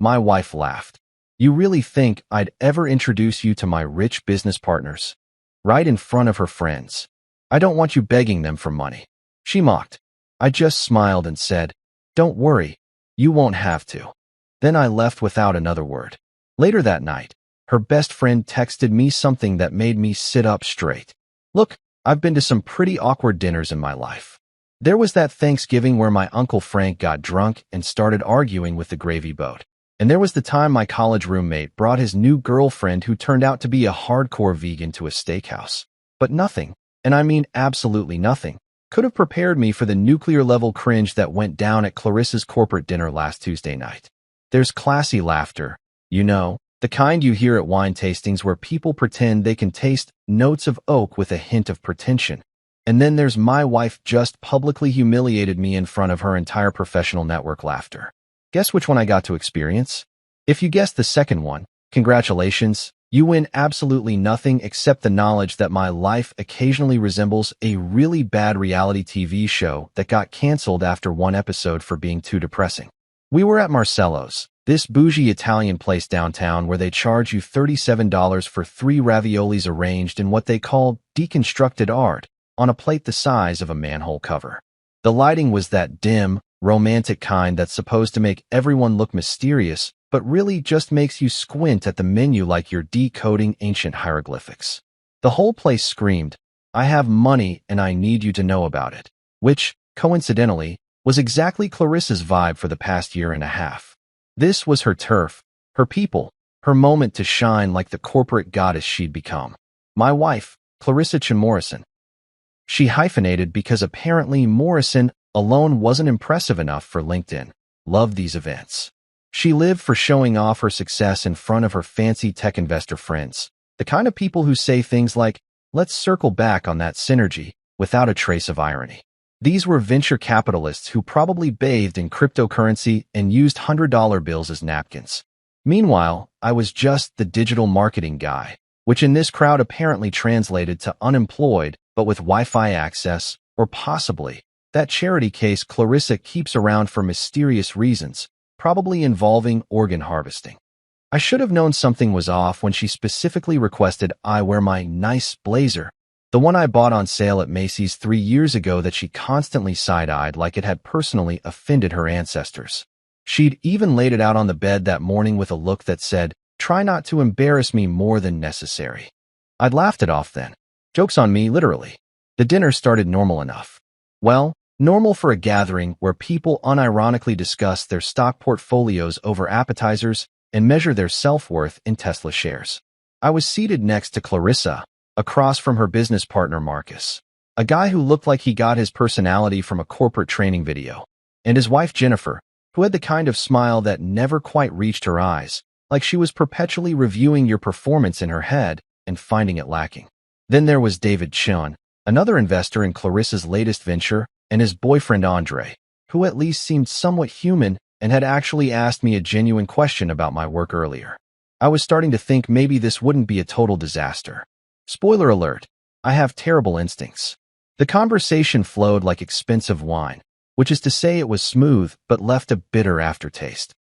My wife laughed. You really think I'd ever introduce you to my rich business partners? Right in front of her friends. I don't want you begging them for money. She mocked. I just smiled and said, don't worry, you won't have to. Then I left without another word. Later that night, her best friend texted me something that made me sit up straight. Look, I've been to some pretty awkward dinners in my life. There was that Thanksgiving where my Uncle Frank got drunk and started arguing with the gravy boat. And there was the time my college roommate brought his new girlfriend who turned out to be a hardcore vegan to a steakhouse. But nothing, and I mean absolutely nothing, could have prepared me for the nuclear-level cringe that went down at Clarissa's corporate dinner last Tuesday night. There's classy laughter, you know, the kind you hear at wine tastings where people pretend they can taste notes of oak with a hint of pretension. And then there's my wife just publicly humiliated me in front of her entire professional network laughter. Guess which one I got to experience? If you guessed the second one, congratulations, you win absolutely nothing except the knowledge that my life occasionally resembles a really bad reality TV show that got canceled after one episode for being too depressing. We were at Marcello's, this bougie Italian place downtown where they charge you $37 for 3 raviolis arranged in what they call deconstructed art on a plate the size of a manhole cover. The lighting was that dim, romantic kind that's supposed to make everyone look mysterious, but really just makes you squint at the menu like you're decoding ancient hieroglyphics. The whole place screamed, I have money and I need you to know about it, which, coincidentally, was exactly Clarissa's vibe for the past year and a half. This was her turf, her people, her moment to shine like the corporate goddess she'd become. My wife, Clarissa Chin Morrison. She hyphenated because apparently Morrison alone wasn't impressive enough for LinkedIn. Loved these events. She lived for showing off her success in front of her fancy tech investor friends, the kind of people who say things like, let's circle back on that synergy, without a trace of irony. These were venture capitalists who probably bathed in cryptocurrency and used $100 bills as napkins. Meanwhile, I was just the digital marketing guy, which in this crowd apparently translated to unemployed, but with Wi-Fi access, or possibly that charity case Clarissa keeps around for mysterious reasons, probably involving organ harvesting. I should have known something was off when she specifically requested I wear my nice blazer, the one I bought on sale at Macy's 3 years ago that she constantly side-eyed like it had personally offended her ancestors. She'd even laid it out on the bed that morning with a look that said, try not to embarrass me more than necessary. I'd laughed it off then. Joke's on me, literally. The dinner started normal enough. Well, normal for a gathering where people unironically discuss their stock portfolios over appetizers and measure their self-worth in Tesla shares. I was seated next to Clarissa, across from her business partner Marcus, a guy who looked like he got his personality from a corporate training video, and his wife Jennifer, who had the kind of smile that never quite reached her eyes, like she was perpetually reviewing your performance in her head and finding it lacking. Then there was David Chun, another investor in Clarissa's latest venture, and his boyfriend Andre, who at least seemed somewhat human and had actually asked me a genuine question about my work earlier. I was starting to think maybe this wouldn't be a total disaster. Spoiler alert, I have terrible instincts. The conversation flowed like expensive wine, which is to say it was smooth but left a bitter aftertaste.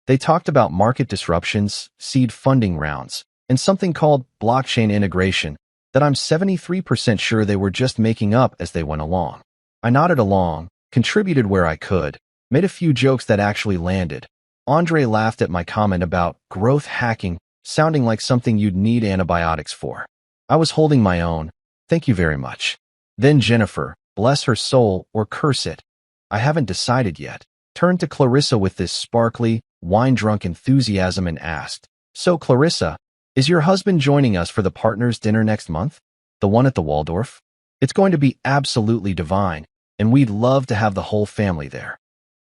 They talked about market disruptions, seed funding rounds, and something called blockchain integration that I'm 73% sure they were just making up as they went along. I nodded along, contributed where I could, made a few jokes that actually landed. Andre laughed at my comment about growth hacking sounding like something you'd need antibiotics for. I was holding my own, thank you very much. Then Jennifer, bless her soul or curse it, I haven't decided yet, turned to Clarissa with this sparkly, wine-drunk enthusiasm and asked, so Clarissa, is your husband joining us for the partners' dinner next month? The one at the Waldorf? It's going to be absolutely divine, and we'd love to have the whole family there.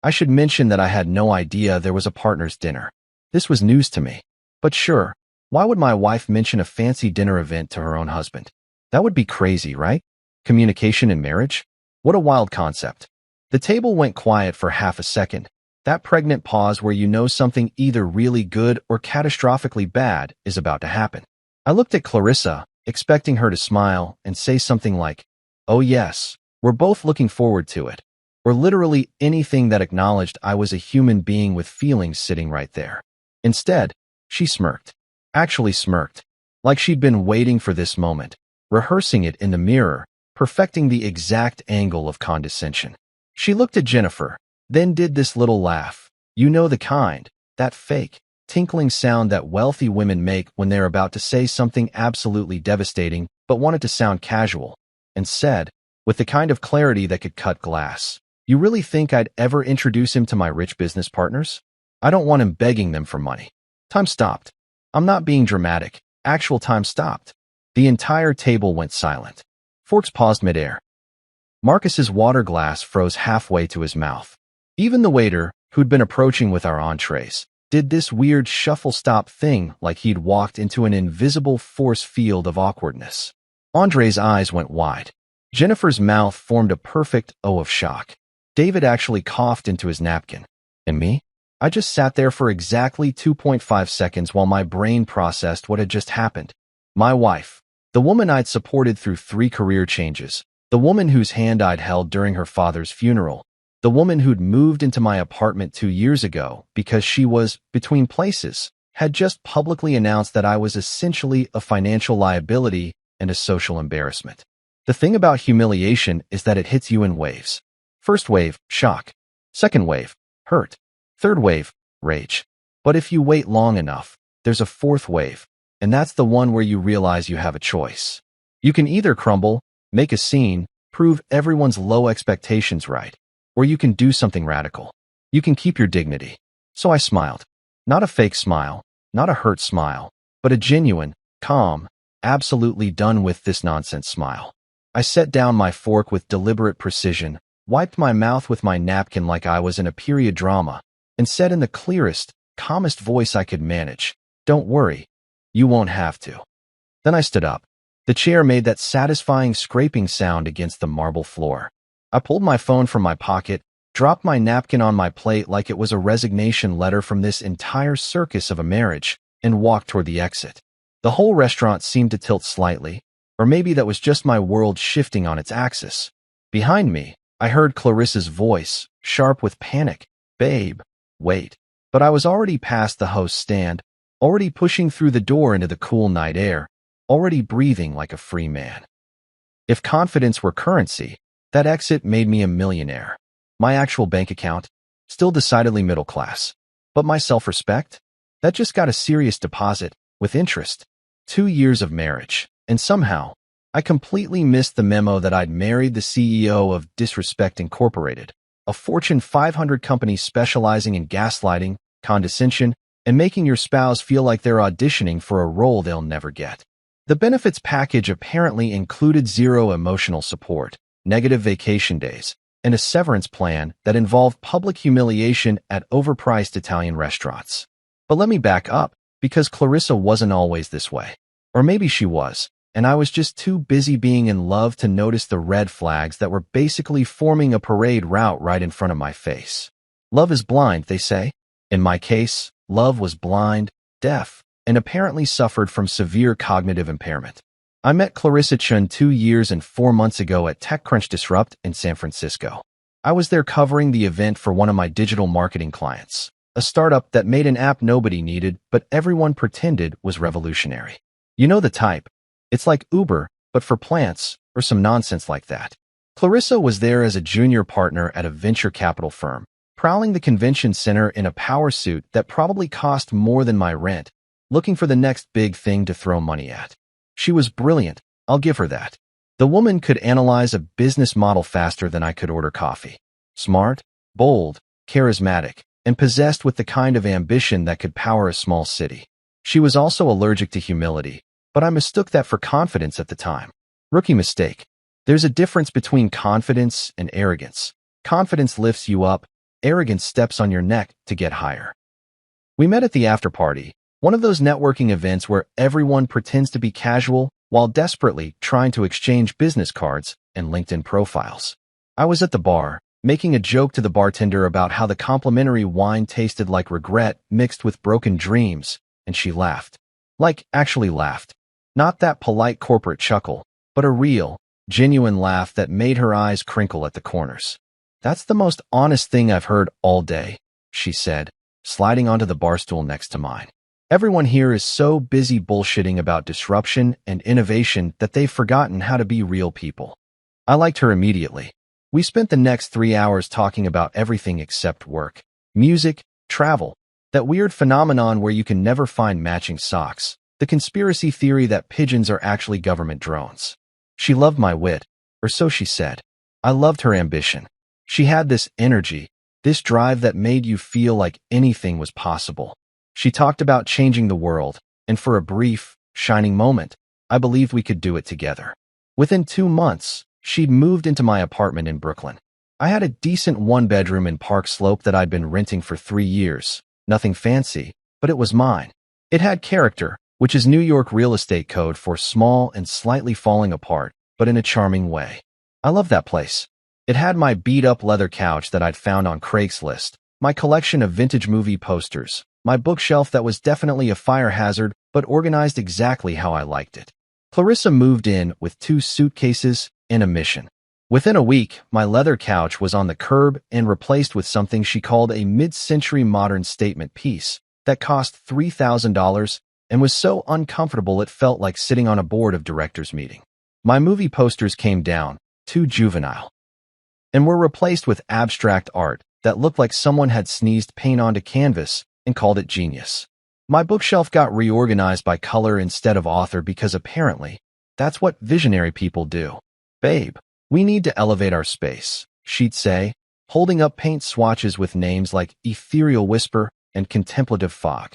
I should mention that I had no idea there was a partners' dinner. This was news to me. But sure, why would my wife mention a fancy dinner event to her own husband? That would be crazy, right? Communication in marriage? What a wild concept. The table went quiet for half a second. That pregnant pause where you know something either really good or catastrophically bad is about to happen. I looked at Clarissa, expecting her to smile and say something like, oh yes, we're both looking forward to it. or literally anything that acknowledged I was a human being with feelings sitting right there. Instead, she smirked. Actually smirked. Like she'd been waiting for this moment, rehearsing it in the mirror, perfecting the exact angle of condescension. She looked at Jennifer, then did this little laugh. You know the kind, that fake, tinkling sound that wealthy women make when they're about to say something absolutely devastating but want it to sound casual, and said, with the kind of clarity that could cut glass, "You really think I'd ever introduce him to my rich business partners? I don't want him begging them for money." Time stopped. I'm not being dramatic. Actual time stopped. The entire table went silent. Forks paused midair. Marcus's water glass froze halfway to his mouth. Even the waiter, who'd been approaching with our entrees, did this weird shuffle-stop thing like he'd walked into an invisible force field of awkwardness. Andre's eyes went wide. Jennifer's mouth formed a perfect O of shock. David actually coughed into his napkin. And me? I just sat there for exactly 2.5 seconds while my brain processed what had just happened. My wife, the woman I'd supported through 3 career changes, the woman whose hand I'd held during her father's funeral, the woman who'd moved into my apartment 2 years ago because she was between places, had just publicly announced that I was essentially a financial liability and a social embarrassment. The thing about humiliation is that it hits you in waves. First wave, shock. Second wave, hurt. Third wave, rage. But if you wait long enough, there's a fourth wave, and that's the one where you realize you have a choice. You can either crumble, make a scene, prove everyone's low expectations right, or you can do something radical. You can keep your dignity. So I smiled. Not a fake smile, not a hurt smile, but a genuine, calm, absolutely done with this nonsense smile. I set down my fork with deliberate precision, wiped my mouth with my napkin like I was in a period drama, and said in the clearest, calmest voice I could manage, "Don't worry, you won't have to." Then I stood up. The chair made that satisfying scraping sound against the marble floor. I pulled my phone from my pocket, dropped my napkin on my plate like it was a resignation letter from this entire circus of a marriage, and walked toward the exit. The whole restaurant seemed to tilt slightly, or maybe that was just my world shifting on its axis. Behind me, I heard Clarissa's voice, sharp with panic, "Babe, wait." But I was already past the host's stand, already pushing through the door into the cool night air, already breathing like a free man. If confidence were currency, that exit made me a millionaire. My actual bank account, still decidedly middle class. But my self-respect? That just got a serious deposit, with interest. 2 years of marriage, and somehow, I completely missed the memo that I'd married the CEO of Disrespect Incorporated, a Fortune 500 company specializing in gaslighting, condescension, and making your spouse feel like they're auditioning for a role they'll never get. The benefits package apparently included zero emotional support, negative vacation days, and a severance plan that involved public humiliation at overpriced Italian restaurants. But let me back up, because Clarissa wasn't always this way. Or maybe she was, and I was just too busy being in love to notice the red flags that were basically forming a parade route right in front of my face. Love is blind, they say. In my case, love was blind, deaf, and apparently suffered from severe cognitive impairment. I met Clarissa Chun 2 years and 4 months ago at TechCrunch Disrupt in San Francisco. I was there covering the event for one of my digital marketing clients, a startup that made an app nobody needed but everyone pretended was revolutionary. You know the type. It's like Uber, but for plants, or some nonsense like that. Clarissa was there as a junior partner at a venture capital firm, prowling the convention center in a power suit that probably cost more than my rent, looking for the next big thing to throw money at. She was brilliant, I'll give her that. The woman could analyze a business model faster than I could order coffee. Smart, bold, charismatic, and possessed with the kind of ambition that could power a small city. She was also allergic to humility, but I mistook that for confidence at the time. Rookie mistake. There's a difference between confidence and arrogance. Confidence lifts you up, arrogance steps on your neck to get higher. We met at the after party, one of those networking events where everyone pretends to be casual while desperately trying to exchange business cards and LinkedIn profiles. I was at the bar, making a joke to the bartender about how the complimentary wine tasted like regret mixed with broken dreams, and she laughed. Like, actually laughed. Not that polite corporate chuckle, but a real, genuine laugh that made her eyes crinkle at the corners. That's the most honest thing I've heard all day, she said, sliding onto the bar stool next to mine. Everyone here is so busy bullshitting about disruption and innovation that they've forgotten how to be real people. I liked her immediately. We spent the next 3 hours talking about everything except work, music, travel, that weird phenomenon where you can never find matching socks, the conspiracy theory that pigeons are actually government drones. She loved my wit, or so she said. I loved her ambition. She had this energy, this drive that made you feel like anything was possible. She talked about changing the world, and for a brief, shining moment, I believed we could do it together. Within 2 months, she'd moved into my apartment in Brooklyn. I had a decent one-bedroom in Park Slope that I'd been renting for 3 years. Nothing fancy, but it was mine. It had character, which is New York real estate code for small and slightly falling apart, but in a charming way. I love that place. It had my beat-up leather couch that I'd found on Craigslist, my collection of vintage movie posters, my bookshelf that was definitely a fire hazard but organized exactly how I liked it. Clarissa moved in with 2 suitcases and a mission. Within a week, my leather couch was on the curb and replaced with something she called a mid-century modern statement piece that cost $3,000 and was so uncomfortable it felt like sitting on a board of directors meeting. My movie posters came down, too juvenile, and were replaced with abstract art that looked like someone had sneezed paint onto canvas and called it genius. My bookshelf got reorganized by color instead of author because apparently, that's what visionary people do. Babe, we need to elevate our space, she'd say, holding up paint swatches with names like Ethereal Whisper and Contemplative Fog.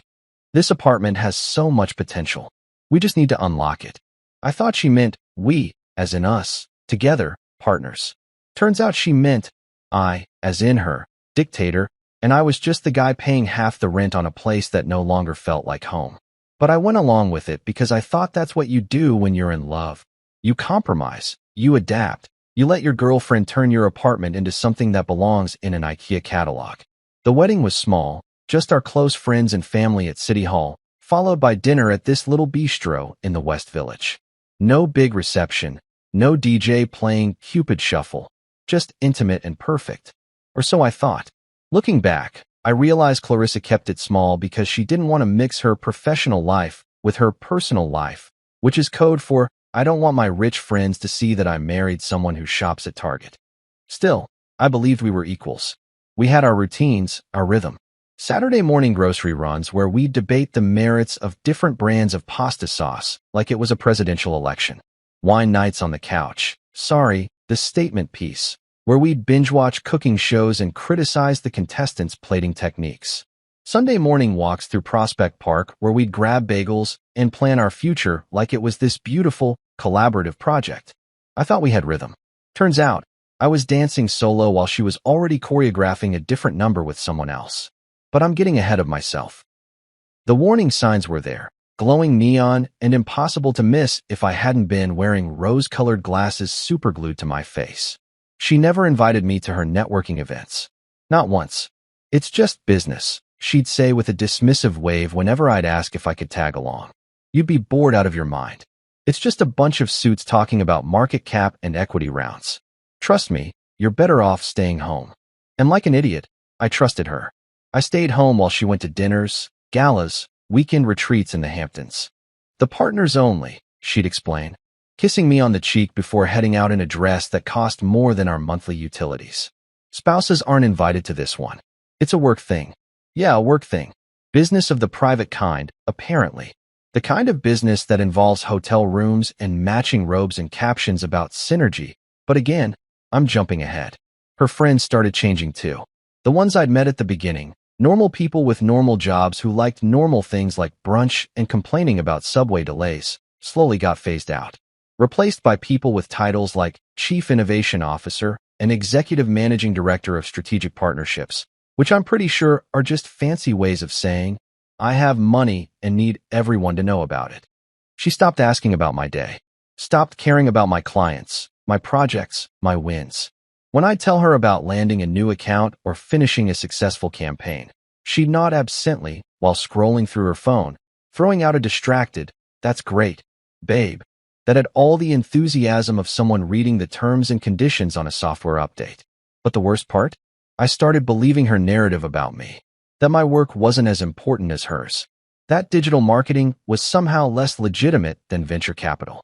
This apartment has so much potential. We just need to unlock it. I thought she meant we, as in us, together, partners. Turns out she meant I, as in her, dictator, and I was just the guy paying half the rent on a place that no longer felt like home. But I went along with it because I thought that's what you do when you're in love. You compromise, you adapt, you let your girlfriend turn your apartment into something that belongs in an IKEA catalog. The wedding was small, just our close friends and family at City Hall, followed by dinner at this little bistro in the West Village. No big reception, no DJ playing Cupid Shuffle, just intimate and perfect. Or so I thought. Looking back, I realized Clarissa kept it small because she didn't want to mix her professional life with her personal life, which is code for I don't want my rich friends to see that I married someone who shops at Target. Still, I believed we were equals. We had our routines, our rhythm. Saturday morning grocery runs where we'd debate the merits of different brands of pasta sauce like it was a presidential election. Wine nights on the couch. Sorry, the statement piece, where we'd binge-watch cooking shows and criticize the contestants' plating techniques. Sunday morning walks through Prospect Park where we'd grab bagels and plan our future like it was this beautiful, collaborative project. I thought we had rhythm. Turns out, I was dancing solo while she was already choreographing a different number with someone else. But I'm getting ahead of myself. The warning signs were there, glowing neon and impossible to miss if I hadn't been wearing rose-colored glasses superglued to my face. She never invited me to her networking events. Not once. It's just business, she'd say with a dismissive wave whenever I'd ask if I could tag along. You'd be bored out of your mind. It's just a bunch of suits talking about market cap and equity rounds. Trust me, you're better off staying home. And like an idiot, I trusted her. I stayed home while she went to dinners, galas, weekend retreats in the Hamptons. The partners only, she'd explain, kissing me on the cheek before heading out in a dress that cost more than our monthly utilities. Spouses aren't invited to this one. It's a work thing. Yeah, a work thing. Business of the private kind, apparently. The kind of business that involves hotel rooms and matching robes and captions about synergy. But again, I'm jumping ahead. Her friends started changing too. The ones I'd met at the beginning, normal people with normal jobs who liked normal things like brunch and complaining about subway delays, slowly got phased out. Replaced by people with titles like Chief Innovation Officer and Executive Managing Director of Strategic Partnerships, which I'm pretty sure are just fancy ways of saying, I have money and need everyone to know about it. She stopped asking about my day, stopped caring about my clients, my projects, my wins. When I'd tell her about landing a new account or finishing a successful campaign, she'd nod absently while scrolling through her phone, throwing out a distracted, "That's great, babe," that had all the enthusiasm of someone reading the terms and conditions on a software update. But the worst part? I started believing her narrative about me, that my work wasn't as important as hers, that digital marketing was somehow less legitimate than venture capital,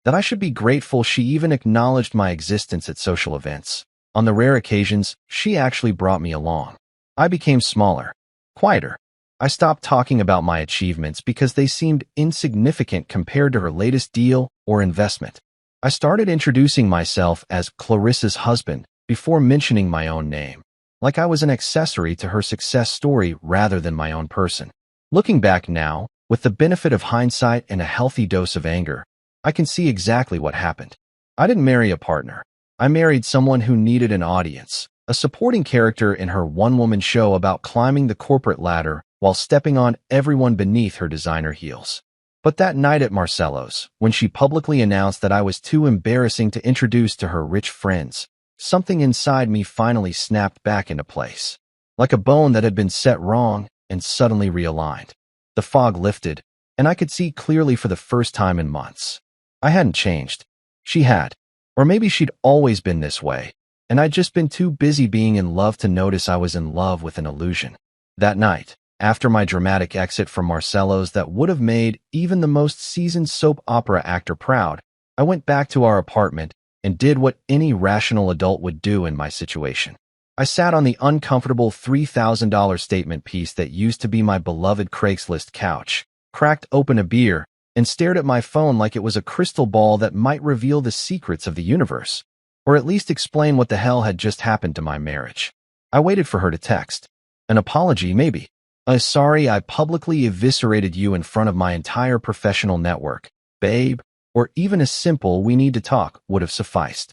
that I should be grateful she even acknowledged my existence at social events. On the rare occasions, she actually brought me along. I became smaller, quieter. I stopped talking about my achievements because they seemed insignificant compared to her latest deal or investment. I started introducing myself as Clarissa's husband before mentioning my own name, like I was an accessory to her success story rather than my own person. Looking back now, with the benefit of hindsight and a healthy dose of anger, I can see exactly what happened. I didn't marry a partner. I married someone who needed an audience, a supporting character in her one-woman show about climbing the corporate ladder while stepping on everyone beneath her designer heels. But that night at Marcello's, when she publicly announced that I was too embarrassing to introduce to her rich friends, something inside me finally snapped back into place, like a bone that had been set wrong and suddenly realigned. The fog lifted, and I could see clearly for the first time in months. I hadn't changed. She had. Or maybe she'd always been this way, and I'd just been too busy being in love to notice I was in love with an illusion. That night, after my dramatic exit from Marcello's that would have made even the most seasoned soap opera actor proud, I went back to our apartment and did what any rational adult would do in my situation. I sat on the uncomfortable $3,000 statement piece that used to be my beloved Craigslist couch, cracked open a beer, and stared at my phone like it was a crystal ball that might reveal the secrets of the universe, or at least explain what the hell had just happened to my marriage. I waited for her to text. An apology, maybe. Sorry I publicly eviscerated you in front of my entire professional network, babe, or even a simple "we need to talk" would have sufficed.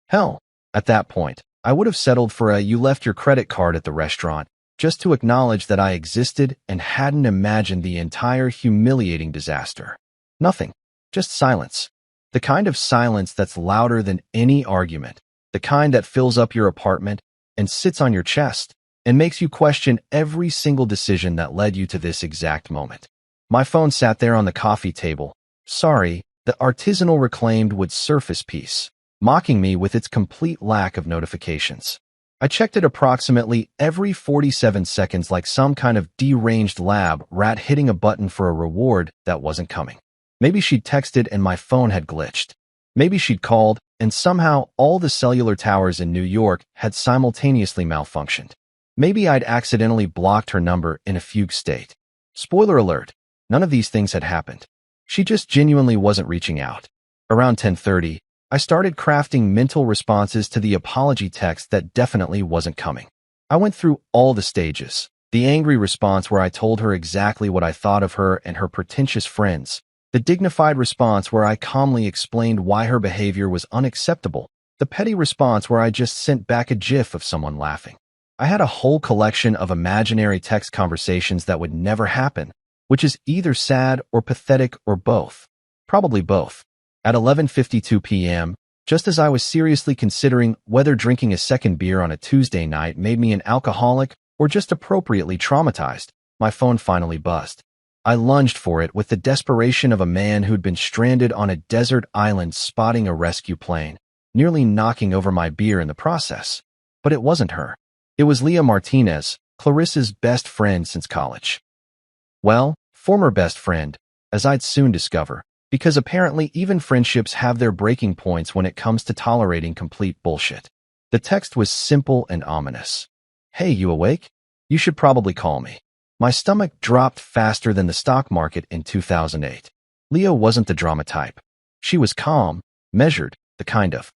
Hell, at that point, I would have settled for a "you left your credit card at the restaurant" just to acknowledge that I existed and hadn't imagined the entire humiliating disaster. Nothing, just silence. The kind of silence that's louder than any argument, the kind that fills up your apartment and sits on your chest and makes you question every single decision that led you to this exact moment. My phone sat there on the coffee table. Sorry, the artisanal reclaimed wood surface piece, mocking me with its complete lack of notifications. I checked it approximately every 47 seconds like some kind of deranged lab rat hitting a button for a reward that wasn't coming. Maybe she'd texted and my phone had glitched. Maybe she'd called and somehow all the cellular towers in New York had simultaneously malfunctioned. Maybe I'd accidentally blocked her number in a fugue state. Spoiler alert, none of these things had happened. She just genuinely wasn't reaching out. Around 10:30, I started crafting mental responses to the apology text that definitely wasn't coming. I went through all the stages. The angry response where I told her exactly what I thought of her and her pretentious friends. The dignified response where I calmly explained why her behavior was unacceptable. The petty response where I just sent back a gif of someone laughing. I had a whole collection of imaginary text conversations that would never happen, which is either sad or pathetic or both. Probably both. At 11:52 p.m., just as I was seriously considering whether drinking a second beer on a Tuesday night made me an alcoholic or just appropriately traumatized, my phone finally buzzed. I lunged for it with the desperation of a man who'd been stranded on a desert island spotting a rescue plane, nearly knocking over my beer in the process. But it wasn't her. It was Leah Martinez, Clarissa's best friend since college. Well, former best friend, as I'd soon discover, because apparently even friendships have their breaking points when it comes to tolerating complete bullshit. The text was simple and ominous. Hey, you awake? You should probably call me. My stomach dropped faster than the stock market in 2008. Leah wasn't the drama type. She was calm, measured, the kind of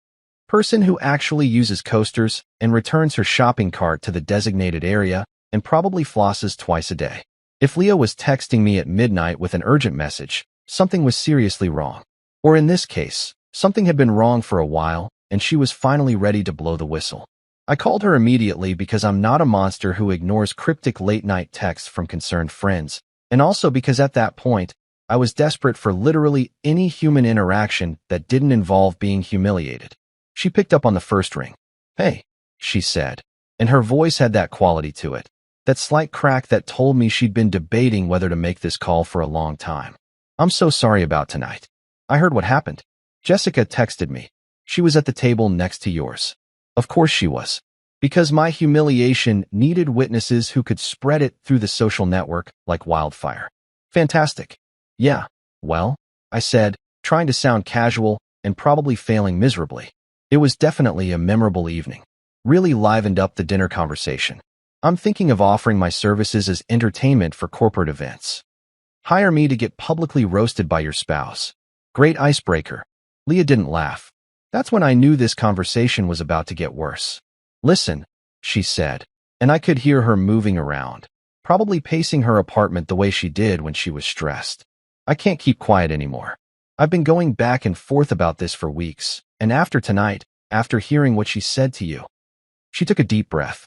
person who actually uses coasters and returns her shopping cart to the designated area and probably flosses twice a day. If Leah was texting me at midnight with an urgent message, something was seriously wrong. Or in this case, something had been wrong for a while, and she was finally ready to blow the whistle. I called her immediately because I'm not a monster who ignores cryptic late-night texts from concerned friends, and also because at that point, I was desperate for literally any human interaction that didn't involve being humiliated. She picked up on the first ring. Hey, she said, and her voice had that quality to it, that slight crack that told me she'd been debating whether to make this call for a long time. I'm so sorry about tonight. I heard what happened. Jessica texted me. She was at the table next to yours. Of course she was. Because my humiliation needed witnesses who could spread it through the social network like wildfire. Fantastic. Yeah, well, I said, trying to sound casual and probably failing miserably. It was definitely a memorable evening. Really livened up the dinner conversation. I'm thinking of offering my services as entertainment for corporate events. Hire me to get publicly roasted by your spouse. Great icebreaker. Leah didn't laugh. That's when I knew this conversation was about to get worse. Listen, she said, and I could hear her moving around, probably pacing her apartment the way she did when she was stressed. I can't keep quiet anymore. I've been going back and forth about this for weeks, and after tonight, after hearing what she said to you. She took a deep breath.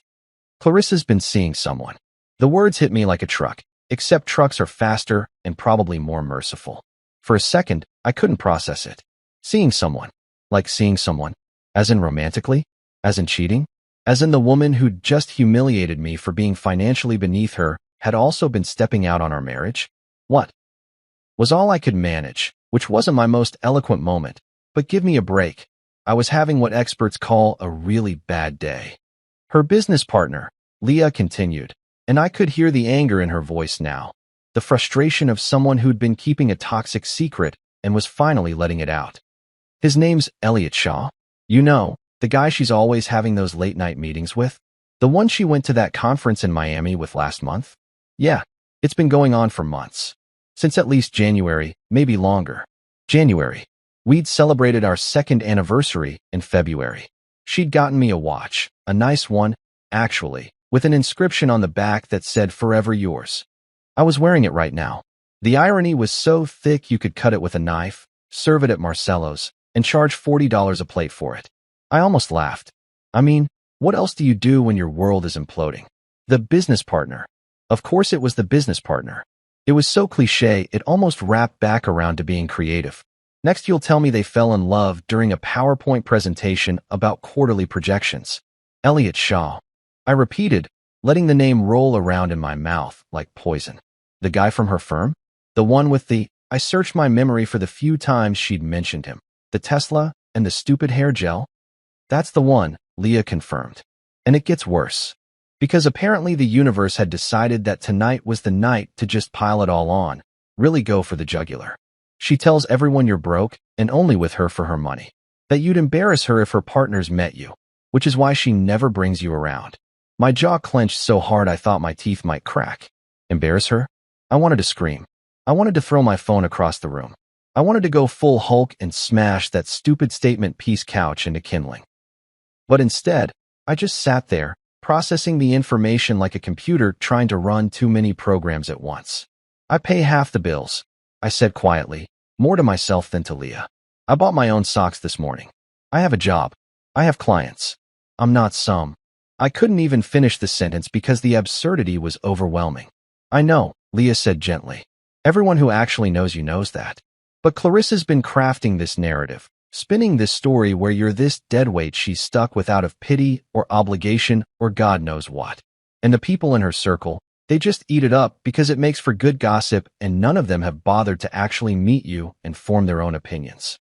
Clarissa's been seeing someone. The words hit me like a truck, except trucks are faster and probably more merciful. For a second, I couldn't process it. Seeing someone. Like seeing someone. As in romantically? As in cheating? As in the woman who'd just humiliated me for being financially beneath her had also been stepping out on our marriage? What? Was all I could manage, which wasn't my most eloquent moment, but give me a break. I was having what experts call a really bad day. Her business partner, Leah, continued, and I could hear the anger in her voice now, the frustration of someone who'd been keeping a toxic secret and was finally letting it out. His name's Elliot Shaw. You know, the guy she's always having those late-night meetings with? The one she went to that conference in Miami with last month? Yeah, it's been going on for months. Since at least January, maybe longer. January. We'd celebrated our second anniversary in February. She'd gotten me a watch, a nice one, actually, with an inscription on the back that said "Forever Yours." I was wearing it right now. The irony was so thick you could cut it with a knife, serve it at Marcello's, and charge $40 a plate for it. I almost laughed. I mean, what else do you do when your world is imploding? The business partner. Of course it was the business partner. It was so cliché it almost wrapped back around to being creative. Next you'll tell me they fell in love during a PowerPoint presentation about quarterly projections. Elliot Shaw. I repeated, letting the name roll around in my mouth like poison. The guy from her firm? The one with the... I searched my memory for the few times she'd mentioned him. The Tesla and the stupid hair gel? That's the one, Leah confirmed. And it gets worse. Because apparently the universe had decided that tonight was the night to just pile it all on, really go for the jugular. She tells everyone you're broke and only with her for her money. That you'd embarrass her if her partners met you, which is why she never brings you around. My jaw clenched so hard I thought my teeth might crack. Embarrass her? I wanted to scream. I wanted to throw my phone across the room. I wanted to go full Hulk and smash that stupid statement piece couch into kindling. But instead, I just sat there, processing the information like a computer trying to run too many programs at once. I pay half the bills, I said quietly, more to myself than to Leah. I bought my own socks this morning. I have a job. I have clients. I'm not some. I couldn't even finish the sentence because the absurdity was overwhelming. I know, Leah said gently. Everyone who actually knows you knows that. But Clarissa's been crafting this narrative, spinning this story where you're this deadweight she's stuck with out of pity or obligation or God knows what. And the people in her circle, they just eat it up because it makes for good gossip and none of them have bothered to actually meet you and form their own opinions.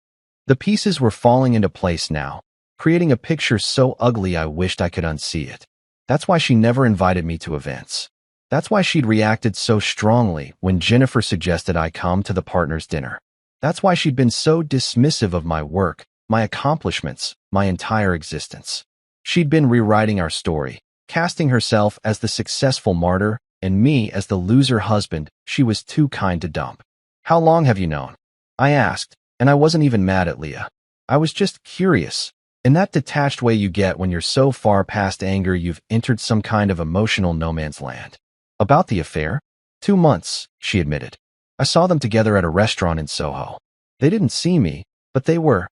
The pieces were falling into place now, creating a picture so ugly I wished I could unsee it. That's why she never invited me to events. That's why she'd reacted so strongly when Jennifer suggested I come to the partners' dinner. That's why she'd been so dismissive of my work, my accomplishments, my entire existence. She'd been rewriting our story, casting herself as the successful martyr and me as the loser husband she was too kind to dump. How long have you known? I asked, and I wasn't even mad at Leah. I was just curious, in that detached way you get when you're so far past anger you've entered some kind of emotional no man's land. About the affair? 2 months, she admitted. I saw them together at a restaurant in Soho. They didn't see me, but they were.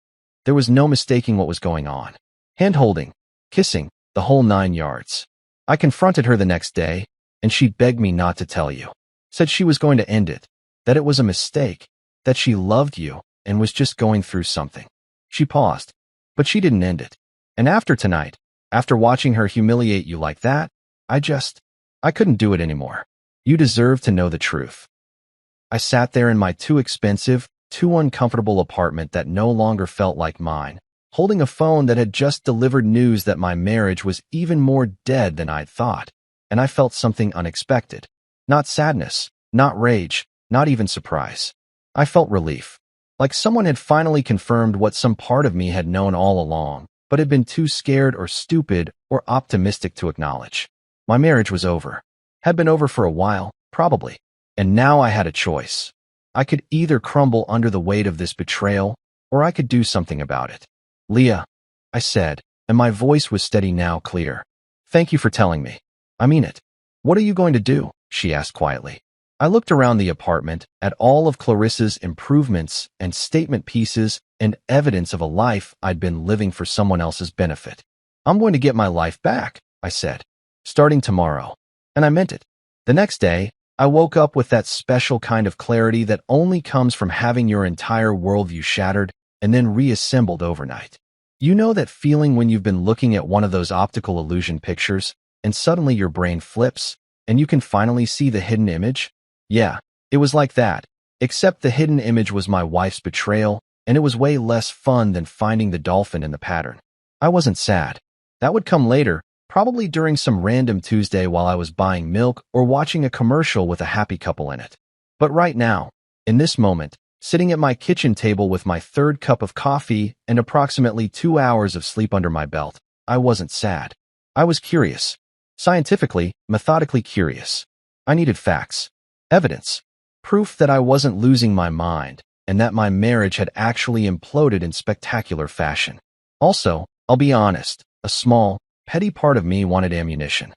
There was no mistaking what was going on. Hand-holding, kissing, the whole 9 yards. I confronted her the next day, and she begged me not to tell you. Said she was going to end it, that it was a mistake, that she loved you and was just going through something. She paused, but she didn't end it. And after tonight, after watching her humiliate you like that, I couldn't do it anymore. You deserve to know the truth. I sat there in my too expensive, too uncomfortable apartment that no longer felt like mine, holding a phone that had just delivered news that my marriage was even more dead than I'd thought, and I felt something unexpected. Not sadness, not rage, not even surprise. I felt relief, like someone had finally confirmed what some part of me had known all along, but had been too scared or stupid or optimistic to acknowledge. My marriage was over. Had been over for a while, probably. And now I had a choice. I could either crumble under the weight of this betrayal, or I could do something about it. Leah, I said, and my voice was steady now, clear. Thank you for telling me. I mean it. What are you going to do? She asked quietly. I looked around the apartment at all of Clarissa's improvements and statement pieces and evidence of a life I'd been living for someone else's benefit. I'm going to get my life back, I said, starting tomorrow. And I meant it. The next day, I woke up with that special kind of clarity that only comes from having your entire worldview shattered and then reassembled overnight. You know that feeling when you've been looking at one of those optical illusion pictures and suddenly your brain flips and you can finally see the hidden image? Yeah, it was like that, except the hidden image was my wife's betrayal, and it was way less fun than finding the dolphin in the pattern. I wasn't sad. That would come later, probably during some random Tuesday while I was buying milk or watching a commercial with a happy couple in it. But right now, in this moment, sitting at my kitchen table with my third cup of coffee and approximately 2 hours of sleep under my belt, I wasn't sad. I was curious. Scientifically, methodically curious. I needed facts. Evidence. Proof that I wasn't losing my mind and that my marriage had actually imploded in spectacular fashion. Also, I'll be honest, a small, petty part of me wanted ammunition.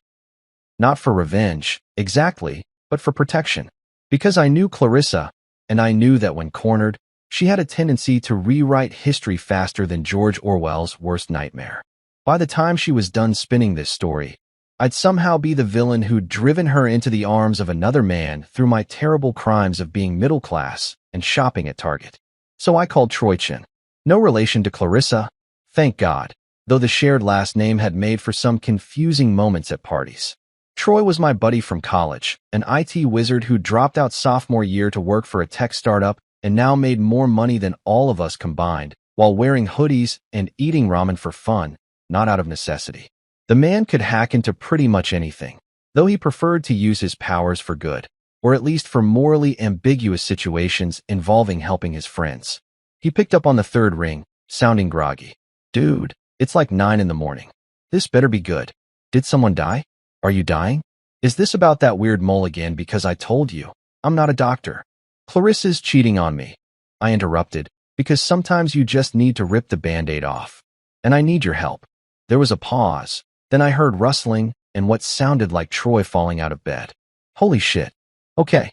Not for revenge, exactly, but for protection. Because I knew Clarissa, and I knew that when cornered, she had a tendency to rewrite history faster than George Orwell's worst nightmare. By the time she was done spinning this story, I'd somehow be the villain who'd driven her into the arms of another man through my terrible crimes of being middle class and shopping at Target. So I called Troy Chin. No relation to Clarissa, thank God, though the shared last name had made for some confusing moments at parties. Troy was my buddy from college, an IT wizard who dropped out sophomore year to work for a tech startup and now made more money than all of us combined, while wearing hoodies and eating ramen for fun, not out of necessity. The man could hack into pretty much anything, though he preferred to use his powers for good, or at least for morally ambiguous situations involving helping his friends. He picked up on the third ring, sounding groggy. Dude, it's like 9 in the morning. This better be good. Did someone die? Are you dying? Is this about that weird mole again because I told you? I'm not a doctor. Clarissa's cheating on me. I interrupted, because sometimes you just need to rip the Band-Aid off. And I need your help. There was a pause. Then I heard rustling and what sounded like Troy falling out of bed. Holy shit. Okay,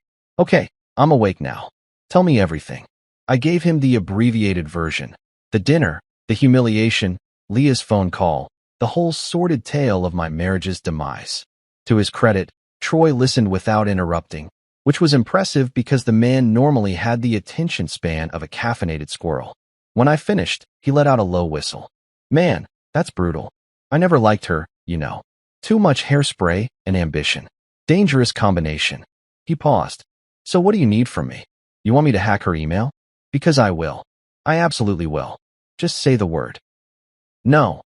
I'm awake now. Tell me everything. I gave him the abbreviated version. The dinner, the humiliation, Leah's phone call, the whole sordid tale of my marriage's demise. To his credit, Troy listened without interrupting, which was impressive because the man normally had the attention span of a caffeinated squirrel. When I finished, he let out a low whistle. Man, that's brutal. I never liked her, you know. Too much hairspray and ambition. Dangerous combination. He paused. So what do you need from me? You want me to hack her email? Because I will. I absolutely will. Just say the word. No,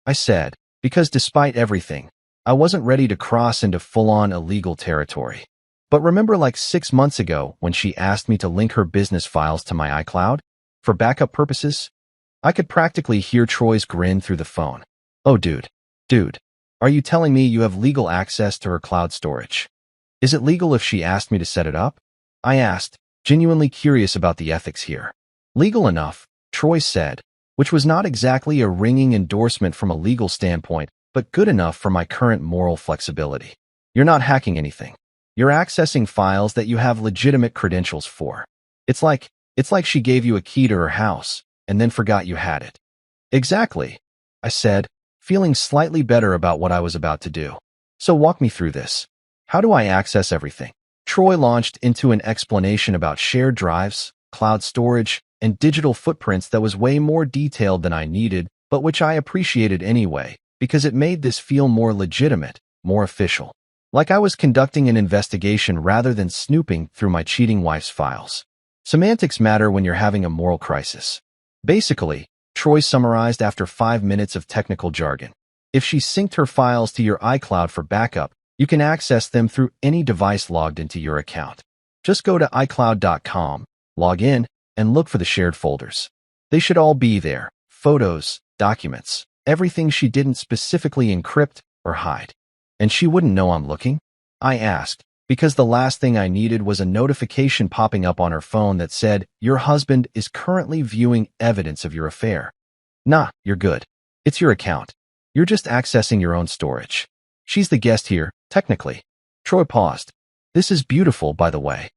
I said, because despite everything, I wasn't ready to cross into full-on illegal territory. But remember like 6 months ago when she asked me to link her business files to my iCloud? For backup purposes? I could practically hear Troy's grin through the phone. Oh, dude, are you telling me you have legal access to her cloud storage? Is it legal if she asked me to set it up? I asked, genuinely curious about the ethics here. Legal enough, Troy said, which was not exactly a ringing endorsement from a legal standpoint, but good enough for my current moral flexibility. You're not hacking anything. You're accessing files that you have legitimate credentials for. It's like she gave you a key to her house and then forgot you had it. Exactly, I said, feeling slightly better about what I was about to do. So walk me through this. How do I access everything? Troy launched into an explanation about shared drives, cloud storage, and digital footprints that was way more detailed than I needed, but which I appreciated anyway, because it made this feel more legitimate, more official. Like I was conducting an investigation rather than snooping through my cheating wife's files. Semantics matter when you're having a moral crisis. Basically, Troy summarized after 5 minutes of technical jargon. If she synced her files to your iCloud for backup, you can access them through any device logged into your account. Just go to iCloud.com, log in, and look for the shared folders. They should all be there. Photos, documents, everything she didn't specifically encrypt or hide. And she wouldn't know I'm looking? I asked, because the last thing I needed was a notification popping up on her phone that said, "Your husband is currently viewing evidence of your affair." Nah, you're good. It's your account. You're just accessing your own storage. She's the guest here, technically. Troy paused. This is beautiful, by the way.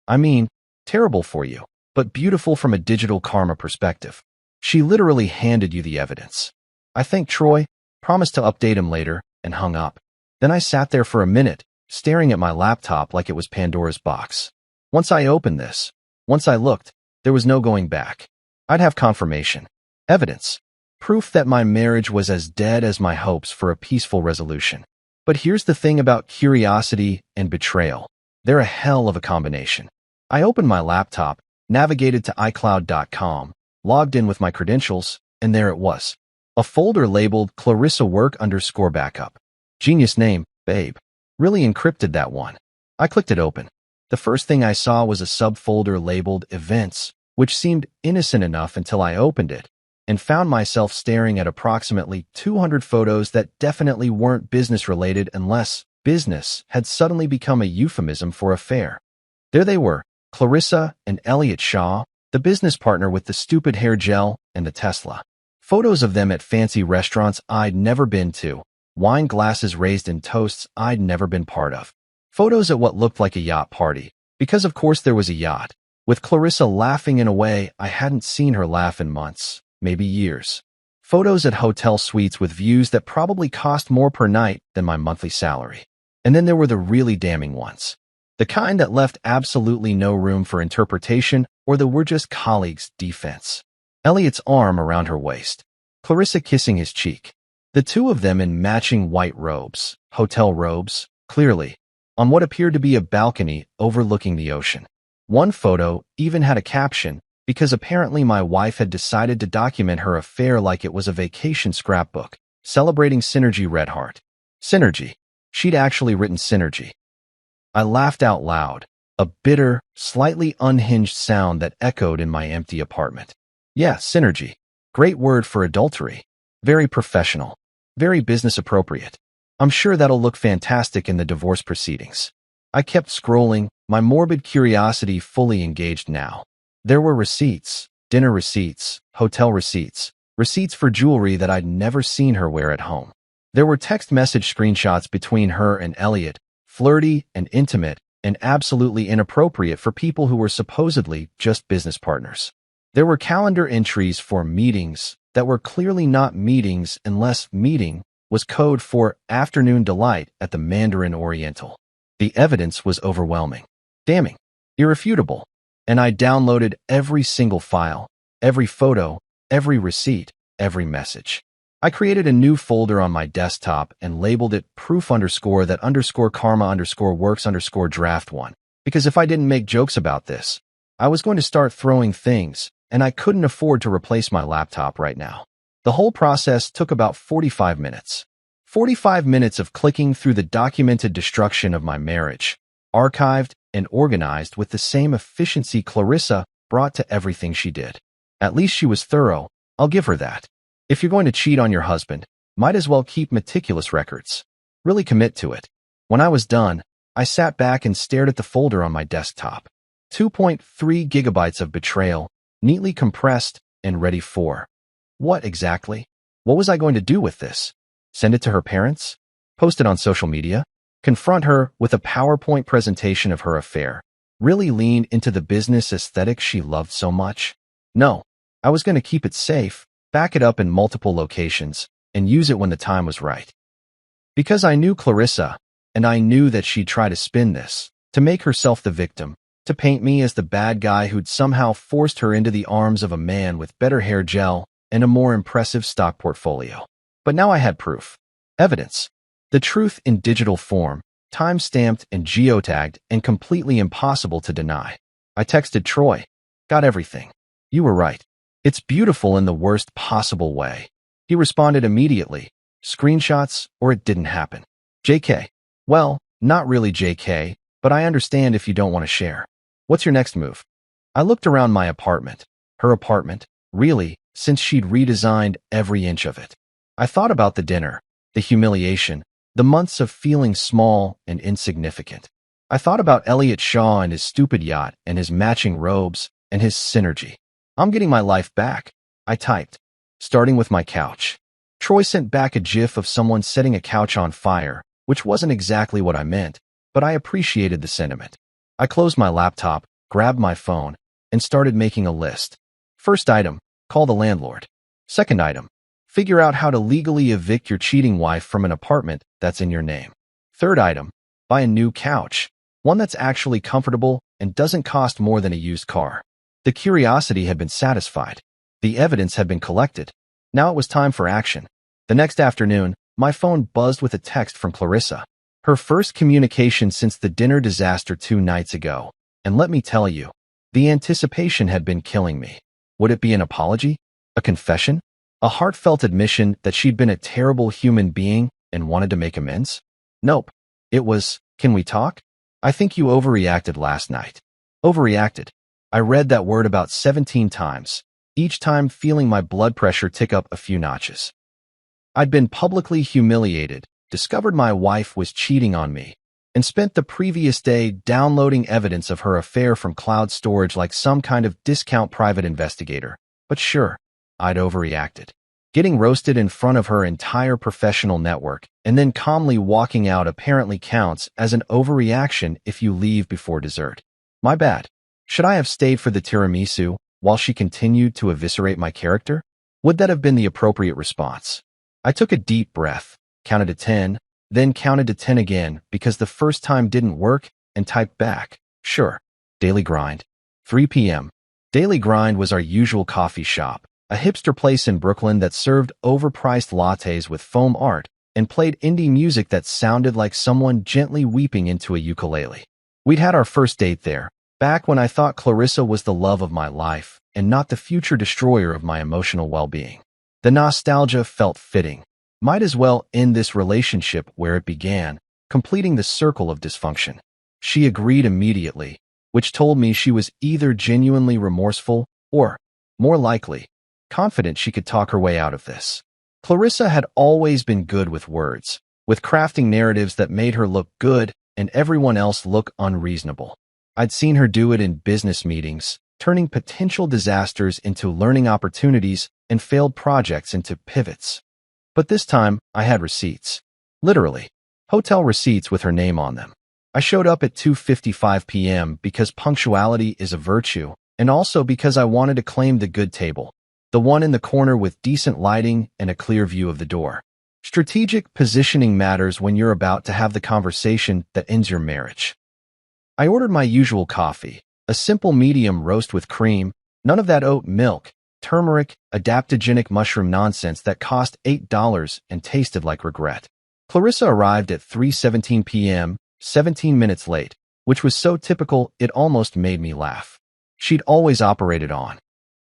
I mean, terrible for you, but beautiful from a digital karma perspective. She literally handed you the evidence. I thanked Troy, promised to update him later, and hung up. Then I sat there for a minute, staring at my laptop like it was Pandora's box. Once I looked, there was no going back. I'd have confirmation. Evidence. Proof that my marriage was as dead as my hopes for a peaceful resolution. But here's the thing about curiosity and betrayal. They're a hell of a combination. I opened my laptop, navigated to iCloud.com, logged in with my credentials, and there it was. A folder labeled Clarissa Work_Backup. Genius name, babe. Really encrypted that one. I clicked it open. The first thing I saw was a subfolder labeled Events, which seemed innocent enough until I opened it, and found myself staring at approximately 200 photos that definitely weren't business-related unless business had suddenly become a euphemism for affair. There they were, Clarissa and Elliot Shaw, the business partner with the stupid hair gel and the Tesla. Photos of them at fancy restaurants I'd never been to, wine glasses raised in toasts I'd never been part of. Photos at what looked like a yacht party, because of course there was a yacht, with Clarissa laughing in a way I hadn't seen her laugh in months, maybe years. Photos at hotel suites with views that probably cost more per night than my monthly salary. And then there were the really damning ones. The kind that left absolutely no room for interpretation or the "we're just colleagues" defense. Elliot's arm around her waist. Clarissa kissing his cheek. The two of them in matching white robes, hotel robes, clearly, on what appeared to be a balcony overlooking the ocean. One photo even had a caption, because apparently my wife had decided to document her affair like it was a vacation scrapbook, celebrating Synergy Redheart. Synergy. She'd actually written Synergy. I laughed out loud, a bitter, slightly unhinged sound that echoed in my empty apartment. Yeah, Synergy. Great word for adultery. Very professional. Very business appropriate. I'm sure that'll look fantastic in the divorce proceedings. I kept scrolling, my morbid curiosity fully engaged now. There were receipts, dinner receipts, hotel receipts, receipts for jewelry that I'd never seen her wear at home. There were text message screenshots between her and Elliot, flirty and intimate and absolutely inappropriate for people who were supposedly just business partners. There were calendar entries for meetings that were clearly not meetings unless meeting was code for afternoon delight at the Mandarin Oriental. The evidence was overwhelming, damning, irrefutable, and I downloaded every single file, every photo, every receipt, every message. I created a new folder on my desktop and labeled it proof_that_karma_works_draft1, because if I didn't make jokes about this, I was going to start throwing things, and I couldn't afford to replace my laptop right now. The whole process took about 45 minutes. 45 minutes of clicking through the documented destruction of my marriage, archived and organized with the same efficiency Clarissa brought to everything she did. At least she was thorough, I'll give her that. If you're going to cheat on your husband, might as well keep meticulous records. Really commit to it. When I was done, I sat back and stared at the folder on my desktop. 2.3 gigabytes of betrayal, neatly compressed and ready for. What exactly? What was I going to do with this? Send it to her parents? Post it on social media? Confront her with a PowerPoint presentation of her affair? Really lean into the business aesthetic she loved so much? No, I was going to keep it safe, back it up in multiple locations, and use it when the time was right. Because I knew Clarissa, and I knew that she'd try to spin this, to make herself the victim, to paint me as the bad guy who'd somehow forced her into the arms of a man with better hair gel and a more impressive stock portfolio. But now I had proof. Evidence. The truth in digital form, time-stamped and geotagged and completely impossible to deny. I texted Troy. Got everything. You were right. It's beautiful in the worst possible way. He responded immediately. Screenshots, or it didn't happen. JK. Well, not really JK, but I understand if you don't want to share. What's your next move? I looked around my apartment. Her apartment? Really, since she'd redesigned every inch of it. I thought about the dinner, the humiliation, the months of feeling small and insignificant. I thought about Elliot Shaw and his stupid yacht and his matching robes and his synergy. I'm getting my life back, I typed, starting with my couch. Troy sent back a gif of someone setting a couch on fire, which wasn't exactly what I meant, but I appreciated the sentiment. I closed my laptop, grabbed my phone, and started making a list. First item, call the landlord. Second item, figure out how to legally evict your cheating wife from an apartment that's in your name. Third item, buy a new couch, one that's actually comfortable and doesn't cost more than a used car. The curiosity had been satisfied. The evidence had been collected. Now it was time for action. The next afternoon, my phone buzzed with a text from Clarissa. Her first communication since the dinner disaster 2 nights ago. And let me tell you, the anticipation had been killing me. Would it be an apology? A confession? A heartfelt admission that she'd been a terrible human being and wanted to make amends? Nope. It was, can we talk? I think you overreacted last night. Overreacted. I read that word about 17 times, each time feeling my blood pressure tick up a few notches. I'd been publicly humiliated, discovered my wife was cheating on me, and spent the previous day downloading evidence of her affair from cloud storage like some kind of discount private investigator. But sure, I'd overreacted. Getting roasted in front of her entire professional network and then calmly walking out apparently counts as an overreaction if you leave before dessert. My bad. Should I have stayed for the tiramisu while she continued to eviscerate my character? Would that have been the appropriate response? I took a deep breath, counted to 10, then counted to 10 again because the first time didn't work and typed back, sure. Daily Grind. 3 p.m. Daily Grind was our usual coffee shop, a hipster place in Brooklyn that served overpriced lattes with foam art and played indie music that sounded like someone gently weeping into a ukulele. We'd had our first date there, back when I thought Clarissa was the love of my life and not the future destroyer of my emotional well-being. The nostalgia felt fitting. Might as well end this relationship where it began, completing the circle of dysfunction. She agreed immediately, which told me she was either genuinely remorseful or, more likely, confident she could talk her way out of this. Clarissa had always been good with words, with crafting narratives that made her look good and everyone else look unreasonable. I'd seen her do it in business meetings, turning potential disasters into learning opportunities and failed projects into pivots. But this time, I had receipts. Literally, hotel receipts with her name on them. I showed up at 2:55 p.m. because punctuality is a virtue, and also because I wanted to claim the good table, the one in the corner with decent lighting and a clear view of the door. Strategic positioning matters when you're about to have the conversation that ends your marriage. I ordered my usual coffee, a simple medium roast with cream, none of that oat milk, turmeric, adaptogenic mushroom nonsense that cost $8 and tasted like regret. Clarissa arrived at 3:17 p.m., 17 minutes late, which was so typical it almost made me laugh. She'd always operated on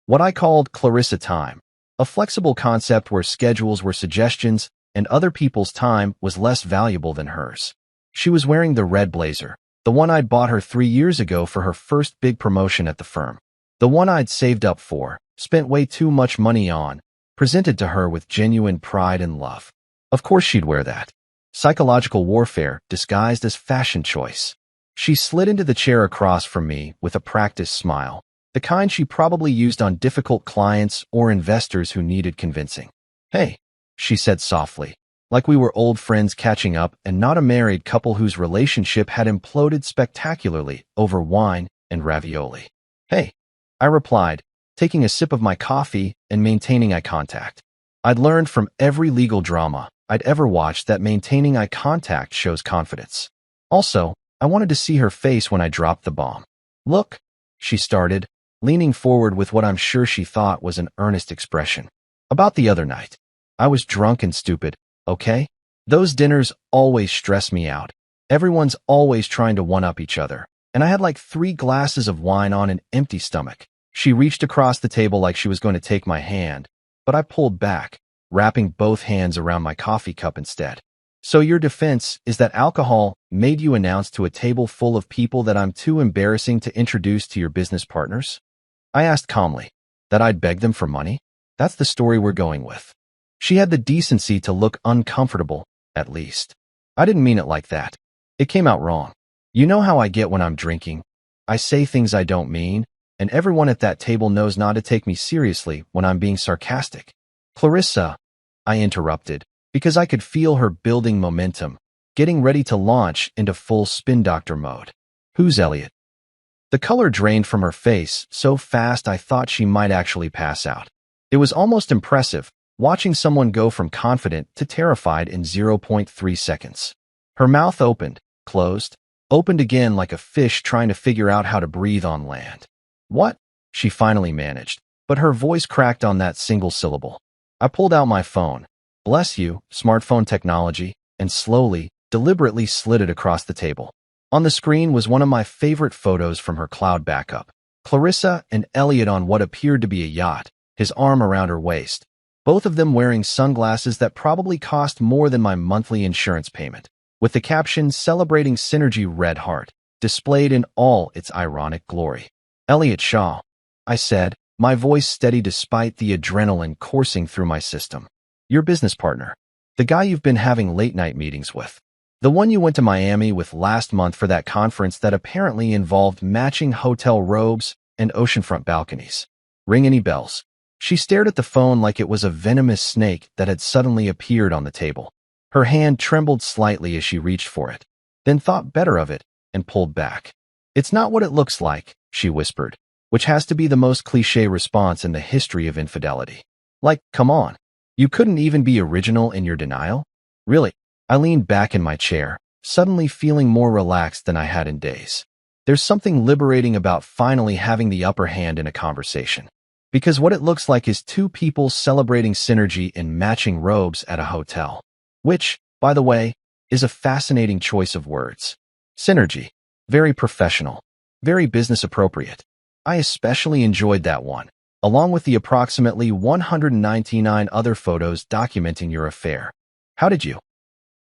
what I called Clarissa time, a flexible concept where schedules were suggestions and other people's time was less valuable than hers. She was wearing the red blazer, the one I'd bought her 3 years ago for her first big promotion at the firm, the one I'd saved up for, spent way too much money on, presented to her with genuine pride and love. Of course she'd wear that. Psychological warfare disguised as fashion choice. She slid into the chair across from me with a practiced smile, the kind she probably used on difficult clients or investors who needed convincing. Hey, she said softly, like we were old friends catching up and not a married couple whose relationship had imploded spectacularly over wine and ravioli. Hey, I replied, taking a sip of my coffee and maintaining eye contact. I'd learned from every legal drama I'd ever watched that maintaining eye contact shows confidence. Also, I wanted to see her face when I dropped the bomb. Look, she started, leaning forward with what I'm sure she thought was an earnest expression. About the other night. I was drunk and stupid, okay? Those dinners always stress me out. Everyone's always trying to one-up each other, and I had like 3 glasses of wine on an empty stomach. She reached across the table like she was going to take my hand, but I pulled back, wrapping both hands around my coffee cup instead. So your defense is that alcohol made you announce to a table full of people that I'm too embarrassing to introduce to your business partners? I asked calmly. That I'd beg them for money? That's the story we're going with. She had the decency to look uncomfortable, at least. I didn't mean it like that. It came out wrong. You know how I get when I'm drinking. I say things I don't mean, and everyone at that table knows not to take me seriously when I'm being sarcastic. Clarissa, I interrupted, because I could feel her building momentum, getting ready to launch into full spin doctor mode. Who's Elliot? The color drained from her face so fast I thought she might actually pass out. It was almost impressive, watching someone go from confident to terrified in 0.3 seconds. Her mouth opened, closed, opened again like a fish trying to figure out how to breathe on land. What? She finally managed, but her voice cracked on that single syllable. I pulled out my phone. Bless you, smartphone technology, and slowly, deliberately slid it across the table. On the screen was one of my favorite photos from her cloud backup. Clarissa and Elliot on what appeared to be a yacht, his arm around her waist, both of them wearing sunglasses that probably cost more than my monthly insurance payment, with the caption Celebrating Synergy Red Heart, displayed in all its ironic glory. Elliot Shaw, I said, my voice steady despite the adrenaline coursing through my system. Your business partner. The guy you've been having late-night meetings with. The one you went to Miami with last month for that conference that apparently involved matching hotel robes and oceanfront balconies. Ring any bells? She stared at the phone like it was a venomous snake that had suddenly appeared on the table. Her hand trembled slightly as she reached for it, then thought better of it and pulled back. It's not what it looks like, she whispered, which has to be the most cliché response in the history of infidelity. Like, come on. You couldn't even be original in your denial? Really? I leaned back in my chair, suddenly feeling more relaxed than I had in days. There's something liberating about finally having the upper hand in a conversation. Because what it looks like is two people celebrating synergy in matching robes at a hotel. Which, by the way, is a fascinating choice of words. Synergy. Very professional. Very business appropriate. I especially enjoyed that one, along with the approximately 199 other photos documenting your affair. How did you?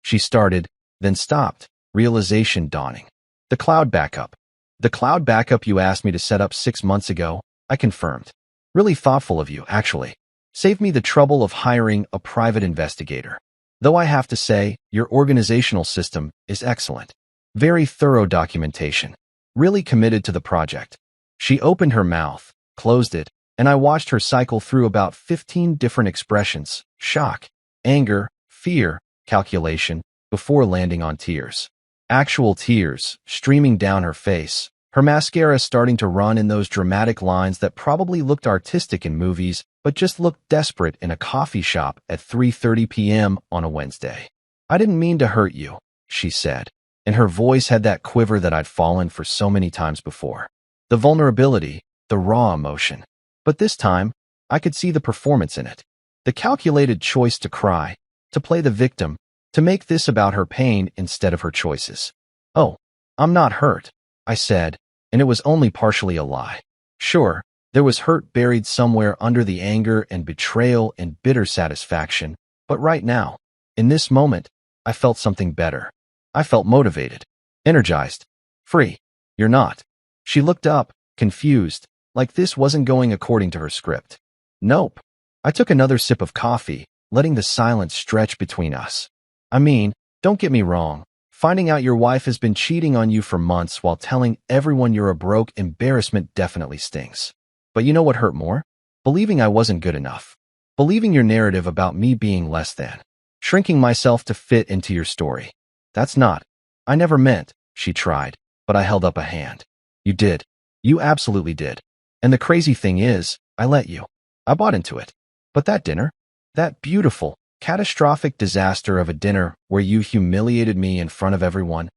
She started, then stopped, realization dawning. The cloud backup. The cloud backup you asked me to set up 6 months ago, I confirmed. Really thoughtful of you, actually. Saved me the trouble of hiring a private investigator. Though I have to say, your organizational system is excellent. Very thorough documentation. Really committed to the project. She opened her mouth, closed it, and I watched her cycle through about 15 different expressions: shock, anger, fear, calculation, before landing on tears. Actual tears, streaming down her face, her mascara starting to run in those dramatic lines that probably looked artistic in movies, but just looked desperate in a coffee shop at 3:30 p.m. on a Wednesday. I didn't mean to hurt you, she said, and her voice had that quiver that I'd fallen for so many times before. The vulnerability, the raw emotion. But this time, I could see the performance in it. The calculated choice to cry, to play the victim, to make this about her pain instead of her choices. Oh, I'm not hurt, I said, and it was only partially a lie. Sure, there was hurt buried somewhere under the anger and betrayal and bitter satisfaction, but right now, in this moment, I felt something better. I felt motivated, energized, free. You're not. She looked up, confused, like this wasn't going according to her script. Nope. I took another sip of coffee, letting the silence stretch between us. I mean, don't get me wrong. Finding out your wife has been cheating on you for months while telling everyone you're a broke embarrassment definitely stings. But you know what hurt more? Believing I wasn't good enough. Believing your narrative about me being less than. Shrinking myself to fit into your story. That's not. I never meant, she tried, but I held up a hand. You did. You absolutely did. And the crazy thing is, I let you. I bought into it. But that dinner? That beautiful, catastrophic disaster of a dinner where you humiliated me in front of everyone?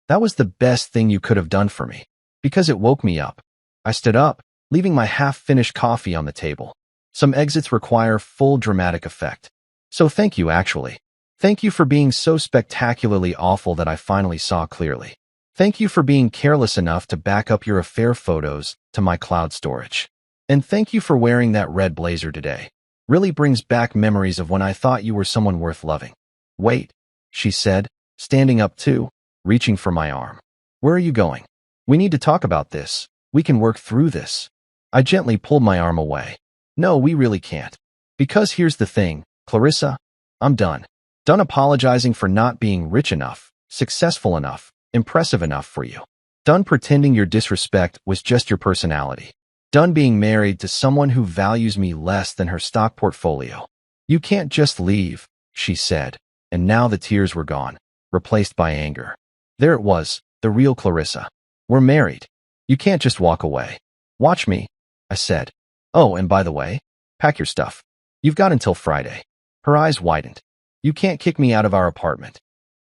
That was the best thing you could have done for me. Because it woke me up. I stood up, leaving my half-finished coffee on the table. Some exits require full dramatic effect. So thank you, actually. Thank you for being so spectacularly awful that I finally saw clearly. Thank you for being careless enough to back up your affair photos to my cloud storage. And thank you for wearing that red blazer today. Really brings back memories of when I thought you were someone worth loving. Wait, she said, standing up too, reaching for my arm. Where are you going? We need to talk about this. We can work through this. I gently pulled my arm away. No, we really can't. Because here's the thing, Clarissa, I'm done. Done apologizing for not being rich enough, successful enough, impressive enough for you. Done pretending your disrespect was just your personality. Done being married to someone who values me less than her stock portfolio. You can't just leave, she said, and now the tears were gone, replaced by anger. There it was, the real Clarissa. We're married. You can't just walk away. Watch me, I said. Oh, and by the way, pack your stuff. You've got until Friday. Her eyes widened. You can't kick me out of our apartment.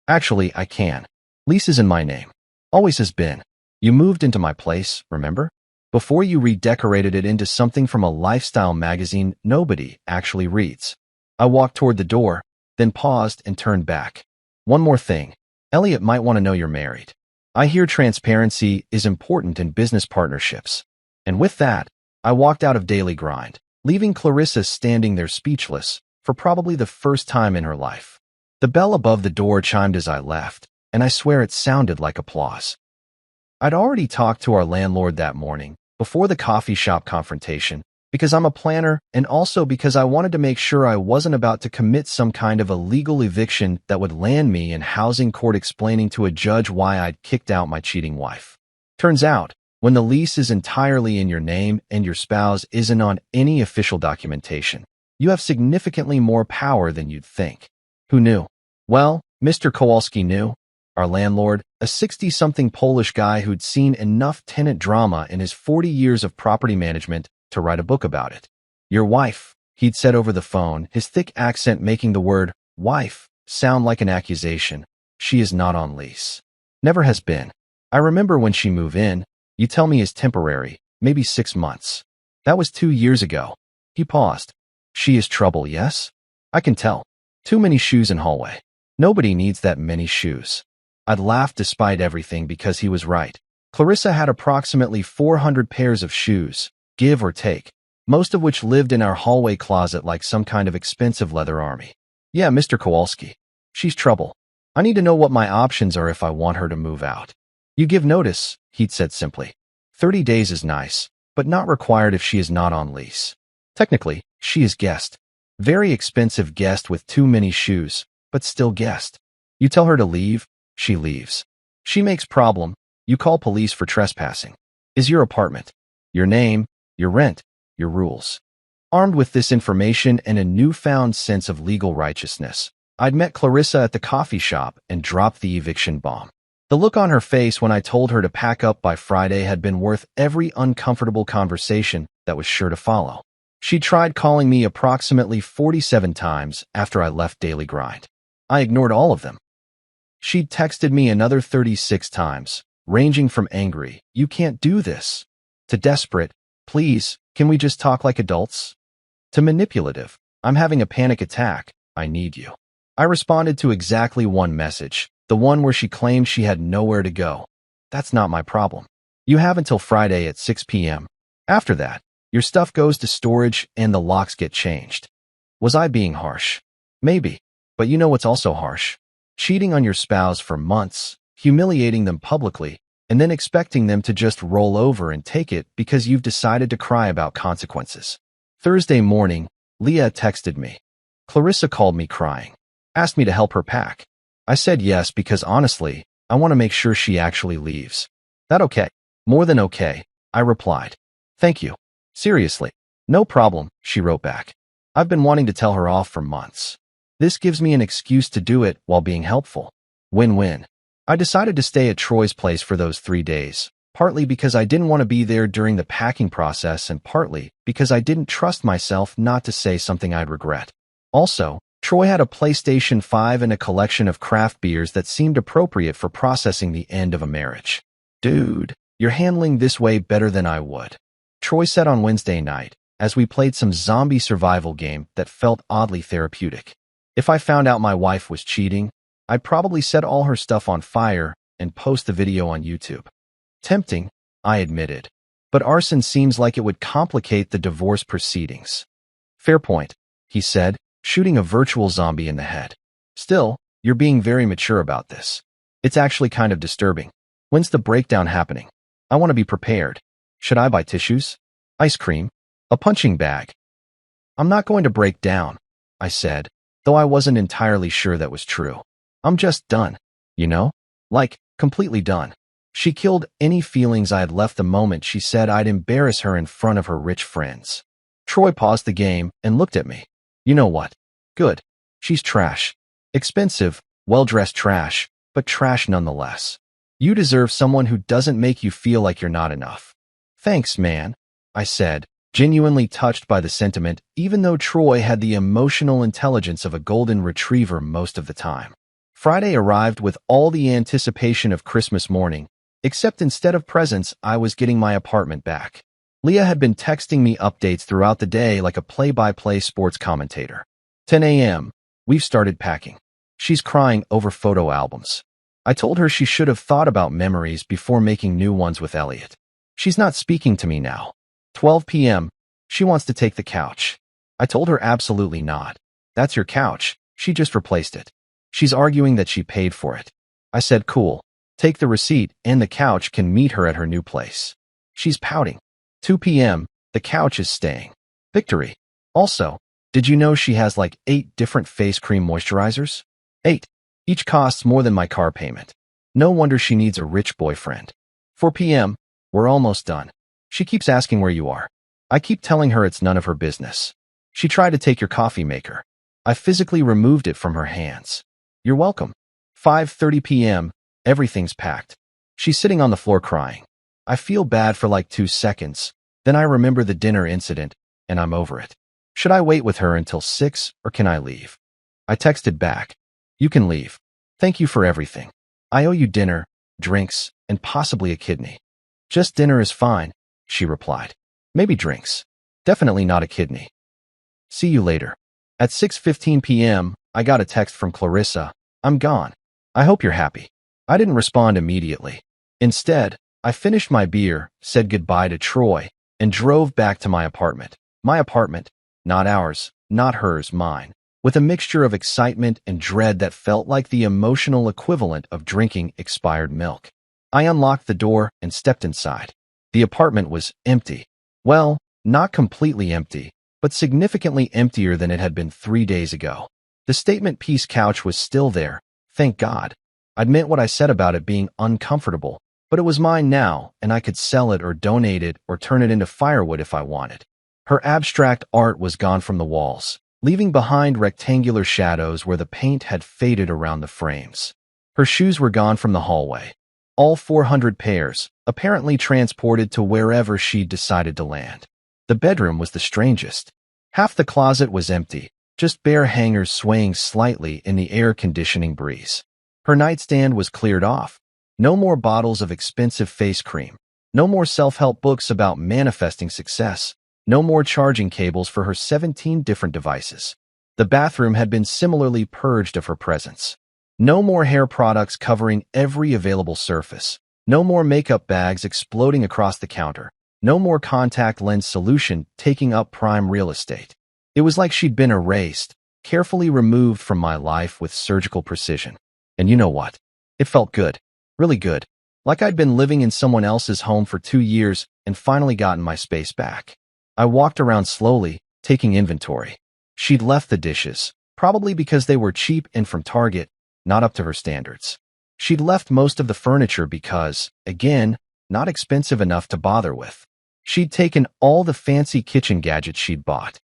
Actually, I can. Lease is in my name. Always has been. You moved into my place, remember? Before you redecorated it into something from a lifestyle magazine nobody actually reads. I walked toward the door, then paused and turned back. One more thing. Elliot might want to know you're married. I hear transparency is important in business partnerships. And with that, I walked out of Daily Grind, leaving Clarissa standing there speechless for probably the first time in her life. The bell above the door chimed as I left, and I swear it sounded like applause. I'd already talked to our landlord that morning, before the coffee shop confrontation, because I'm a planner and also because I wanted to make sure I wasn't about to commit some kind of illegal eviction that would land me in housing court explaining to a judge why I'd kicked out my cheating wife. Turns out, when the lease is entirely in your name and your spouse isn't on any official documentation, you have significantly more power than you'd think. Who knew? Well, Mr. Kowalski knew. Our landlord, a 60-something Polish guy who'd seen enough tenant drama in his 40 years of property management to write a book about it. Your wife, he'd said over the phone, his thick accent making the word wife sound like an accusation. She is not on lease. Never has been. I remember when she moved in, you tell me is temporary, maybe 6 months. That was 2 years ago. He paused. She is trouble, yes? I can tell. Too many shoes in hallway. Nobody needs that many shoes. I'd laughed despite everything because he was right. Clarissa had approximately 400 pairs of shoes, give or take, most of which lived in our hallway closet like some kind of expensive leather army. Yeah, Mr. Kowalski. She's trouble. I need to know what my options are if I want her to move out. You give notice, he'd said simply. 30 days is nice, but not required if she is not on lease. Technically, she is guest. Very expensive guest with too many shoes, but still guest. You tell her to leave, she leaves. She makes problem, you call police for trespassing. Is your apartment, your name, your rent, your rules. Armed with this information and a newfound sense of legal righteousness, I'd met Clarissa at the coffee shop and dropped the eviction bomb. The look on her face when I told her to pack up by Friday had been worth every uncomfortable conversation that was sure to follow. She tried calling me approximately 47 times after I left Daily Grind. I ignored all of them. She'd texted me another 36 times, ranging from angry, "You can't do this," to desperate, "Please, can we just talk like adults?" to manipulative, "I'm having a panic attack, I need you." I responded to exactly one message, the one where she claimed she had nowhere to go. That's not my problem. You have until Friday at 6 p.m. After that, your stuff goes to storage and the locks get changed. Was I being harsh? Maybe. But you know what's also harsh? Cheating on your spouse for months, humiliating them publicly, and then expecting them to just roll over and take it because you've decided to cry about consequences. Thursday morning, Leah texted me. Clarissa called me crying. Asked me to help her pack. I said yes because honestly, I want to make sure she actually leaves. That okay? More than okay, I replied. Thank you. Seriously. No problem, she wrote back. I've been wanting to tell her off for months. This gives me an excuse to do it while being helpful. Win-win. I decided to stay at Troy's place for those 3 days, partly because I didn't want to be there during the packing process and partly because I didn't trust myself not to say something I'd regret. Also, Troy had a PlayStation 5 and a collection of craft beers that seemed appropriate for processing the end of a marriage. Dude, you're handling this way better than I would. Troy said on Wednesday night, as we played some zombie survival game that felt oddly therapeutic. If I found out my wife was cheating, I'd probably set all her stuff on fire and post the video on YouTube. Tempting, I admitted. But arson seems like it would complicate the divorce proceedings. Fair point, he said, shooting a virtual zombie in the head. Still, you're being very mature about this. It's actually kind of disturbing. When's the breakdown happening? I want to be prepared. Should I buy tissues? Ice cream? A punching bag? I'm not going to break down, I said, though I wasn't entirely sure that was true. I'm just done. You know? Like, completely done. She killed any feelings I had left the moment she said I'd embarrass her in front of her rich friends. Troy paused the game and looked at me. You know what? Good. She's trash. Expensive, well-dressed trash, but trash nonetheless. You deserve someone who doesn't make you feel like you're not enough. Thanks, man, I said, genuinely touched by the sentiment, even though Troy had the emotional intelligence of a golden retriever most of the time. Friday arrived with all the anticipation of Christmas morning, except instead of presents, I was getting my apartment back. Leah had been texting me updates throughout the day like a play-by-play sports commentator. 10 a.m. We've started packing. She's crying over photo albums. I told her she should have thought about memories before making new ones with Elliot. She's not speaking to me now. 12 p.m. She wants to take the couch. I told her absolutely not. That's your couch. She just replaced it. She's arguing that she paid for it. I said, cool. Take the receipt and the couch can meet her at her new place. She's pouting. 2 p.m. The couch is staying. Victory. Also, did you know she has like 8 different face cream moisturizers? 8. Each costs more than my car payment. No wonder she needs a rich boyfriend. 4 p.m. We're almost done. She keeps asking where you are. I keep telling her it's none of her business. She tried to take your coffee maker. I physically removed it from her hands. You're welcome. 5:30 p.m. Everything's packed. She's sitting on the floor crying. I feel bad for like 2 seconds. Then I remember the dinner incident, and I'm over it. Should I wait with her until 6 or can I leave? I texted back. You can leave. Thank you for everything. I owe you dinner, drinks, and possibly a kidney. Just dinner is fine, she replied. Maybe drinks. Definitely not a kidney. See you later. At 6:15 p.m., I got a text from Clarissa. I'm gone. I hope you're happy. I didn't respond immediately. Instead, I finished my beer, said goodbye to Troy, and drove back to my apartment. My apartment, not ours, not hers, mine, with a mixture of excitement and dread that felt like the emotional equivalent of drinking expired milk. I unlocked the door and stepped inside. The apartment was empty. Well, not completely empty, but significantly emptier than it had been 3 days ago. The statement piece couch was still there, thank God. I'd meant what I said about it being uncomfortable, but it was mine now, and I could sell it or donate it or turn it into firewood if I wanted. Her abstract art was gone from the walls, leaving behind rectangular shadows where the paint had faded around the frames. Her shoes were gone from the hallway. All 400 pairs, apparently transported to wherever she'd decided to land. The bedroom was the strangest. Half the closet was empty, just bare hangers swaying slightly in the air-conditioning breeze. Her nightstand was cleared off. No more bottles of expensive face cream. No more self-help books about manifesting success. No more charging cables for her 17 different devices. The bathroom had been similarly purged of her presence. No more hair products covering every available surface. No more makeup bags exploding across the counter. No more contact lens solution taking up prime real estate. It was like she'd been erased, carefully removed from my life with surgical precision. And you know what? It felt good. Really good. Like I'd been living in someone else's home for 2 years and finally gotten my space back. I walked around slowly, taking inventory. She'd left the dishes, probably because they were cheap and from Target, not up to her standards. She'd left most of the furniture because, again, not expensive enough to bother with. She'd taken all the fancy kitchen gadgets she'd bought.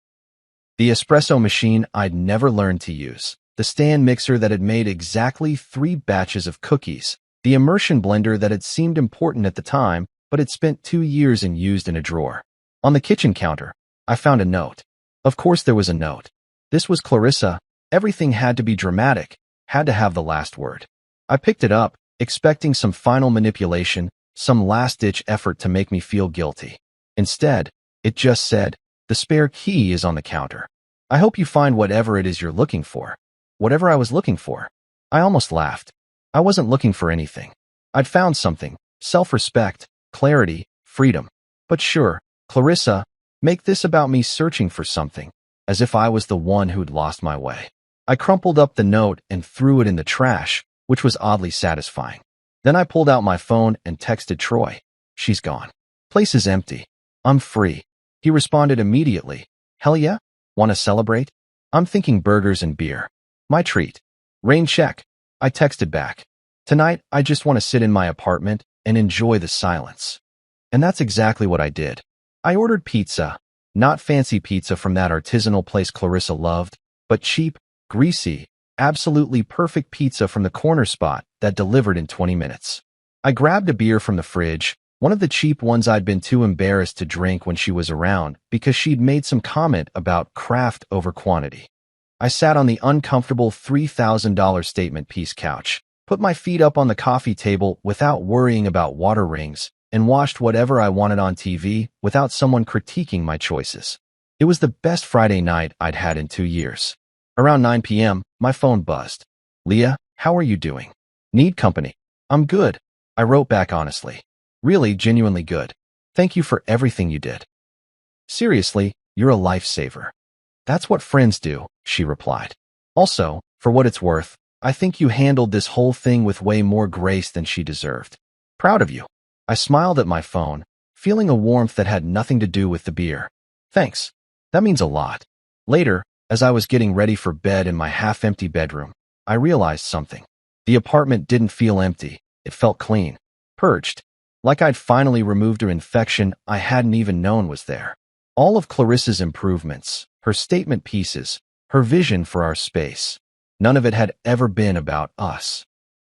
The espresso machine I'd never learned to use, the stand mixer that had made exactly 3 batches of cookies, the immersion blender that had seemed important at the time, but had spent 2 years and used in a drawer. On the kitchen counter, I found a note. Of course there was a note. This was Clarissa. Everything had to be dramatic, had to have the last word. I picked it up, expecting some final manipulation, some last-ditch effort to make me feel guilty. Instead, it just said, the spare key is on the counter. I hope you find whatever it is you're looking for. Whatever I was looking for. I almost laughed. I wasn't looking for anything. I'd found something: self-respect, clarity, freedom. But sure, Clarissa, make this about me searching for something, as if I was the one who'd lost my way. I crumpled up the note and threw it in the trash, which was oddly satisfying. Then I pulled out my phone and texted Troy. She's gone. Place is empty. I'm free. He responded immediately. Hell yeah? Want to celebrate? I'm thinking burgers and beer. My treat. Rain check. I texted back. Tonight, I just want to sit in my apartment and enjoy the silence. And that's exactly what I did. I ordered pizza. Not fancy pizza from that artisanal place Clarissa loved, but cheap, greasy, absolutely perfect pizza from the corner spot that delivered in 20 minutes. I grabbed a beer from the fridge, one of the cheap ones I'd been too embarrassed to drink when she was around because she'd made some comment about craft over quantity. I sat on the uncomfortable $3,000 statement piece couch, put my feet up on the coffee table without worrying about water rings, and watched whatever I wanted on TV without someone critiquing my choices. It was the best Friday night I'd had in 2 years. Around 9 p.m., my phone buzzed. Leah, how are you doing? Need company? I'm good. I wrote back honestly. Really, genuinely good. Thank you for everything you did. Seriously, you're a lifesaver. That's what friends do, she replied. Also, for what it's worth, I think you handled this whole thing with way more grace than she deserved. Proud of you. I smiled at my phone, feeling a warmth that had nothing to do with the beer. Thanks. That means a lot. Later, as I was getting ready for bed in my half-empty bedroom, I realized something. The apartment didn't feel empty. It felt clean, purged, like I'd finally removed an infection I hadn't even known was there. All of Clarissa's improvements, her statement pieces, her vision for our space, none of it had ever been about us.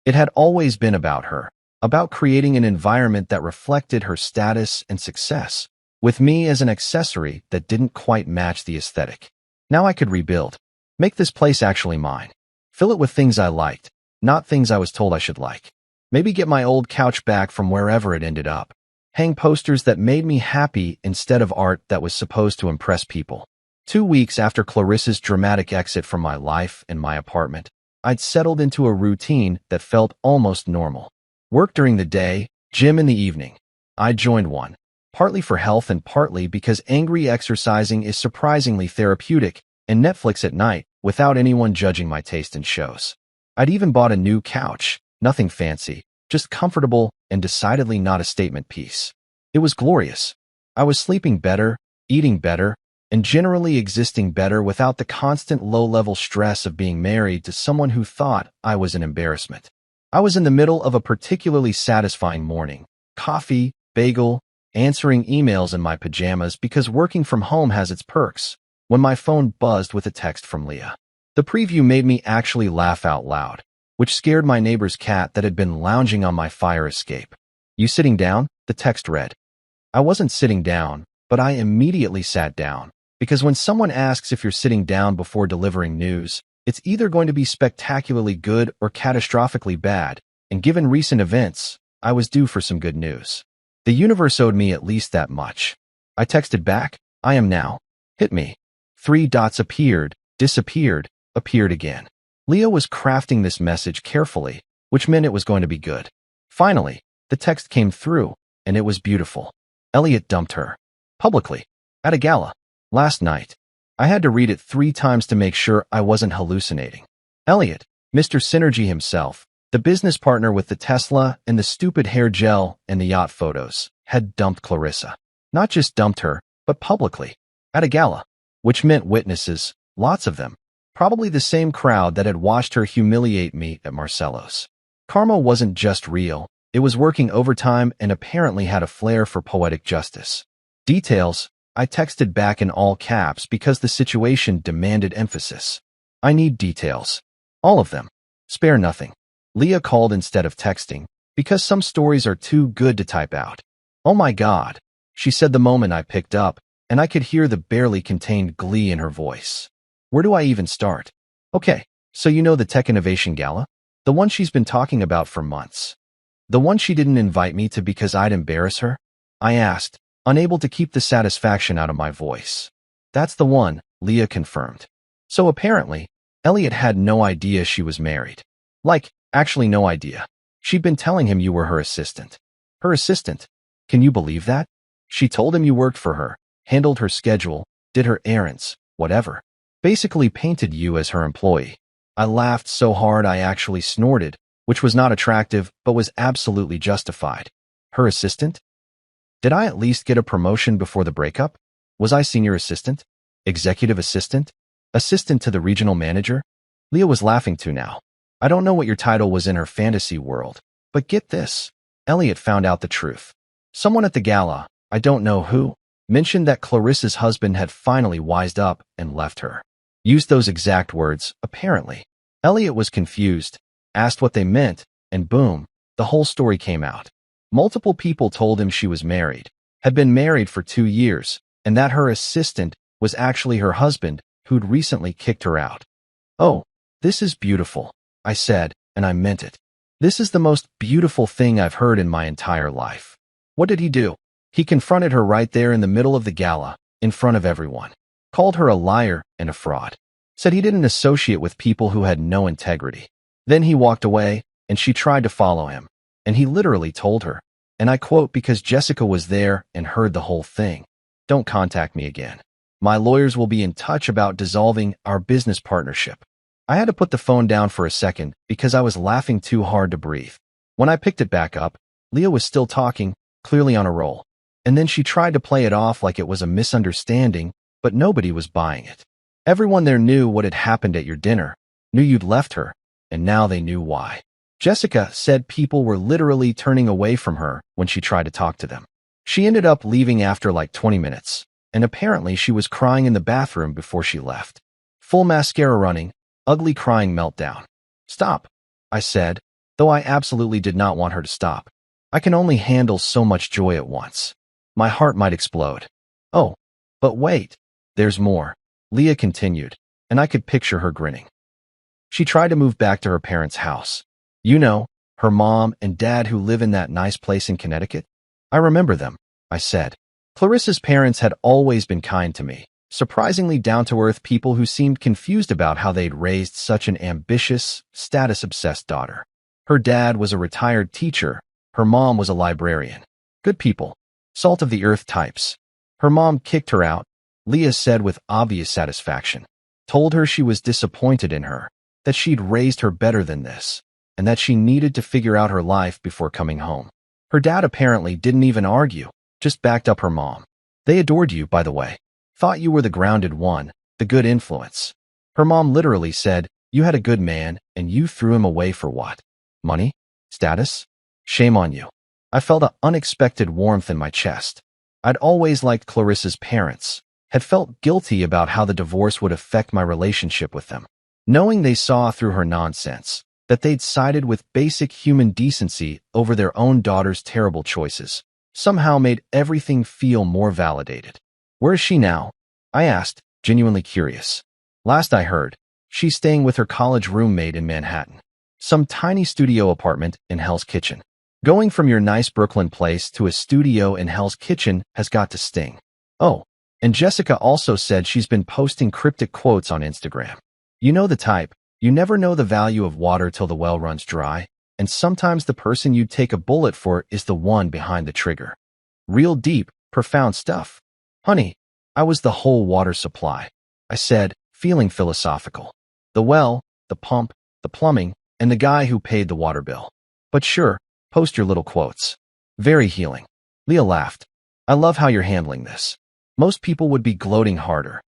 It had always been about her, about creating an environment that reflected her status and success, with me as an accessory that didn't quite match the aesthetic. Now I could rebuild, make this place actually mine, fill it with things I liked, not things I was told I should like. Maybe get my old couch back from wherever it ended up. Hang posters that made me happy instead of art that was supposed to impress people. 2 weeks after Clarissa's dramatic exit from my life and my apartment, I'd settled into a routine that felt almost normal. Work during the day, gym in the evening. I joined one, partly for health and partly because angry exercising is surprisingly therapeutic, and Netflix at night without anyone judging my taste in shows. I'd even bought a new couch, nothing fancy, just comfortable and decidedly not a statement piece. It was glorious. I was sleeping better, eating better, and generally existing better without the constant low-level stress of being married to someone who thought I was an embarrassment. I was in the middle of a particularly satisfying morning. Coffee, bagel, answering emails in my pajamas because working from home has its perks, when my phone buzzed with a text from Leah. The preview made me actually laugh out loud, which scared my neighbor's cat that had been lounging on my fire escape. You sitting down? The text read. I wasn't sitting down, but I immediately sat down, because when someone asks if you're sitting down before delivering news, it's either going to be spectacularly good or catastrophically bad, and given recent events, I was due for some good news. The universe owed me at least that much. I texted back, I am now. Hit me. 3 dots appeared, disappeared, appeared again. Leah was crafting this message carefully, which meant it was going to be good. Finally, the text came through, and it was beautiful. Elliot dumped her. Publicly. At a gala. Last night. I had to read it 3 times to make sure I wasn't hallucinating. Elliot, Mr. Synergy himself, the business partner with the Tesla and the stupid hair gel and the yacht photos, had dumped Clarissa. Not just dumped her, but publicly. At a gala. Which meant witnesses, lots of them. Probably the same crowd that had watched her humiliate me at Marcello's. Karma wasn't just real, it was working overtime and apparently had a flair for poetic justice. Details, I texted back in all caps because the situation demanded emphasis. I need details. All of them. Spare nothing. Leah called instead of texting, because some stories are too good to type out. Oh my God, she said the moment I picked up, and I could hear the barely contained glee in her voice. Where do I even start? Okay, so you know the Tech Innovation Gala? The one she's been talking about for months. The one she didn't invite me to because I'd embarrass her? I asked, unable to keep the satisfaction out of my voice. That's the one, Leah confirmed. So apparently, Elliot had no idea she was married. Like, actually no idea. She'd been telling him you were her assistant. Her assistant? Can you believe that? She told him you worked for her, handled her schedule, did her errands, whatever. Basically painted you as her employee. I laughed so hard I actually snorted, which was not attractive but was absolutely justified. Her assistant? Did I at least get a promotion before the breakup? Was I senior assistant? Executive assistant? Assistant to the regional manager? Leah was laughing too now. I don't know what your title was in her fantasy world, but get this. Elliot found out the truth. Someone at the gala, I don't know who, mentioned that Clarissa's husband had finally wised up and left her. Used those exact words, apparently. Elliot was confused, asked what they meant, and boom, the whole story came out. Multiple people told him she was married, had been married for 2 years, and that her assistant was actually her husband who'd recently kicked her out. Oh, this is beautiful, I said, and I meant it. This is the most beautiful thing I've heard in my entire life. What did he do? He confronted her right there in the middle of the gala, in front of everyone. Called her a liar and a fraud. Said he didn't associate with people who had no integrity. Then he walked away, and she tried to follow him. And he literally told her, and I quote because Jessica was there and heard the whole thing, "Don't contact me again. My lawyers will be in touch about dissolving our business partnership." I had to put the phone down for a second because I was laughing too hard to breathe. When I picked it back up, Leah was still talking, clearly on a roll. And then she tried to play it off like it was a misunderstanding, but nobody was buying it. Everyone there knew what had happened at your dinner, knew you'd left her, and now they knew why. Jessica said people were literally turning away from her when she tried to talk to them. She ended up leaving after like 20 minutes, and apparently she was crying in the bathroom before she left. Full mascara running, ugly crying meltdown. "Stop," I said, though I absolutely did not want her to stop. I can only handle so much joy at once. My heart might explode. Oh, but wait, there's more. Leah continued, and I could picture her grinning. She tried to move back to her parents' house. You know, her mom and dad who live in that nice place in Connecticut? I remember them, I said. Clarissa's parents had always been kind to me, surprisingly down-to-earth people who seemed confused about how they'd raised such an ambitious, status-obsessed daughter. Her dad was a retired teacher. Her mom was a librarian. Good people. Salt-of-the-earth types. Her mom kicked her out, Leah said with obvious satisfaction. Told her she was disappointed in her, that she'd raised her better than this, and that she needed to figure out her life before coming home. Her dad apparently didn't even argue, just backed up her mom. They adored you, by the way. Thought you were the grounded one, the good influence. Her mom literally said, you had a good man, and you threw him away for what? Money? Status? Shame on you. I felt an unexpected warmth in my chest. I'd always liked Clarissa's parents, had felt guilty about how the divorce would affect my relationship with them. Knowing they saw through her nonsense, that they'd sided with basic human decency over their own daughter's terrible choices, somehow made everything feel more validated. Where is she now? I asked, genuinely curious. Last I heard, she's staying with her college roommate in Manhattan. Some tiny studio apartment in Hell's Kitchen. Going from your nice Brooklyn place to a studio in Hell's Kitchen has got to sting. Oh, and Jessica also said she's been posting cryptic quotes on Instagram. You know the type. You never know the value of water till the well runs dry, and sometimes the person you'd take a bullet for is the one behind the trigger. Real deep, profound stuff. Honey, I was the whole water supply, I said, feeling philosophical. The well, the pump, the plumbing, and the guy who paid the water bill. But sure, post your little quotes. Very healing. Leah laughed. I love how you're handling this. Most people would be gloating harder.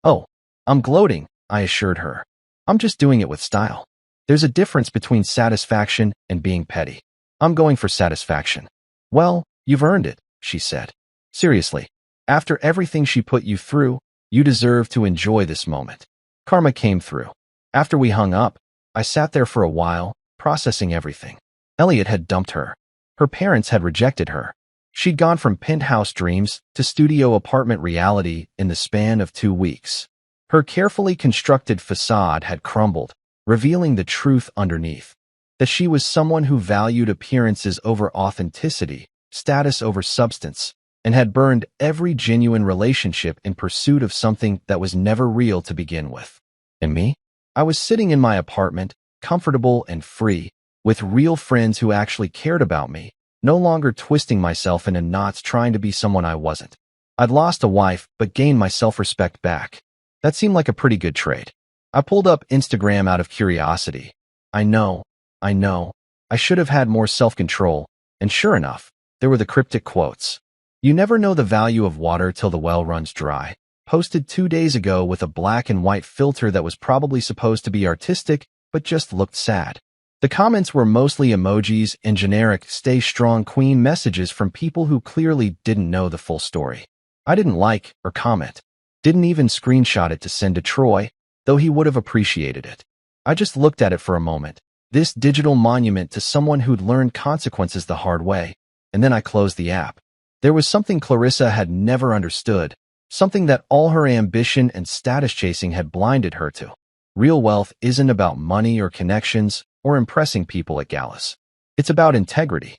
Oh, I'm gloating, I assured her. I'm just doing it with style. There's a difference between satisfaction and being petty. I'm going for satisfaction. Well, you've earned it, she said. Seriously, after everything she put you through, you deserve to enjoy this moment. Karma came through. After we hung up, I sat there for a while, processing everything. Elliot had dumped her. Her parents had rejected her. She'd gone from penthouse dreams to studio apartment reality in the span of 2 weeks. Her carefully constructed facade had crumbled, revealing the truth underneath. That she was someone who valued appearances over authenticity, status over substance, and had burned every genuine relationship in pursuit of something that was never real to begin with. And me? I was sitting in my apartment, comfortable and free, with real friends who actually cared about me, no longer twisting myself into knots trying to be someone I wasn't. I'd lost a wife, but gained my self-respect back. That seemed like a pretty good trade. I pulled up Instagram out of curiosity. I know. I should have had more self-control, and sure enough, there were the cryptic quotes. "You never know the value of water till the well runs dry," posted 2 days ago with a black and white filter that was probably supposed to be artistic, but just looked sad. The comments were mostly emojis and generic "Stay Strong Queen" messages from people who clearly didn't know the full story. I didn't like or comment. Didn't even screenshot it to send to Troy, though he would have appreciated it. I just looked at it for a moment, this digital monument to someone who'd learned consequences the hard way, and then I closed the app. There was something Clarissa had never understood, something that all her ambition and status chasing had blinded her to. Real wealth isn't about money or connections or impressing people at galas. It's about integrity.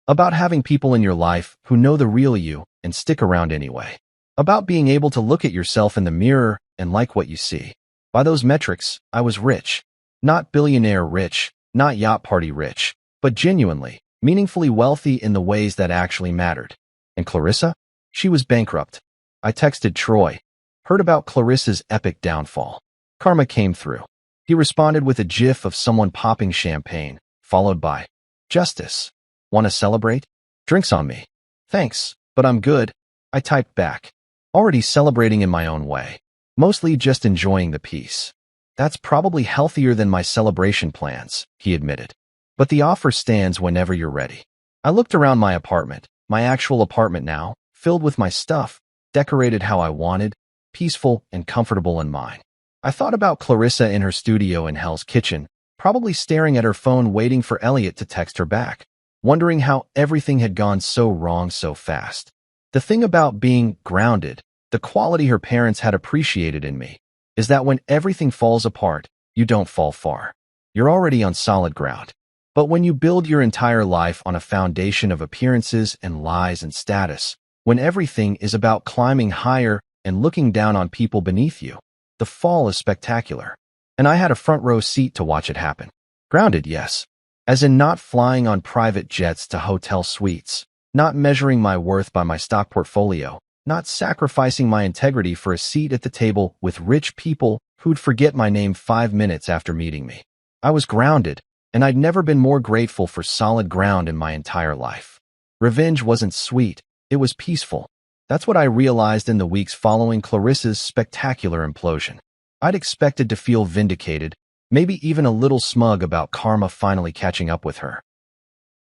About having people in your life who know the real you and stick around anyway. About being able to look at yourself in the mirror and like what you see. By those metrics, I was rich. Not billionaire rich, not yacht party rich, but genuinely, meaningfully wealthy in the ways that actually mattered. And Clarissa? She was bankrupt. I texted Troy. Heard about Clarissa's epic downfall. Karma came through. He responded with a gif of someone popping champagne, followed by, "Justice. Want to celebrate? Drinks on me. Thanks, but I'm good." I typed back. Already celebrating in my own way. Mostly just enjoying the peace. "That's probably healthier than my celebration plans," he admitted. "But the offer stands whenever you're ready." I looked around my apartment, my actual apartment now, filled with my stuff, decorated how I wanted, peaceful and comfortable in mine. I thought about Clarissa in her studio in Hell's Kitchen, probably staring at her phone waiting for Elliot to text her back, wondering how everything had gone so wrong so fast. The thing about being grounded, the quality her parents had appreciated in me, is that when everything falls apart, you don't fall far. You're already on solid ground. But when you build your entire life on a foundation of appearances and lies and status, when everything is about climbing higher and looking down on people beneath you, the fall is spectacular. And I had a front row seat to watch it happen. Grounded, yes. As in not flying on private jets to hotel suites, not measuring my worth by my stock portfolio, not sacrificing my integrity for a seat at the table with rich people who'd forget my name 5 minutes after meeting me. I was grounded, and I'd never been more grateful for solid ground in my entire life. Revenge wasn't sweet, it was peaceful. That's what I realized in the weeks following Clarissa's spectacular implosion. I'd expected to feel vindicated, maybe even a little smug about karma finally catching up with her.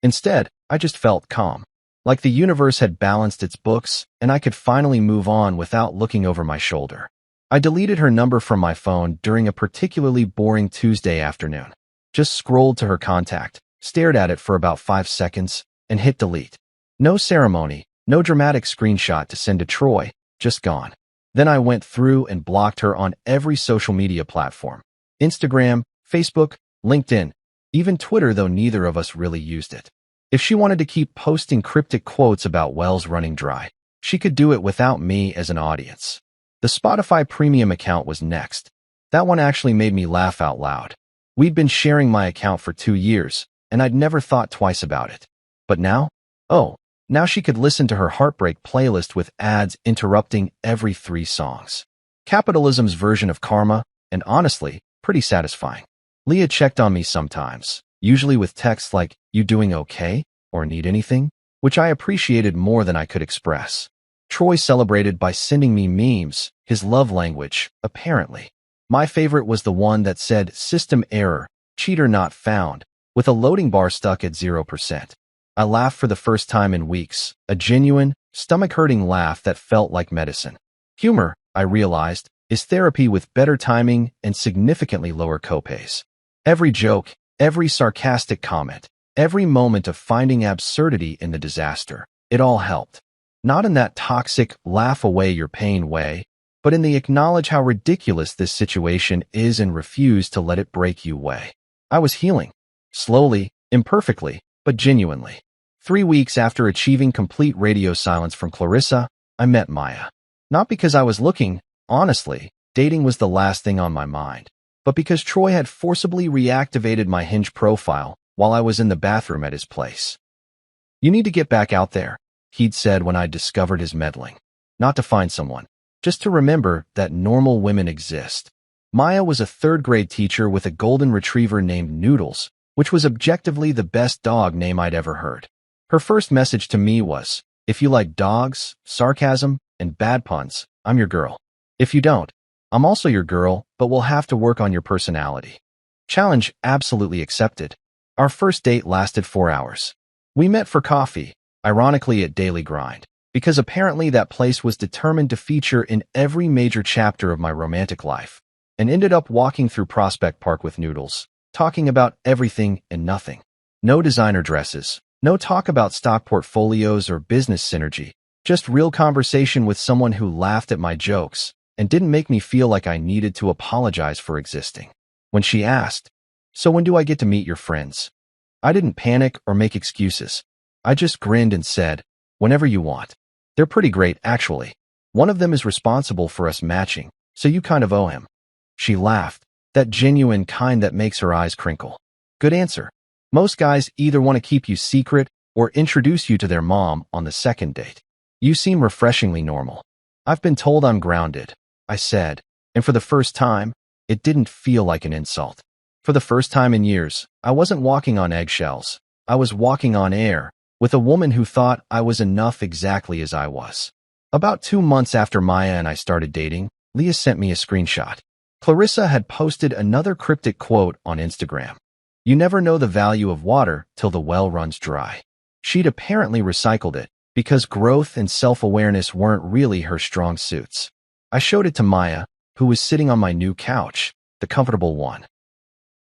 Instead, I just felt calm. Like the universe had balanced its books, and I could finally move on without looking over my shoulder. I deleted her number from my phone during a particularly boring Tuesday afternoon. Just scrolled to her contact, stared at it for about 5 seconds, and hit delete. No ceremony, no dramatic screenshot to send to Troy, just gone. Then I went through and blocked her on every social media platform. Instagram, Facebook, LinkedIn, even Twitter, though neither of us really used it. If she wanted to keep posting cryptic quotes about wells running dry, she could do it without me as an audience. The Spotify Premium account was next. That one actually made me laugh out loud. We'd been sharing my account for 2 years, and I'd never thought twice about it. But now? Now she could listen to her heartbreak playlist with ads interrupting every 3 songs. Capitalism's version of karma, and honestly, pretty satisfying. Leah checked on me sometimes, usually with texts like, "You doing okay?" or "Need anything?" which I appreciated more than I could express. Troy celebrated by sending me memes, his love language, apparently. My favorite was the one that said, "System error, cheater not found," with a loading bar stuck at 0%. I laughed for the first time in weeks, a genuine, stomach-hurting laugh that felt like medicine. Humor, I realized, is therapy with better timing and significantly lower copays. Every joke, every sarcastic comment, every moment of finding absurdity in the disaster, it all helped. Not in that toxic, laugh away your pain way, but in the acknowledge how ridiculous this situation is and refuse to let it break you way. I was healing. Slowly, imperfectly, but genuinely. 3 weeks after achieving complete radio silence from Clarissa, I met Maya. Not because I was looking, honestly, dating was the last thing on my mind, but because Troy had forcibly reactivated my Hinge profile, while I was in the bathroom at his place. "You need to get back out there," he'd said when I'd discovered his meddling. "Not to find someone, just to remember that normal women exist." Maya was a third-grade teacher with a golden retriever named Noodles, which was objectively the best dog name I'd ever heard. Her first message to me was, "If you like dogs, sarcasm, and bad puns, I'm your girl. If you don't, I'm also your girl, but we'll have to work on your personality." Challenge absolutely accepted. Our first date lasted 4 hours. We met for coffee, ironically at Daily Grind, because apparently that place was determined to feature in every major chapter of my romantic life, and ended up walking through Prospect Park with Noodles, talking about everything and nothing. No designer dresses, no talk about stock portfolios or business synergy, just real conversation with someone who laughed at my jokes and didn't make me feel like I needed to apologize for existing. When she asked, "So when do I get to meet your friends?" I didn't panic or make excuses. I just grinned and said, "Whenever you want. They're pretty great, actually. One of them is responsible for us matching, so you kind of owe him." She laughed, that genuine kind that makes her eyes crinkle. Good answer. Most guys either want to keep you secret or introduce you to their mom on the second date. "You seem refreshingly normal." "I've been told I'm grounded," I said, and for the first time, it didn't feel like an insult. For the first time in years, I wasn't walking on eggshells. I was walking on air, with a woman who thought I was enough exactly as I was. About 2 months after Maya and I started dating, Leah sent me a screenshot. Clarissa had posted another cryptic quote on Instagram. "You never know the value of water till the well runs dry." She'd apparently recycled it, because growth and self-awareness weren't really her strong suits. I showed it to Maya, who was sitting on my new couch, the comfortable one,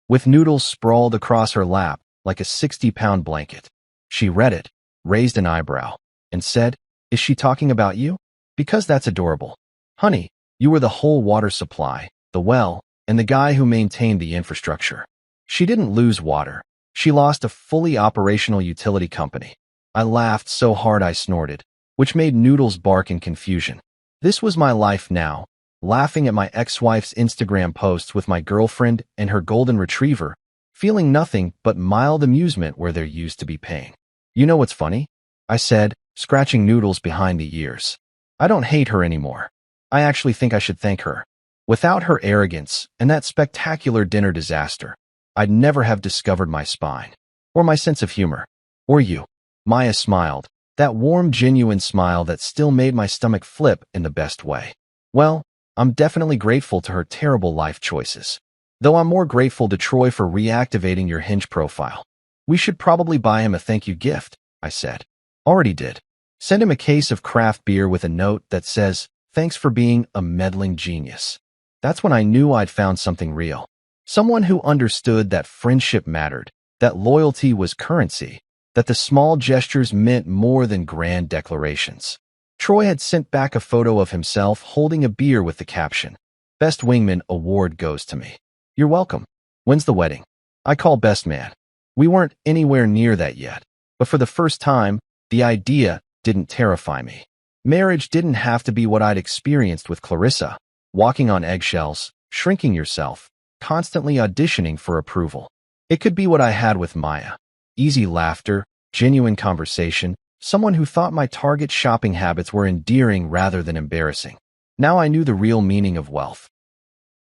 with Noodles sprawled across her lap like a 60-pound blanket. She read it, raised an eyebrow, and said, "Is she talking about you? Because that's adorable. Honey, you were the whole water supply, the well, and the guy who maintained the infrastructure." She didn't lose water. She lost a fully operational utility company. I laughed so hard I snorted, which made Noodles bark in confusion. This was my life now, laughing at my ex-wife's Instagram posts with my girlfriend and her golden retriever, feeling nothing but mild amusement where there used to be pain. "You know what's funny?" I said, scratching Noodles behind the ears. "I don't hate her anymore. I actually think I should thank her. Without her arrogance and that spectacular dinner disaster, I'd never have discovered my spine, or my sense of humor, or you." Maya smiled, that warm, genuine smile that still made my stomach flip in the best way. "Well, I'm definitely grateful to her terrible life choices. Though I'm more grateful to Troy for reactivating your Hinge profile. We should probably buy him a thank you gift," I said. "Already did. Send him a case of craft beer with a note that says, 'Thanks for being a meddling genius.'" That's when I knew I'd found something real. Someone who understood that friendship mattered, that loyalty was currency, that the small gestures meant more than grand declarations. Troy had sent back a photo of himself holding a beer with the caption, "Best Wingman Award goes to me." "You're welcome. When's the wedding?" I call best man. We weren't anywhere near that yet, but for the first time, the idea didn't terrify me. Marriage didn't have to be what I'd experienced with Clarissa, walking on eggshells, shrinking yourself, constantly auditioning for approval. It could be what I had with Maya. Easy laughter, genuine conversation, someone who thought my Target shopping habits were endearing rather than embarrassing. Now I knew the real meaning of wealth.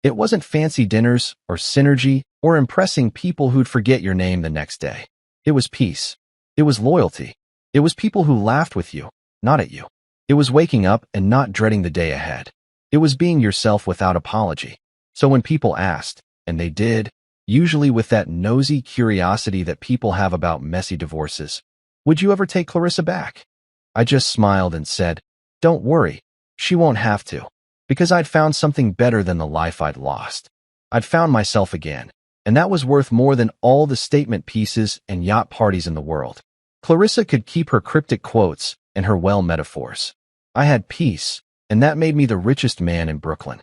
It wasn't fancy dinners or synergy or impressing people who'd forget your name the next day. It was peace. It was loyalty. It was people who laughed with you, not at you. It was waking up and not dreading the day ahead. It was being yourself without apology. So when people asked, and they did, usually with that nosy curiosity that people have about messy divorces, "Would you ever take Clarissa back?" I just smiled and said, "Don't worry, she won't have to," because I'd found something better than the life I'd lost. I'd found myself again, and that was worth more than all the statement pieces and yacht parties in the world. Clarissa could keep her cryptic quotes and her well metaphors. I had peace, and that made me the richest man in Brooklyn.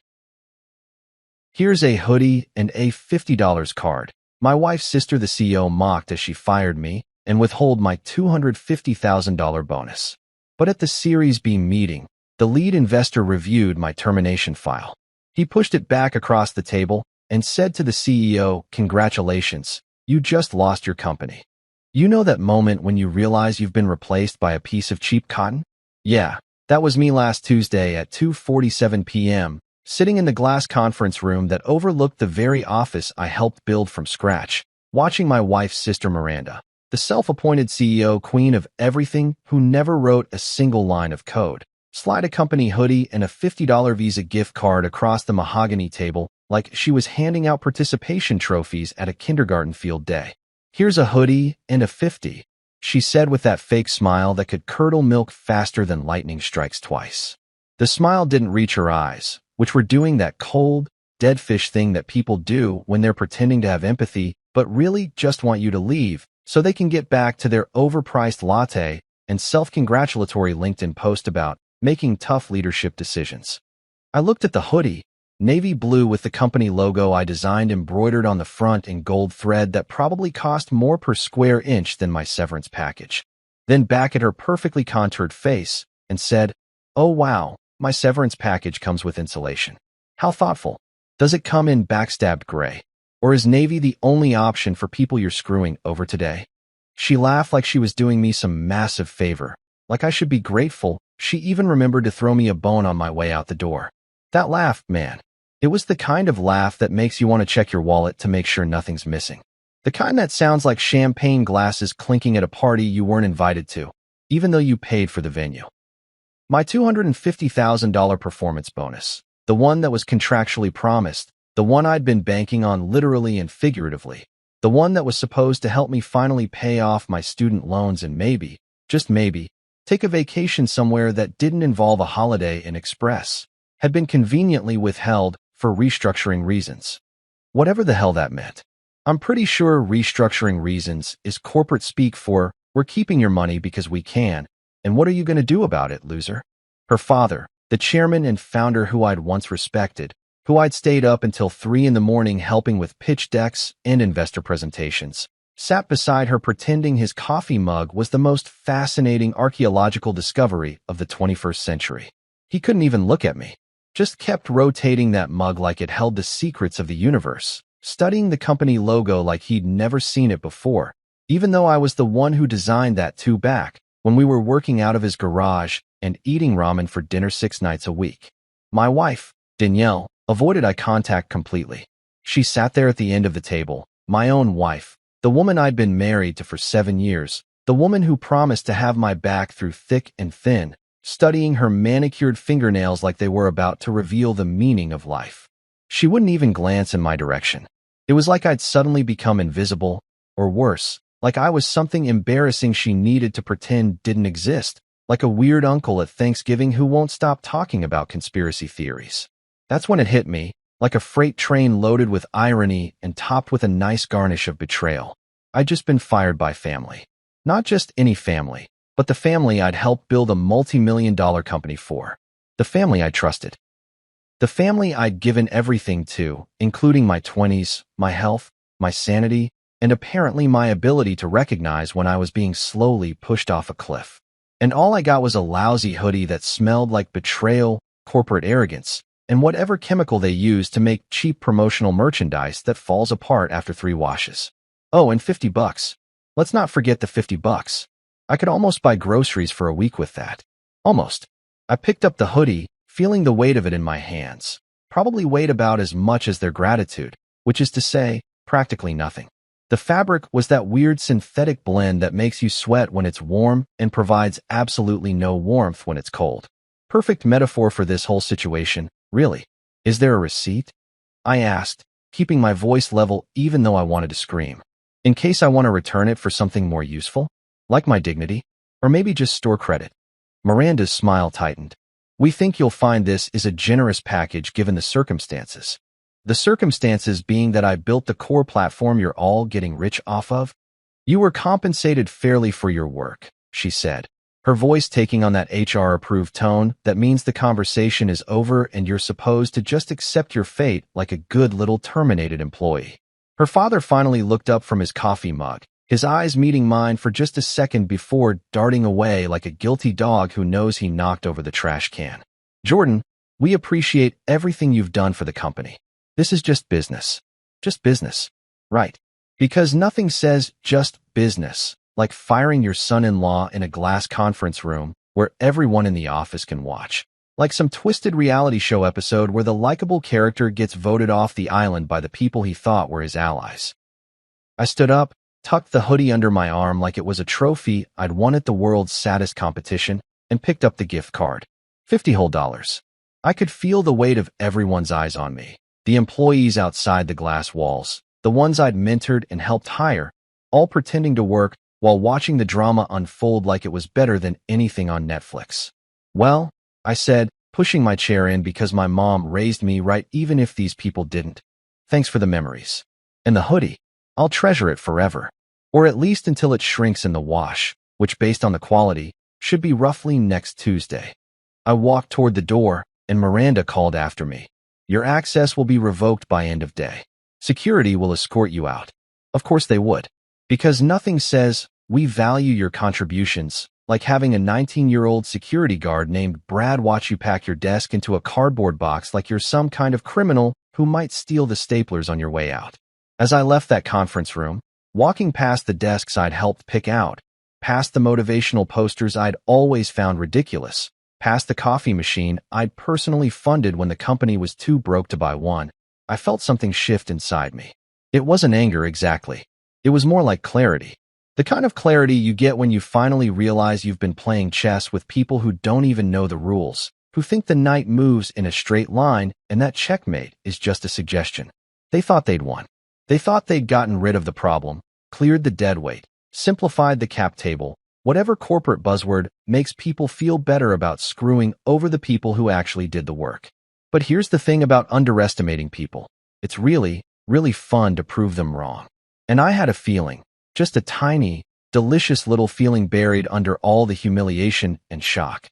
Here's a hoodie and a $50 card. My wife's sister, the CEO, mocked as she fired me and withhold my $250,000 bonus. But at the Series B meeting, the lead investor reviewed my termination file. He pushed it back across the table and said to the CEO, "Congratulations, You just lost your company. You know that moment when you realize you've been replaced by a piece of cheap cotton? Yeah, that was me last Tuesday at 2:47 p.m., sitting in the glass conference room that overlooked the very office I helped build from scratch, watching my wife's sister Miranda, the self-appointed CEO queen of everything who never wrote a single line of code, slide a company hoodie and a $50 Visa gift card across the mahogany table like she was handing out participation trophies at a kindergarten field day. "Here's a hoodie and a 50, she said with that fake smile that could curdle milk faster than lightning strikes twice. The smile didn't reach her eyes, which were doing that cold, dead fish thing that people do when they're pretending to have empathy but really just want you to leave so they can get back to their overpriced latte and self-congratulatory LinkedIn post about making tough leadership decisions. I looked at the hoodie, navy blue with the company logo I designed embroidered on the front in gold thread that probably cost more per square inch than my severance package. Then back at her perfectly contoured face and said, "Oh wow, my severance package comes with insulation. How thoughtful. Does it come in backstabbed gray? Or is navy the only option for people you're screwing over today?" She laughed like she was doing me some massive favor, like I should be grateful. She even remembered to throw me a bone on my way out the door. That laugh, man. It was the kind of laugh that makes you want to check your wallet to make sure nothing's missing. The kind that sounds like champagne glasses clinking at a party you weren't invited to, even though you paid for the venue. My $250,000 performance bonus, the one that was contractually promised, the one I'd been banking on literally and figuratively, the one that was supposed to help me finally pay off my student loans and maybe, just maybe, take a vacation somewhere that didn't involve a Holiday Inn Express, had been conveniently withheld for restructuring reasons. Whatever the hell that meant. I'm pretty sure restructuring reasons is corporate speak for, "We're keeping your money because we can, and what are you going to do about it, loser?" Her father, the chairman and founder who I'd once respected, who I'd stayed up until 3 in the morning helping with pitch decks and investor presentations, sat beside her pretending his coffee mug was the most fascinating archaeological discovery of the 21st century. He couldn't even look at me, just kept rotating that mug like it held the secrets of the universe, studying the company logo like he'd never seen it before, even though I was the one who designed that too back when we were working out of his garage and eating ramen for dinner 6 nights a week. My wife, Danielle, avoided eye contact completely. She sat there at the end of the table, my own wife, the woman I'd been married to for 7 years, the woman who promised to have my back through thick and thin, studying her manicured fingernails like they were about to reveal the meaning of life. She wouldn't even glance in my direction. It was like I'd suddenly become invisible, or worse, like I was something embarrassing she needed to pretend didn't exist, like a weird uncle at Thanksgiving who won't stop talking about conspiracy theories. That's when it hit me, like a freight train loaded with irony and topped with a nice garnish of betrayal. I'd just been fired by family. Not just any family, but the family I'd helped build a multi-million-dollar company for. The family I trusted. The family I'd given everything to, including my 20s, my health, my sanity, and apparently my ability to recognize when I was being slowly pushed off a cliff. And all I got was a lousy hoodie that smelled like betrayal, corporate arrogance, and whatever chemical they use to make cheap promotional merchandise that falls apart after 3 washes. Oh, and $50. Let's not forget the $50. I could almost buy groceries for a week with that. Almost. I picked up the hoodie, feeling the weight of it in my hands. Probably weighed about as much as their gratitude, which is to say, practically nothing. The fabric was that weird synthetic blend that makes you sweat when it's warm and provides absolutely no warmth when it's cold. Perfect metaphor for this whole situation, really. Is there a receipt? I asked, keeping my voice level even though I wanted to scream. In case I want to return it for something more useful? Like my dignity? Or maybe just store credit? Miranda's smile tightened. "We think you'll find this is a generous package given the circumstances." The circumstances being that I built the core platform you're all getting rich off of? "You were compensated fairly for your work," she said, her voice taking on that HR-approved tone that means the conversation is over and you're supposed to just accept your fate like a good little terminated employee. Her father finally looked up from his coffee mug, his eyes meeting mine for just a second before darting away like a guilty dog who knows he knocked over the trash can. "Jordan, we appreciate everything you've done for the company. This is just business. Just business. Right. Because nothing says just business, like firing your son-in-law in a glass conference room where everyone in the office can watch. Like some twisted reality show episode where the likable character gets voted off the island by the people he thought were his allies. I stood up, tucked the hoodie under my arm like it was a trophy I'd won at the world's saddest competition, and picked up the gift card. $50 whole. I could feel the weight of everyone's eyes on me. The employees outside the glass walls, the ones I'd mentored and helped hire, all pretending to work while watching the drama unfold like it was better than anything on Netflix. Well, I said, pushing my chair in because my mom raised me right even if these people didn't. Thanks for the memories. And the hoodie. I'll treasure it forever. Or at least until it shrinks in the wash, which based on the quality, should be roughly next Tuesday. I walked toward the door, and Miranda called after me. Your access will be revoked by end of day. Security will escort you out. Of course they would. Because nothing says, we value your contributions, like having a 19-year-old security guard named Brad watch you pack your desk into a cardboard box like you're some kind of criminal who might steal the staplers on your way out. As I left that conference room, walking past the desks I'd helped pick out, past the motivational posters I'd always found ridiculous, past the coffee machine I'd personally funded when the company was too broke to buy one, I felt something shift inside me. It wasn't anger exactly. It was more like clarity. The kind of clarity you get when you finally realize you've been playing chess with people who don't even know the rules, who think the knight moves in a straight line and that checkmate is just a suggestion. They thought they'd won. They thought they'd gotten rid of the problem, cleared the deadweight, simplified the cap table, whatever corporate buzzword makes people feel better about screwing over the people who actually did the work. But here's the thing about underestimating people. It's really, really fun to prove them wrong. And I had a feeling, just a tiny, delicious little feeling buried under all the humiliation and shock,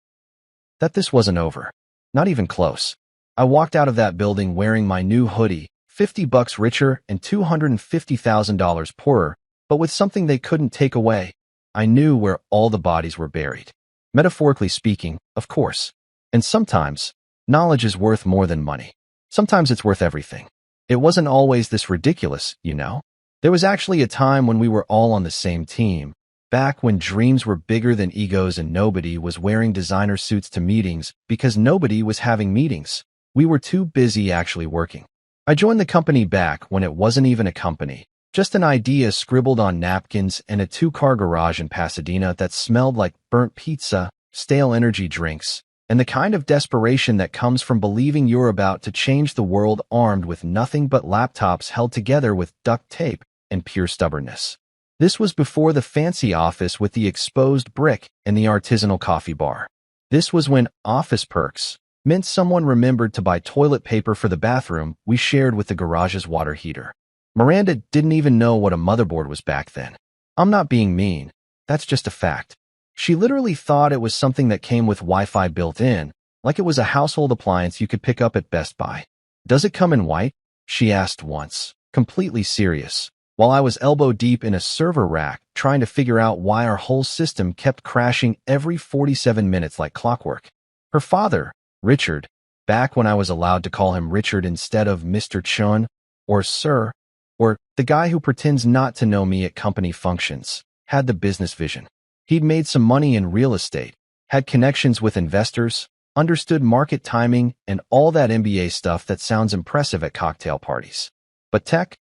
that this wasn't over. Not even close. I walked out of that building wearing my new hoodie, $50 richer and $250,000 poorer, but with something they couldn't take away. I knew where all the bodies were buried. Metaphorically speaking, of course. And sometimes, knowledge is worth more than money. Sometimes it's worth everything. It wasn't always this ridiculous, you know? There was actually a time when we were all on the same team, back when dreams were bigger than egos and nobody was wearing designer suits to meetings because nobody was having meetings. We were too busy actually working. I joined the company back when it wasn't even a company, just an idea scribbled on napkins and a two-car garage in Pasadena that smelled like burnt pizza, stale energy drinks, and the kind of desperation that comes from believing you're about to change the world armed with nothing but laptops held together with duct tape and pure stubbornness. This was before the fancy office with the exposed brick and the artisanal coffee bar. This was when office perks meant someone remembered to buy toilet paper for the bathroom we shared with the garage's water heater. Miranda didn't even know what a motherboard was back then. I'm not being mean. That's just a fact. She literally thought it was something that came with Wi-Fi built in, like it was a household appliance you could pick up at Best Buy. Does it come in white? She asked once, completely serious, while I was elbow deep in a server rack trying to figure out why our whole system kept crashing every 47 minutes like clockwork. Her father, Richard, back when I was allowed to call him Richard instead of Mr. Chun, or Sir, or the guy who pretends not to know me at company functions, had the business vision. He'd made some money in real estate, had connections with investors, understood market timing, and all that MBA stuff that sounds impressive at cocktail parties. But tech?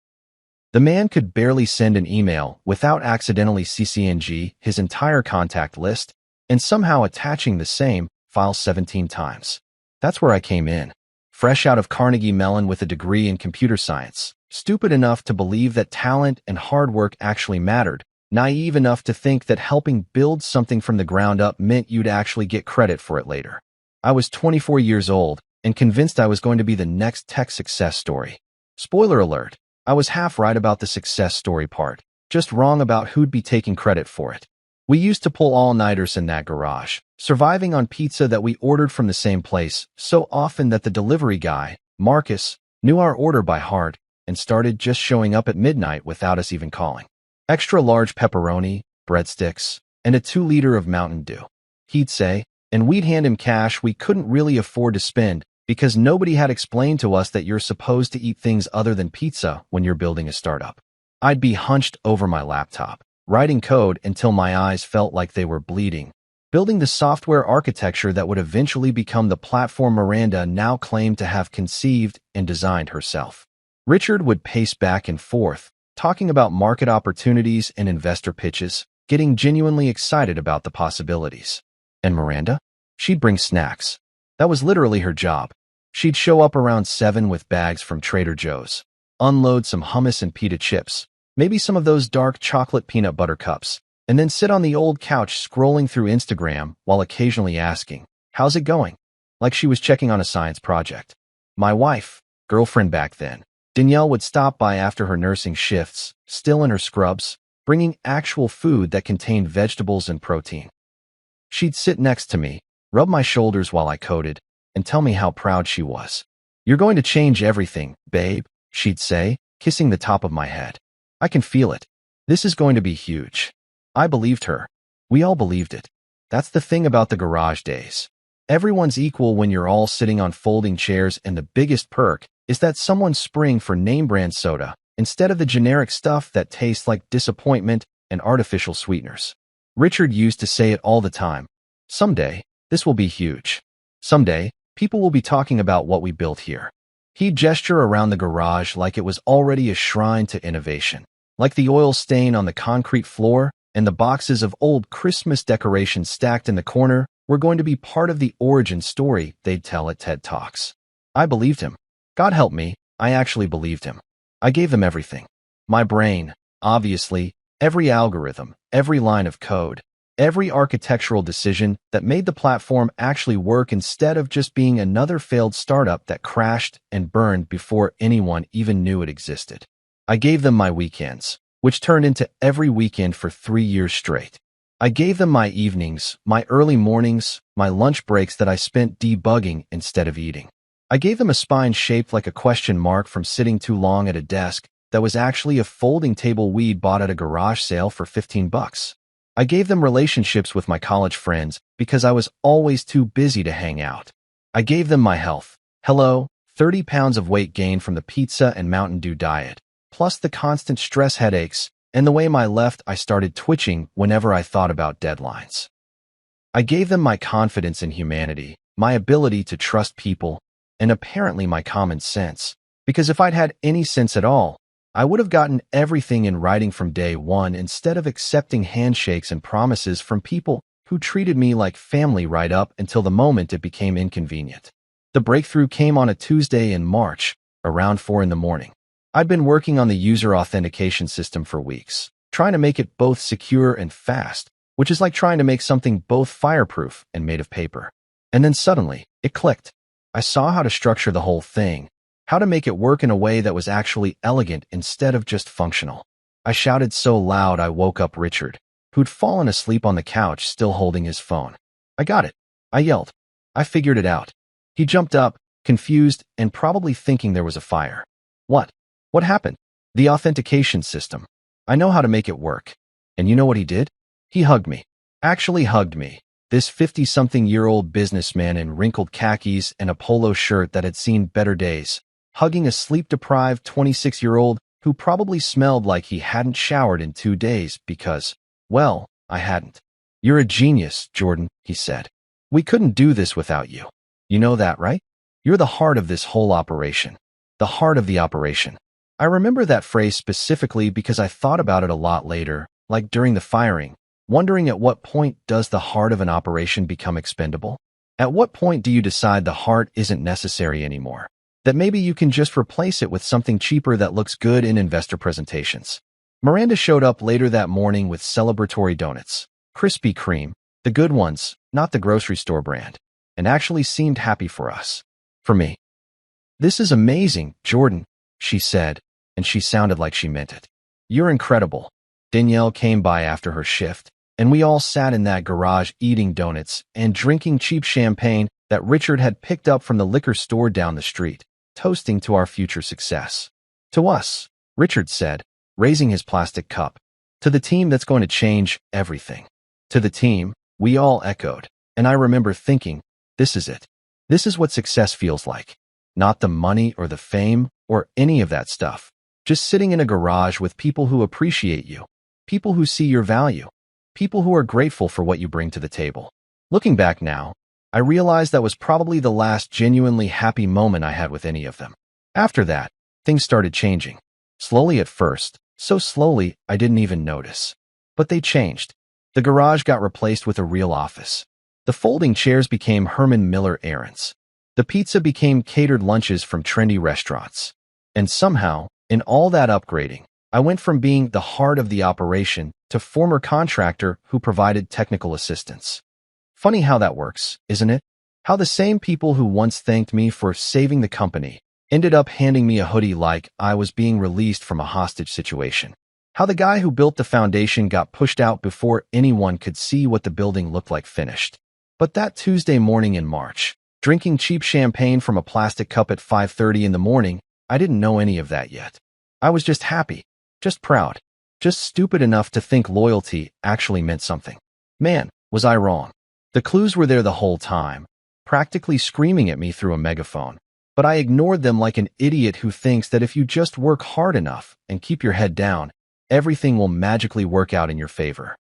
The man could barely send an email without accidentally CCing his entire contact list and somehow attaching the same file 17 times. That's where I came in. Fresh out of Carnegie Mellon with a degree in computer science, stupid enough to believe that talent and hard work actually mattered, naive enough to think that helping build something from the ground up meant you'd actually get credit for it later. I was 24 years old and convinced I was going to be the next tech success story. Spoiler alert, I was half right about the success story part, just wrong about who'd be taking credit for it. We used to pull all-nighters in that garage, surviving on pizza that we ordered from the same place so often that the delivery guy, Marcus, knew our order by heart and started just showing up at midnight without us even calling. Extra large pepperoni, breadsticks, and a 2-liter of Mountain Dew, he'd say, and we'd hand him cash we couldn't really afford to spend because nobody had explained to us that you're supposed to eat things other than pizza when you're building a startup. I'd be hunched over my laptop, writing code until my eyes felt like they were bleeding, building the software architecture that would eventually become the platform Miranda now claimed to have conceived and designed herself. Richard would pace back and forth, talking about market opportunities and investor pitches, getting genuinely excited about the possibilities. And Miranda? She'd bring snacks. That was literally her job. She'd show up around 7 with bags from Trader Joe's, unload some hummus and pita chips, maybe some of those dark chocolate peanut butter cups, and then sit on the old couch scrolling through Instagram while occasionally asking, "How's it going?" Like she was checking on a science project. My wife, girlfriend back then, Danielle, would stop by after her nursing shifts, still in her scrubs, bringing actual food that contained vegetables and protein. She'd sit next to me, rub my shoulders while I coded, and tell me how proud she was. "You're going to change everything, babe," she'd say, kissing the top of my head. "I can feel it. This is going to be huge." I believed her. We all believed it. That's the thing about the garage days. Everyone's equal when you're all sitting on folding chairs, and the biggest perk is that someone's spring for name brand soda instead of the generic stuff that tastes like disappointment and artificial sweeteners. Richard used to say it all the time. "Someday, this will be huge. Someday, people will be talking about what we built here." He'd gesture around the garage like it was already a shrine to innovation, like the oil stain on the concrete floor and the boxes of old Christmas decorations stacked in the corner were going to be part of the origin story they'd tell at TED Talks. I believed him. God help me, I actually believed him. I gave them everything. My brain, obviously, every algorithm, every line of code, every architectural decision that made the platform actually work instead of just being another failed startup that crashed and burned before anyone even knew it existed. I gave them my weekends, which turned into every weekend for 3 years straight. I gave them my evenings, my early mornings, my lunch breaks that I spent debugging instead of eating. I gave them a spine shaped like a question mark from sitting too long at a desk that was actually a folding table we'd bought at a garage sale for $15. I gave them relationships with my college friends because I was always too busy to hang out. I gave them my health. Hello, 30 pounds of weight gain from the pizza and Mountain Dew diet, plus the constant stress headaches and the way my left eye started twitching whenever I thought about deadlines. I gave them my confidence in humanity, my ability to trust people, and apparently my common sense, because if I'd had any sense at all, I would have gotten everything in writing from day one instead of accepting handshakes and promises from people who treated me like family right up until the moment it became inconvenient. The breakthrough came on a Tuesday in March, around 4 in the morning. I'd been working on the user authentication system for weeks, trying to make it both secure and fast, which is like trying to make something both fireproof and made of paper. And then suddenly, it clicked. I saw how to structure the whole thing, how to make it work in a way that was actually elegant instead of just functional. I shouted so loud I woke up Richard, who'd fallen asleep on the couch still holding his phone. "I got it," I yelled. "I figured it out." He jumped up, confused and probably thinking there was a fire. "What? What happened?" "The authentication system. I know how to make it work." And you know what he did? He hugged me. Actually hugged me. This 50-something-year-old businessman in wrinkled khakis and a polo shirt that had seen better days, hugging a sleep-deprived 26-year-old who probably smelled like he hadn't showered in 2 days because, well, I hadn't. "You're a genius, Jordan," he said. "We couldn't do this without you. You know that, right? You're the heart of this whole operation. The heart of the operation." I remember that phrase specifically because I thought about it a lot later, like during the firing, wondering at what point does the heart of an operation become expendable? At what point do you decide the heart isn't necessary anymore? That maybe you can just replace it with something cheaper that looks good in investor presentations? Miranda showed up later that morning with celebratory donuts, Krispy Kreme, the good ones, not the grocery store brand, and actually seemed happy for us. For me. "This is amazing, Jordan," she said, and she sounded like she meant it. "You're incredible." Danielle came by after her shift, and we all sat in that garage eating donuts and drinking cheap champagne that Richard had picked up from the liquor store down the street, toasting to our future success. "To us," Richard said, raising his plastic cup. "To the team that's going to change everything." "To the team," we all echoed, and I remember thinking, this is it. This is what success feels like. Not the money or the fame or any of that stuff. Just sitting in a garage with people who appreciate you, people who see your value, people who are grateful for what you bring to the table. Looking back now, I realized that was probably the last genuinely happy moment I had with any of them. After that, things started changing. Slowly at first, so slowly I didn't even notice. But they changed. The garage got replaced with a real office. The folding chairs became Herman Miller errands. The pizza became catered lunches from trendy restaurants. And somehow, in all that upgrading, I went from being the heart of the operation to former contractor who provided technical assistance. Funny how that works, isn't it? How the same people who once thanked me for saving the company ended up handing me a hoodie like I was being released from a hostage situation. How the guy who built the foundation got pushed out before anyone could see what the building looked like finished. But that Tuesday morning in March, drinking cheap champagne from a plastic cup at 5:30 in the morning, I didn't know any of that yet. I was just happy, just proud, just stupid enough to think loyalty actually meant something. Man, was I wrong. The clues were there the whole time, practically screaming at me through a megaphone. But I ignored them like an idiot who thinks that if you just work hard enough and keep your head down, everything will magically work out in your favor.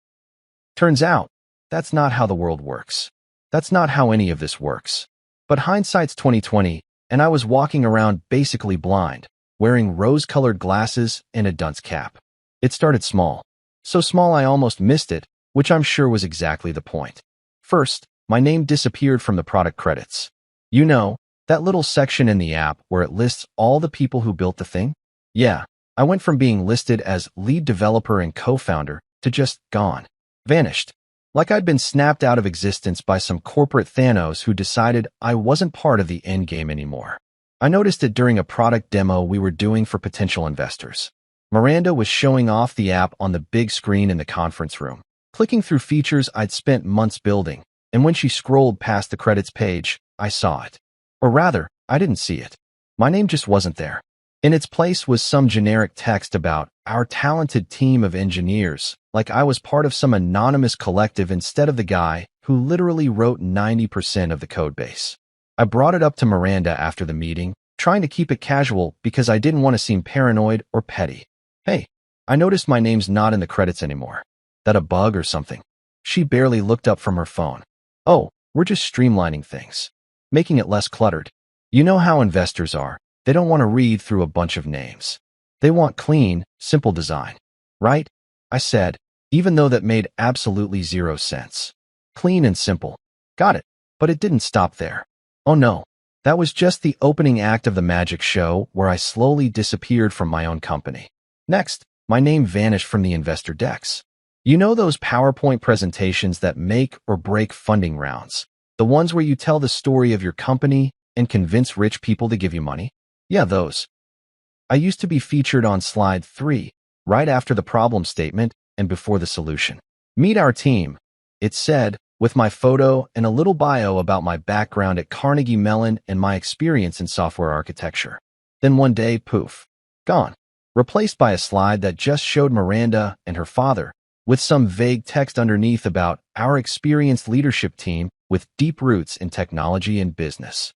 Turns out, that's not how the world works. That's not how any of this works. But hindsight's 2020, and I was walking around basically blind, wearing rose-colored glasses and a dunce cap. It started small. So small I almost missed it, which I'm sure was exactly the point. First, my name disappeared from the product credits. You know, that little section in the app where it lists all the people who built the thing? Yeah, I went from being listed as lead developer and co-founder to just gone. Vanished. Like I'd been snapped out of existence by some corporate Thanos who decided I wasn't part of the endgame anymore. I noticed it during a product demo we were doing for potential investors. Miranda was showing off the app on the big screen in the conference room, clicking through features I'd spent months building, and when she scrolled past the credits page, I saw it. Or rather, I didn't see it. My name just wasn't there. In its place was some generic text about our talented team of engineers, like I was part of some anonymous collective instead of the guy who literally wrote 90% of the codebase. I brought it up to Miranda after the meeting, trying to keep it casual because I didn't want to seem paranoid or petty. Hey, I noticed my name's not in the credits anymore. That a bug or something? She barely looked up from her phone. Oh, we're just streamlining things, making it less cluttered. You know how investors are. They don't want to read through a bunch of names. They want clean, simple design. Right? I said, even though that made absolutely zero sense. Clean and simple. Got it. But it didn't stop there. Oh no. That was just the opening act of the magic show where I slowly disappeared from my own company. Next, my name vanished from the investor decks. You know those PowerPoint presentations that make or break funding rounds? The ones where you tell the story of your company and convince rich people to give you money? Yeah, those. I used to be featured on slide 3, right after the problem statement and before the solution. Meet our team, it said, with my photo and a little bio about my background at Carnegie Mellon and my experience in software architecture. Then one day, poof, gone. Replaced by a slide that just showed Miranda and her father, with some vague text underneath about our experienced leadership team with deep roots in technology and business.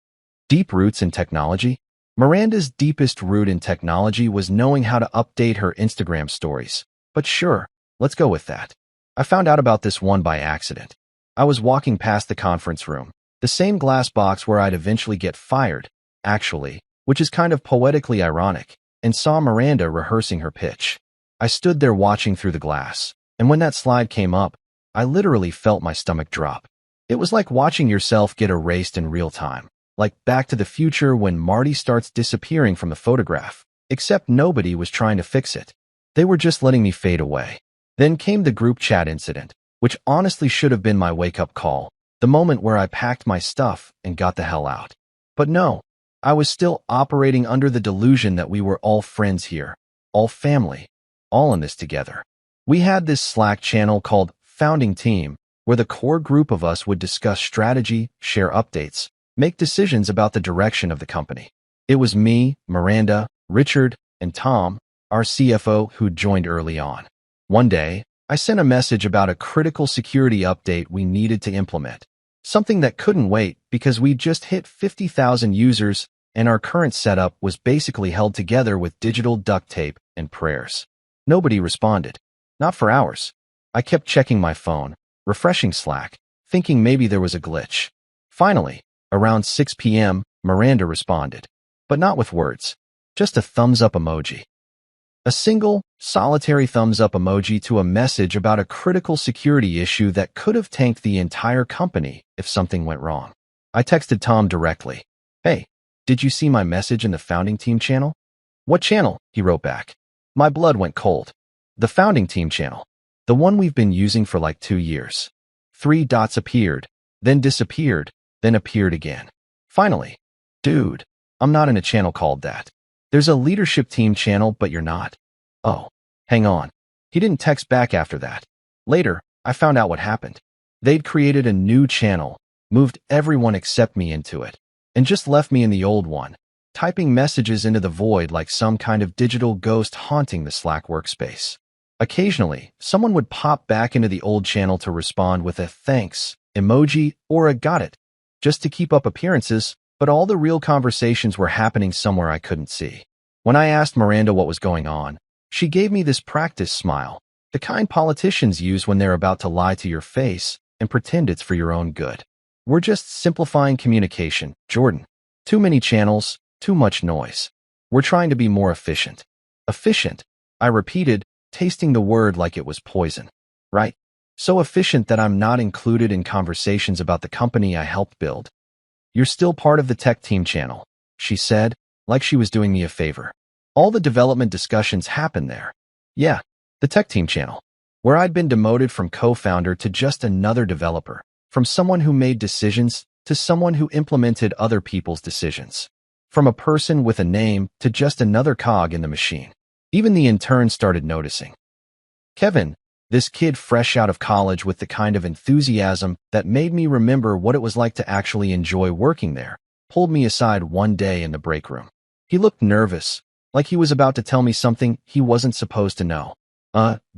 Deep roots in technology? Miranda's deepest root in technology was knowing how to update her Instagram stories. But sure, let's go with that. I found out about this one by accident. I was walking past the conference room, the same glass box where I'd eventually get fired, actually, which is kind of poetically ironic, and saw Miranda rehearsing her pitch. I stood there watching through the glass, and when that slide came up, I literally felt my stomach drop. It was like watching yourself get erased in real time. Like Back to the Future when Marty starts disappearing from the photograph, except nobody was trying to fix it. They were just letting me fade away. Then came the group chat incident, which honestly should have been my wake-up call, the moment where I packed my stuff and got the hell out. But no, I was still operating under the delusion that we were all friends here, all family, all in this together. We had this Slack channel called Founding Team, where the core group of us would discuss strategy, share updates, make decisions about the direction of the company. It was me, Miranda, Richard, and Tom, our CFO, who'd joined early on. One day, I sent a message about a critical security update we needed to implement, something that couldn't wait because we'd just hit 50,000 users and our current setup was basically held together with digital duct tape and prayers. Nobody responded. Not for hours. I kept checking my phone, refreshing Slack, thinking maybe there was a glitch. Finally, around 6 p.m., Miranda responded, but not with words, just a thumbs-up emoji. A single, solitary thumbs-up emoji to a message about a critical security issue that could have tanked the entire company if something went wrong. I texted Tom directly. "Hey, did you see my message in the founding team channel?" "What channel?" he wrote back. My blood went cold. "The founding team channel. The one we've been using for like 2 years. 3 dots appeared, then disappeared, then appeared again. Finally, dude, I'm not in a channel called that. There's a leadership team channel, but you're not." "Oh, hang on." He didn't text back after that. Later, I found out what happened. They'd created a new channel, moved everyone except me into it, and just left me in the old one, typing messages into the void like some kind of digital ghost haunting the Slack workspace. Occasionally, someone would pop back into the old channel to respond with a thanks emoji or a got it, just to keep up appearances, but all the real conversations were happening somewhere I couldn't see. When I asked Miranda what was going on, she gave me this practice smile, the kind politicians use when they're about to lie to your face and pretend it's for your own good. "We're just simplifying communication, Jordan. Too many channels, too much noise. We're trying to be more efficient." Efficient, I repeated, tasting the word like it was poison. Right? So efficient that I'm not included in conversations about the company I helped build. "You're still part of the tech team channel," she said, like she was doing me a favor. "All the development discussions happen there." Yeah, the tech team channel, where I'd been demoted from co-founder to just another developer, from someone who made decisions to someone who implemented other people's decisions, from a person with a name to just another cog in the machine. Even the interns started noticing. Kevin, this kid fresh out of college with the kind of enthusiasm that made me remember what it was like to actually enjoy working there, pulled me aside one day in the break room. He looked nervous, like he was about to tell me something he wasn't supposed to know.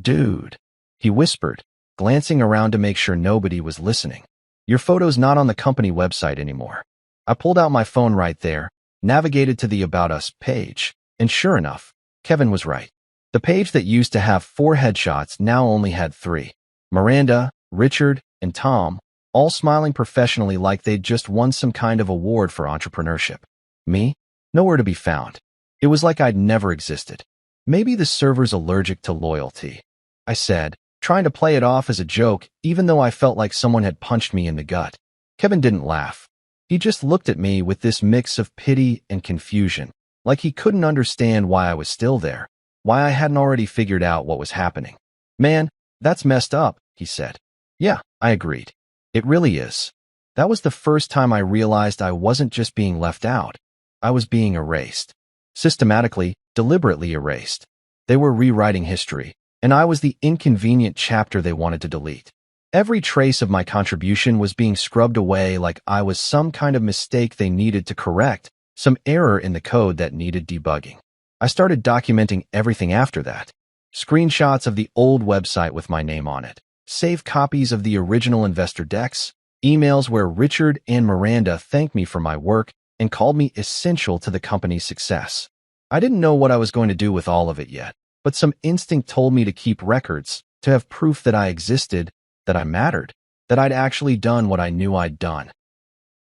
Dude," he whispered, glancing around to make sure nobody was listening. "Your photo's not on the company website anymore." I pulled out my phone right there, navigated to the About Us page, and sure enough, Kevin was right. The page that used to have 4 headshots now only had 3. Miranda, Richard, and Tom, all smiling professionally like they'd just won some kind of award for entrepreneurship. Me? Nowhere to be found. It was like I'd never existed. "Maybe the server's allergic to loyalty," I said, trying to play it off as a joke, even though I felt like someone had punched me in the gut. Kevin didn't laugh. He just looked at me with this mix of pity and confusion, like he couldn't understand why I was still there, why I hadn't already figured out what was happening. "Man, that's messed up," he said. Yeah, I agreed. It really is. That was the first time I realized I wasn't just being left out. I was being erased. Systematically, deliberately erased. They were rewriting history, and I was the inconvenient chapter they wanted to delete. Every trace of my contribution was being scrubbed away like I was some kind of mistake they needed to correct, some error in the code that needed debugging. I started documenting everything after that. Screenshots of the old website with my name on it, saved copies of the original investor decks, emails where Richard and Miranda thanked me for my work and called me essential to the company's success. I didn't know what I was going to do with all of it yet, but some instinct told me to keep records, to have proof that I existed, that I mattered, that I'd actually done what I knew I'd done.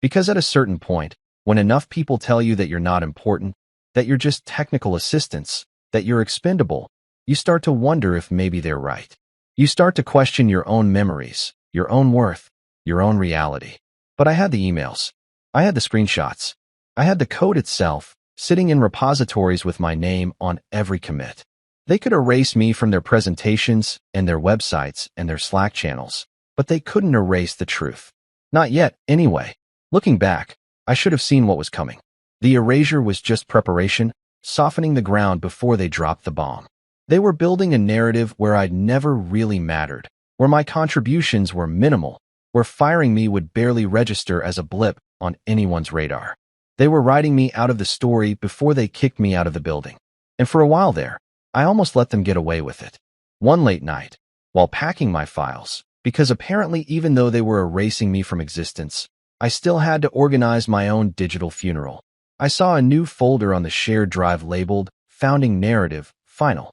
Because at a certain point, when enough people tell you that you're not important, that you're just technical assistants, that you're expendable, you start to wonder if maybe they're right. You start to question your own memories, your own worth, your own reality. But I had the emails. I had the screenshots. I had the code itself, sitting in repositories with my name on every commit. They could erase me from their presentations and their websites and their Slack channels, but they couldn't erase the truth. Not yet, anyway. Looking back, I should have seen what was coming. The erasure was just preparation, softening the ground before they dropped the bomb. They were building a narrative where I'd never really mattered, where my contributions were minimal, where firing me would barely register as a blip on anyone's radar. They were writing me out of the story before they kicked me out of the building. And for a while there, I almost let them get away with it. One late night, while packing my files, because apparently even though they were erasing me from existence, I still had to organize my own digital funeral. I saw a new folder on the shared drive labeled Founding Narrative, Final.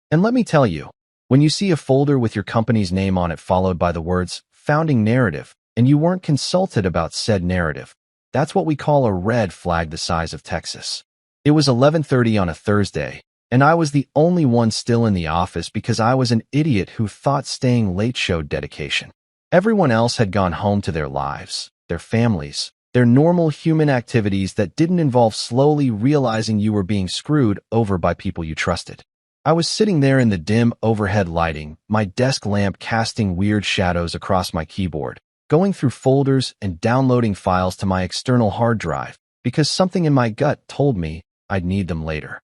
And let me tell you, when you see a folder with your company's name on it followed by the words Founding Narrative, and you weren't consulted about said narrative, that's what we call a red flag the size of Texas. It was 11:30 on a Thursday, and I was the only one still in the office because I was an idiot who thought staying late showed dedication. Everyone else had gone home to their lives, their families, their normal human activities that didn't involve slowly realizing you were being screwed over by people you trusted. I was sitting there in the dim overhead lighting, my desk lamp casting weird shadows across my keyboard, going through folders and downloading files to my external hard drive because something in my gut told me I'd need them later.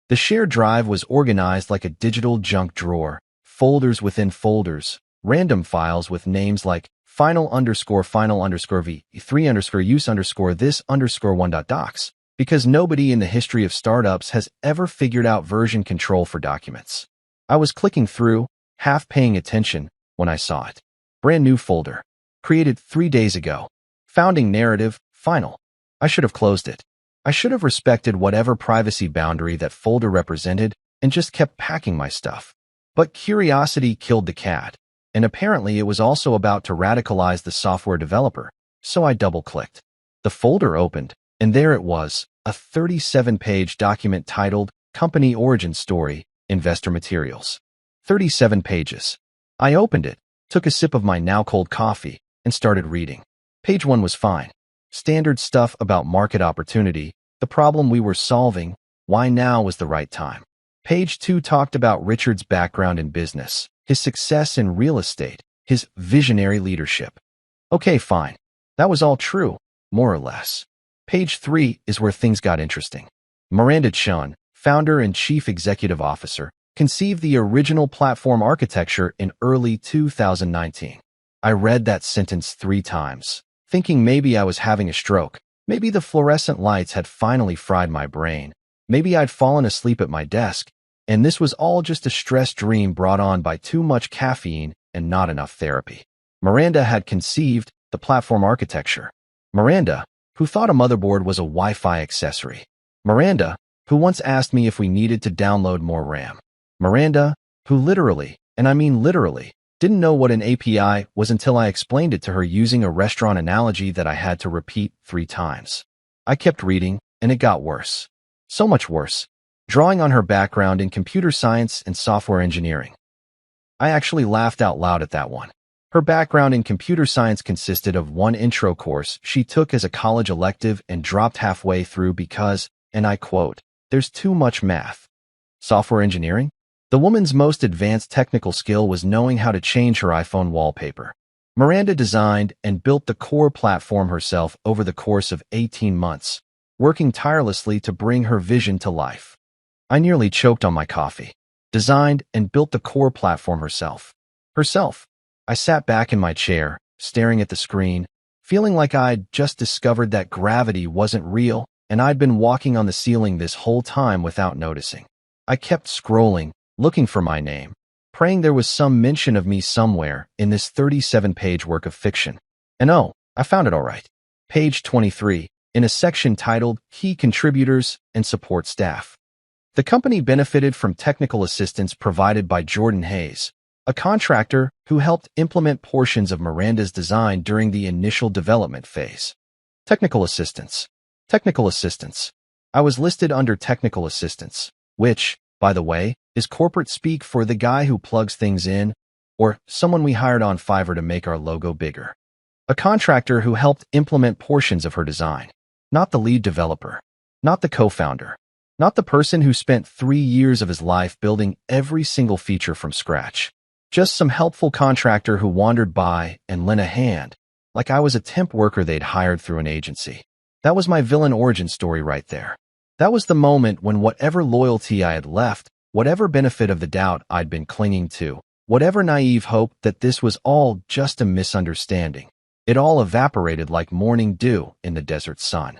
The shared drive was organized like a digital junk drawer, folders within folders, random files with names like final_v3_use_this_1.docs, because nobody in the history of startups has ever figured out version control for documents. I was clicking through, half paying attention, when I saw it. Brand new folder. Created 3 days ago. Founding Narrative, Final. I should have closed it. I should have respected whatever privacy boundary that folder represented and just kept packing my stuff. But curiosity killed the cat, and apparently it was also about to radicalize the software developer, so I double-clicked. The folder opened, and there it was, a 37-page document titled Company Origin Story, Investor Materials. 37 pages. I opened it, took a sip of my now-cold coffee, and started reading. Page 1 was fine. Standard stuff about market opportunity, the problem we were solving, why now was the right time. Page 2 talked about Richard's background in business, his success in real estate, his visionary leadership. Okay, fine. That was all true, more or less. Page 3 is where things got interesting. Miranda Chun, founder and chief executive officer, conceived the original platform architecture in early 2019. I read that sentence 3 times, thinking maybe I was having a stroke, maybe the fluorescent lights had finally fried my brain, maybe I'd fallen asleep at my desk, and this was all just a stress dream brought on by too much caffeine and not enough therapy. Miranda had conceived the platform architecture. Miranda, who thought a motherboard was a Wi-Fi accessory. Miranda, who once asked me if we needed to download more RAM. Miranda, who literally, and I mean literally, didn't know what an API was until I explained it to her using a restaurant analogy that I had to repeat 3 times. I kept reading, and it got worse. So much worse. Drawing on her background in computer science and software engineering. I actually laughed out loud at that one. Her background in computer science consisted of one intro course she took as a college elective and dropped halfway through because, and I quote, "There's too much math." Software engineering? The woman's most advanced technical skill was knowing how to change her iPhone wallpaper. Miranda designed and built the core platform herself over the course of 18 months, working tirelessly to bring her vision to life. I nearly choked on my coffee. Designed and built the core platform herself. I sat back in my chair, staring at the screen, feeling like I'd just discovered that gravity wasn't real and I'd been walking on the ceiling this whole time without noticing. I kept scrolling, looking for my name, praying there was some mention of me somewhere in this 37-page work of fiction. And oh, I found it all right. Page 23, in a section titled Key Contributors and Support Staff. The company benefited from technical assistance provided by Jordan Hayes, a contractor who helped implement portions of Miranda's design during the initial development phase. Technical assistance. I was listed under technical assistance, which, by the way, is corporate speak for the guy who plugs things in, or someone we hired on Fiverr to make our logo bigger. A contractor who helped implement portions of her design. Not the lead developer. Not the co-founder. Not the person who spent 3 years of his life building every single feature from scratch. Just some helpful contractor who wandered by and lent a hand, like I was a temp worker they'd hired through an agency. That was my villain origin story right there. That was the moment when whatever loyalty I had left, whatever benefit of the doubt I'd been clinging to, whatever naive hope that this was all just a misunderstanding, it all evaporated like morning dew in the desert sun.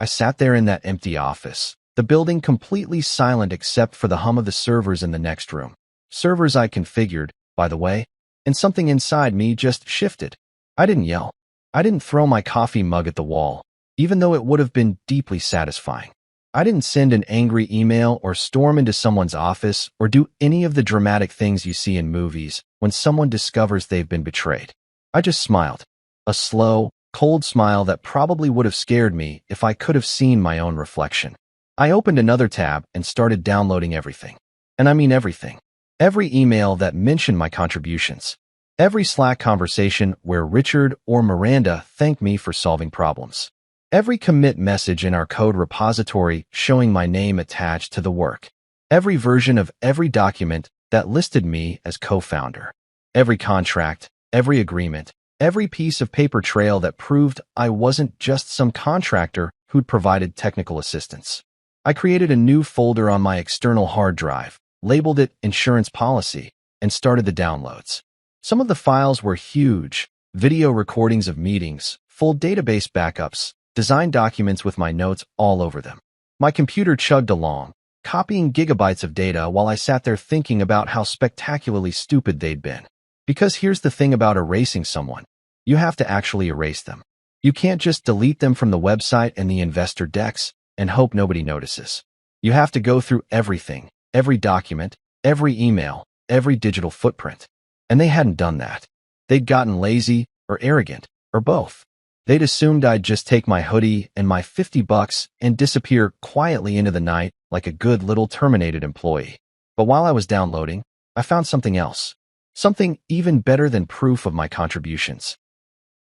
I sat there in that empty office, the building completely silent except for the hum of the servers in the next room. Servers I configured, by the way, and something inside me just shifted. I didn't yell. I didn't throw my coffee mug at the wall. even though it would have been deeply satisfying. I didn't send an angry email or storm into someone's office or do any of the dramatic things you see in movies when someone discovers they've been betrayed. I just smiled. A slow, cold smile that probably would have scared me if I could have seen my own reflection. I opened another tab and started downloading everything. And I mean everything. Every email that mentioned my contributions. Every Slack conversation where Richard or Miranda thanked me for solving problems. Every commit message in our code repository showing my name attached to the work. Every version of every document that listed me as co-founder. Every contract, every agreement, every piece of paper trail that proved I wasn't just some contractor who'd provided technical assistance. I created a new folder on my external hard drive, labeled it Insurance Policy, and started the downloads. Some of the files were huge: video recordings of meetings, full database backups, design documents with my notes all over them. My computer chugged along, copying gigabytes of data while I sat there thinking about how spectacularly stupid they'd been. Because here's the thing about erasing someone. You have to actually erase them. You can't just delete them from the website and the investor decks and hope nobody notices. You have to go through everything, every document, every email, every digital footprint. And they hadn't done that. They'd gotten lazy or arrogant or both. They'd assumed I'd just take my hoodie and my $50 and disappear quietly into the night like a good little terminated employee. But while I was downloading, I found something else. Something even better than proof of my contributions.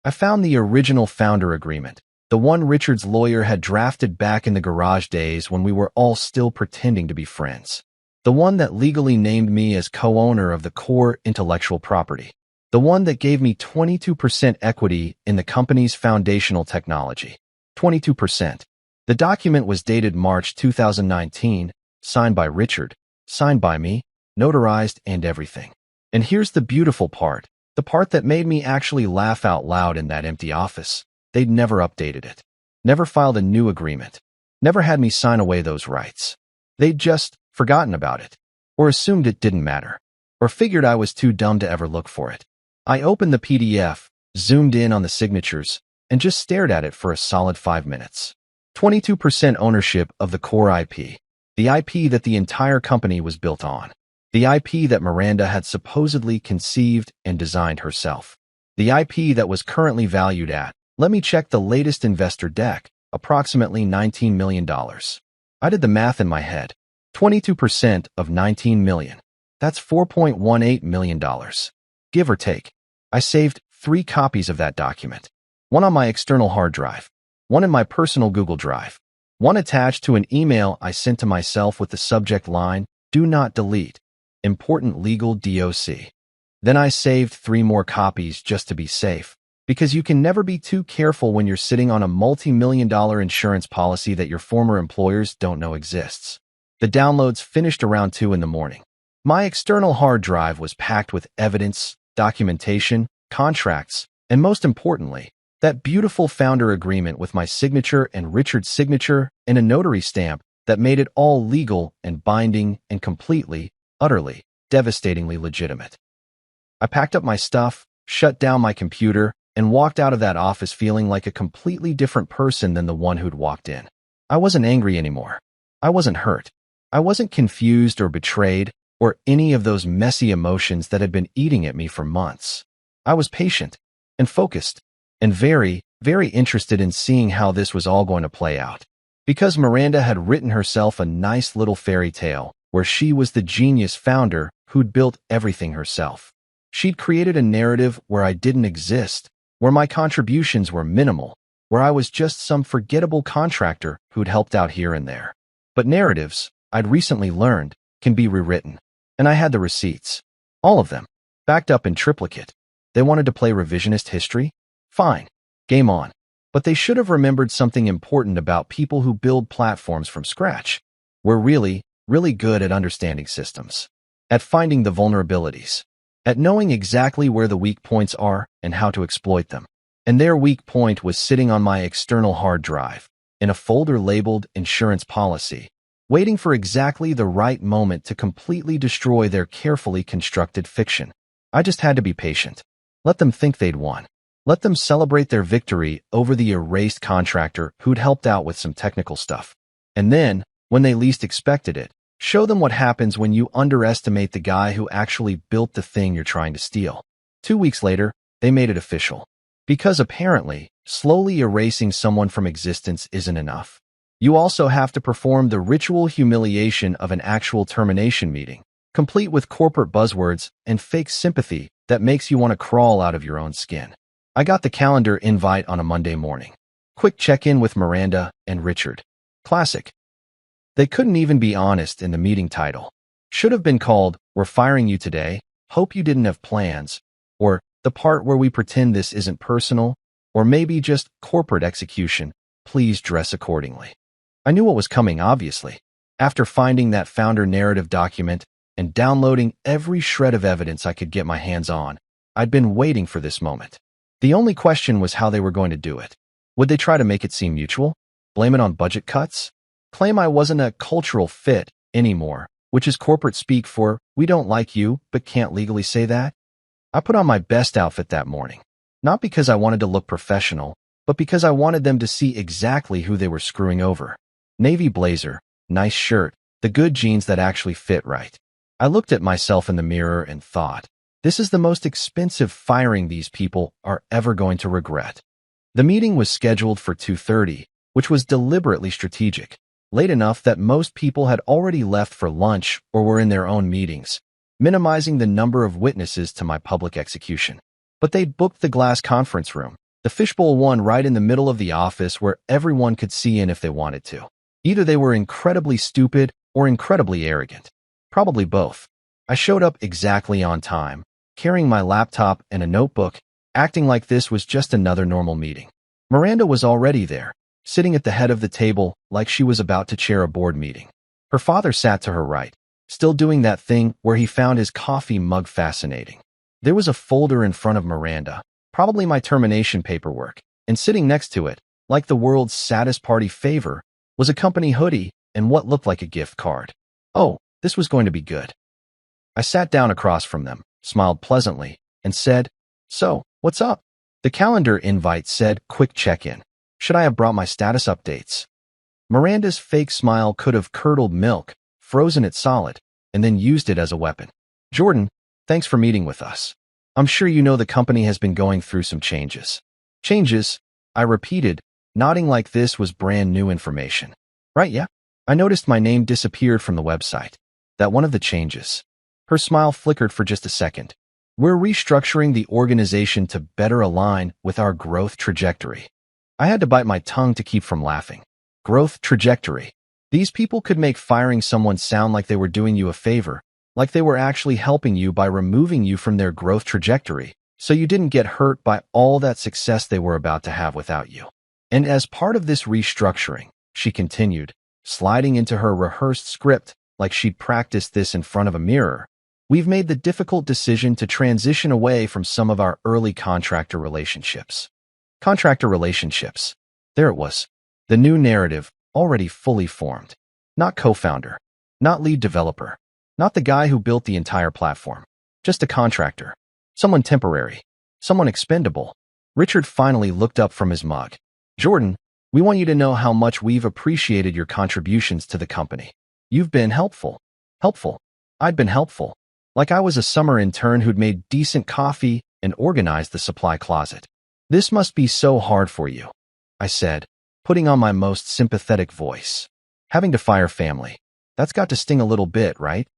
I found the original founder agreement, the one Richard's lawyer had drafted back in the garage days when we were all still pretending to be friends. The one that legally named me as co-owner of the core intellectual property. The one that gave me 22% equity in the company's foundational technology. 22%. The document was dated March 2019, signed by Richard, signed by me, notarized and everything. And here's the beautiful part, the part that made me actually laugh out loud in that empty office. They'd never updated it. Never filed a new agreement. Never had me sign away those rights. They'd just forgotten about it. Or assumed it didn't matter. Or figured I was too dumb to ever look for it. I opened the PDF, zoomed in on the signatures, and just stared at it for a solid 5 minutes. 22% ownership of the core IP. The IP that the entire company was built on. The IP that Miranda had supposedly conceived and designed herself. The IP that was currently valued at, let me check the latest investor deck, approximately $19 million. I did the math in my head. 22% of $19 million. That's $4.18 million. Give or take. I saved 3 copies of that document. One on my external hard drive. One in my personal Google Drive. One attached to an email I sent to myself with the subject line, "Do not delete. Important legal DOC." Then I saved 3 more copies just to be safe, because you can never be too careful when you're sitting on a multi-million-dollar insurance policy that your former employers don't know exists. The downloads finished around 2 in the morning. My external hard drive was packed with evidence, documentation, contracts, and most importantly, that beautiful founder agreement with my signature and Richard's signature and a notary stamp that made it all legal and binding and completely, utterly, devastatingly legitimate. I packed up my stuff, shut down my computer, and walked out of that office feeling like a completely different person than the one who'd walked in. I wasn't angry anymore. I wasn't hurt. I wasn't confused or betrayed or any of those messy emotions that had been eating at me for months. I was patient and focused and very, very interested in seeing how this was all going to play out. Because Miranda had written herself a nice little fairy tale where she was the genius founder who'd built everything herself. She'd created a narrative where I didn't exist, where my contributions were minimal, where I was just some forgettable contractor who'd helped out here and there. But narratives, I'd recently learned, can be rewritten. And I had the receipts. All of them. Backed up in triplicate. They wanted to play revisionist history? Fine. Game on. But they should have remembered something important about people who build platforms from scratch. We're really, really good at understanding systems. At finding the vulnerabilities. At knowing exactly where the weak points are and how to exploit them. And their weak point was sitting on my external hard drive, in a folder labeled Insurance Policy, waiting for exactly the right moment to completely destroy their carefully constructed fiction. I just had to be patient. Let them think they'd won. Let them celebrate their victory over the erased contractor who'd helped out with some technical stuff. And then, when they least expected it, show them what happens when you underestimate the guy who actually built the thing you're trying to steal. 2 weeks later, they made it official. Because apparently, slowly erasing someone from existence isn't enough. You also have to perform the ritual humiliation of an actual termination meeting, complete with corporate buzzwords and fake sympathy that makes you want to crawl out of your own skin. I got the calendar invite on a Monday morning. Quick check-in with Miranda and Richard. Classic. They couldn't even be honest in the meeting title. Should have been called, "We're firing you today, hope you didn't have plans," or "The part where we pretend this isn't personal," or maybe just "Corporate execution, please dress accordingly." I knew what was coming, obviously. After finding that founder narrative document and downloading every shred of evidence I could get my hands on, I'd been waiting for this moment. The only question was how they were going to do it. Would they try to make it seem mutual? Blame it on budget cuts? Claim I wasn't a cultural fit anymore, which is corporate speak for, "We don't like you, but can't legally say that"? I put on my best outfit that morning, not because I wanted to look professional, but because I wanted them to see exactly who they were screwing over. Navy blazer, nice shirt, the good jeans that actually fit right. I looked at myself in the mirror and thought, this is the most expensive firing these people are ever going to regret. The meeting was scheduled for 2:30, which was deliberately strategic, late enough that most people had already left for lunch or were in their own meetings, minimizing the number of witnesses to my public execution. But they'd booked the glass conference room, the fishbowl one right in the middle of the office where everyone could see in if they wanted to. Either they were incredibly stupid or incredibly arrogant. Probably both. I showed up exactly on time, carrying my laptop and a notebook, acting like this was just another normal meeting. Miranda was already there, sitting at the head of the table like she was about to chair a board meeting. Her father sat to her right, still doing that thing where he found his coffee mug fascinating. There was a folder in front of Miranda, probably my termination paperwork, and sitting next to it, like the world's saddest party favor, was a company hoodie and what looked like a gift card. Oh, this was going to be good. I sat down across from them, smiled pleasantly, and said, "So, what's up?" The calendar invite said, "Quick check-in. Should I have brought my status updates?" Miranda's fake smile could have curdled milk, frozen it solid, and then used it as a weapon. "Jordan, thanks for meeting with us. I'm sure you know the company has been going through some changes." "Changes?" I repeated, nodding like this was brand new information. "Right, yeah. I noticed my name disappeared from the website. That one of the changes." Her smile flickered for just a second. "We're restructuring the organization to better align with our growth trajectory." I had to bite my tongue to keep from laughing. Growth trajectory. These people could make firing someone sound like they were doing you a favor, like they were actually helping you by removing you from their growth trajectory, so you didn't get hurt by all that success they were about to have without you. And as part of this restructuring, she continued, sliding into her rehearsed script like she'd practiced this in front of a mirror, we've made the difficult decision to transition away from some of our early contractor relationships. Contractor relationships. There it was. The new narrative, already fully formed. Not co-founder. Not lead developer. Not the guy who built the entire platform. Just a contractor. Someone temporary. Someone expendable. Richard finally looked up from his mug. "Jordan, we want you to know how much we've appreciated your contributions to the company. You've been helpful." Helpful. I'd been helpful. Like I was a summer intern who'd made decent coffee and organized the supply closet. "This must be so hard for you," I said, putting on my most sympathetic voice. "Having to fire family. That's got to sting a little bit, right?"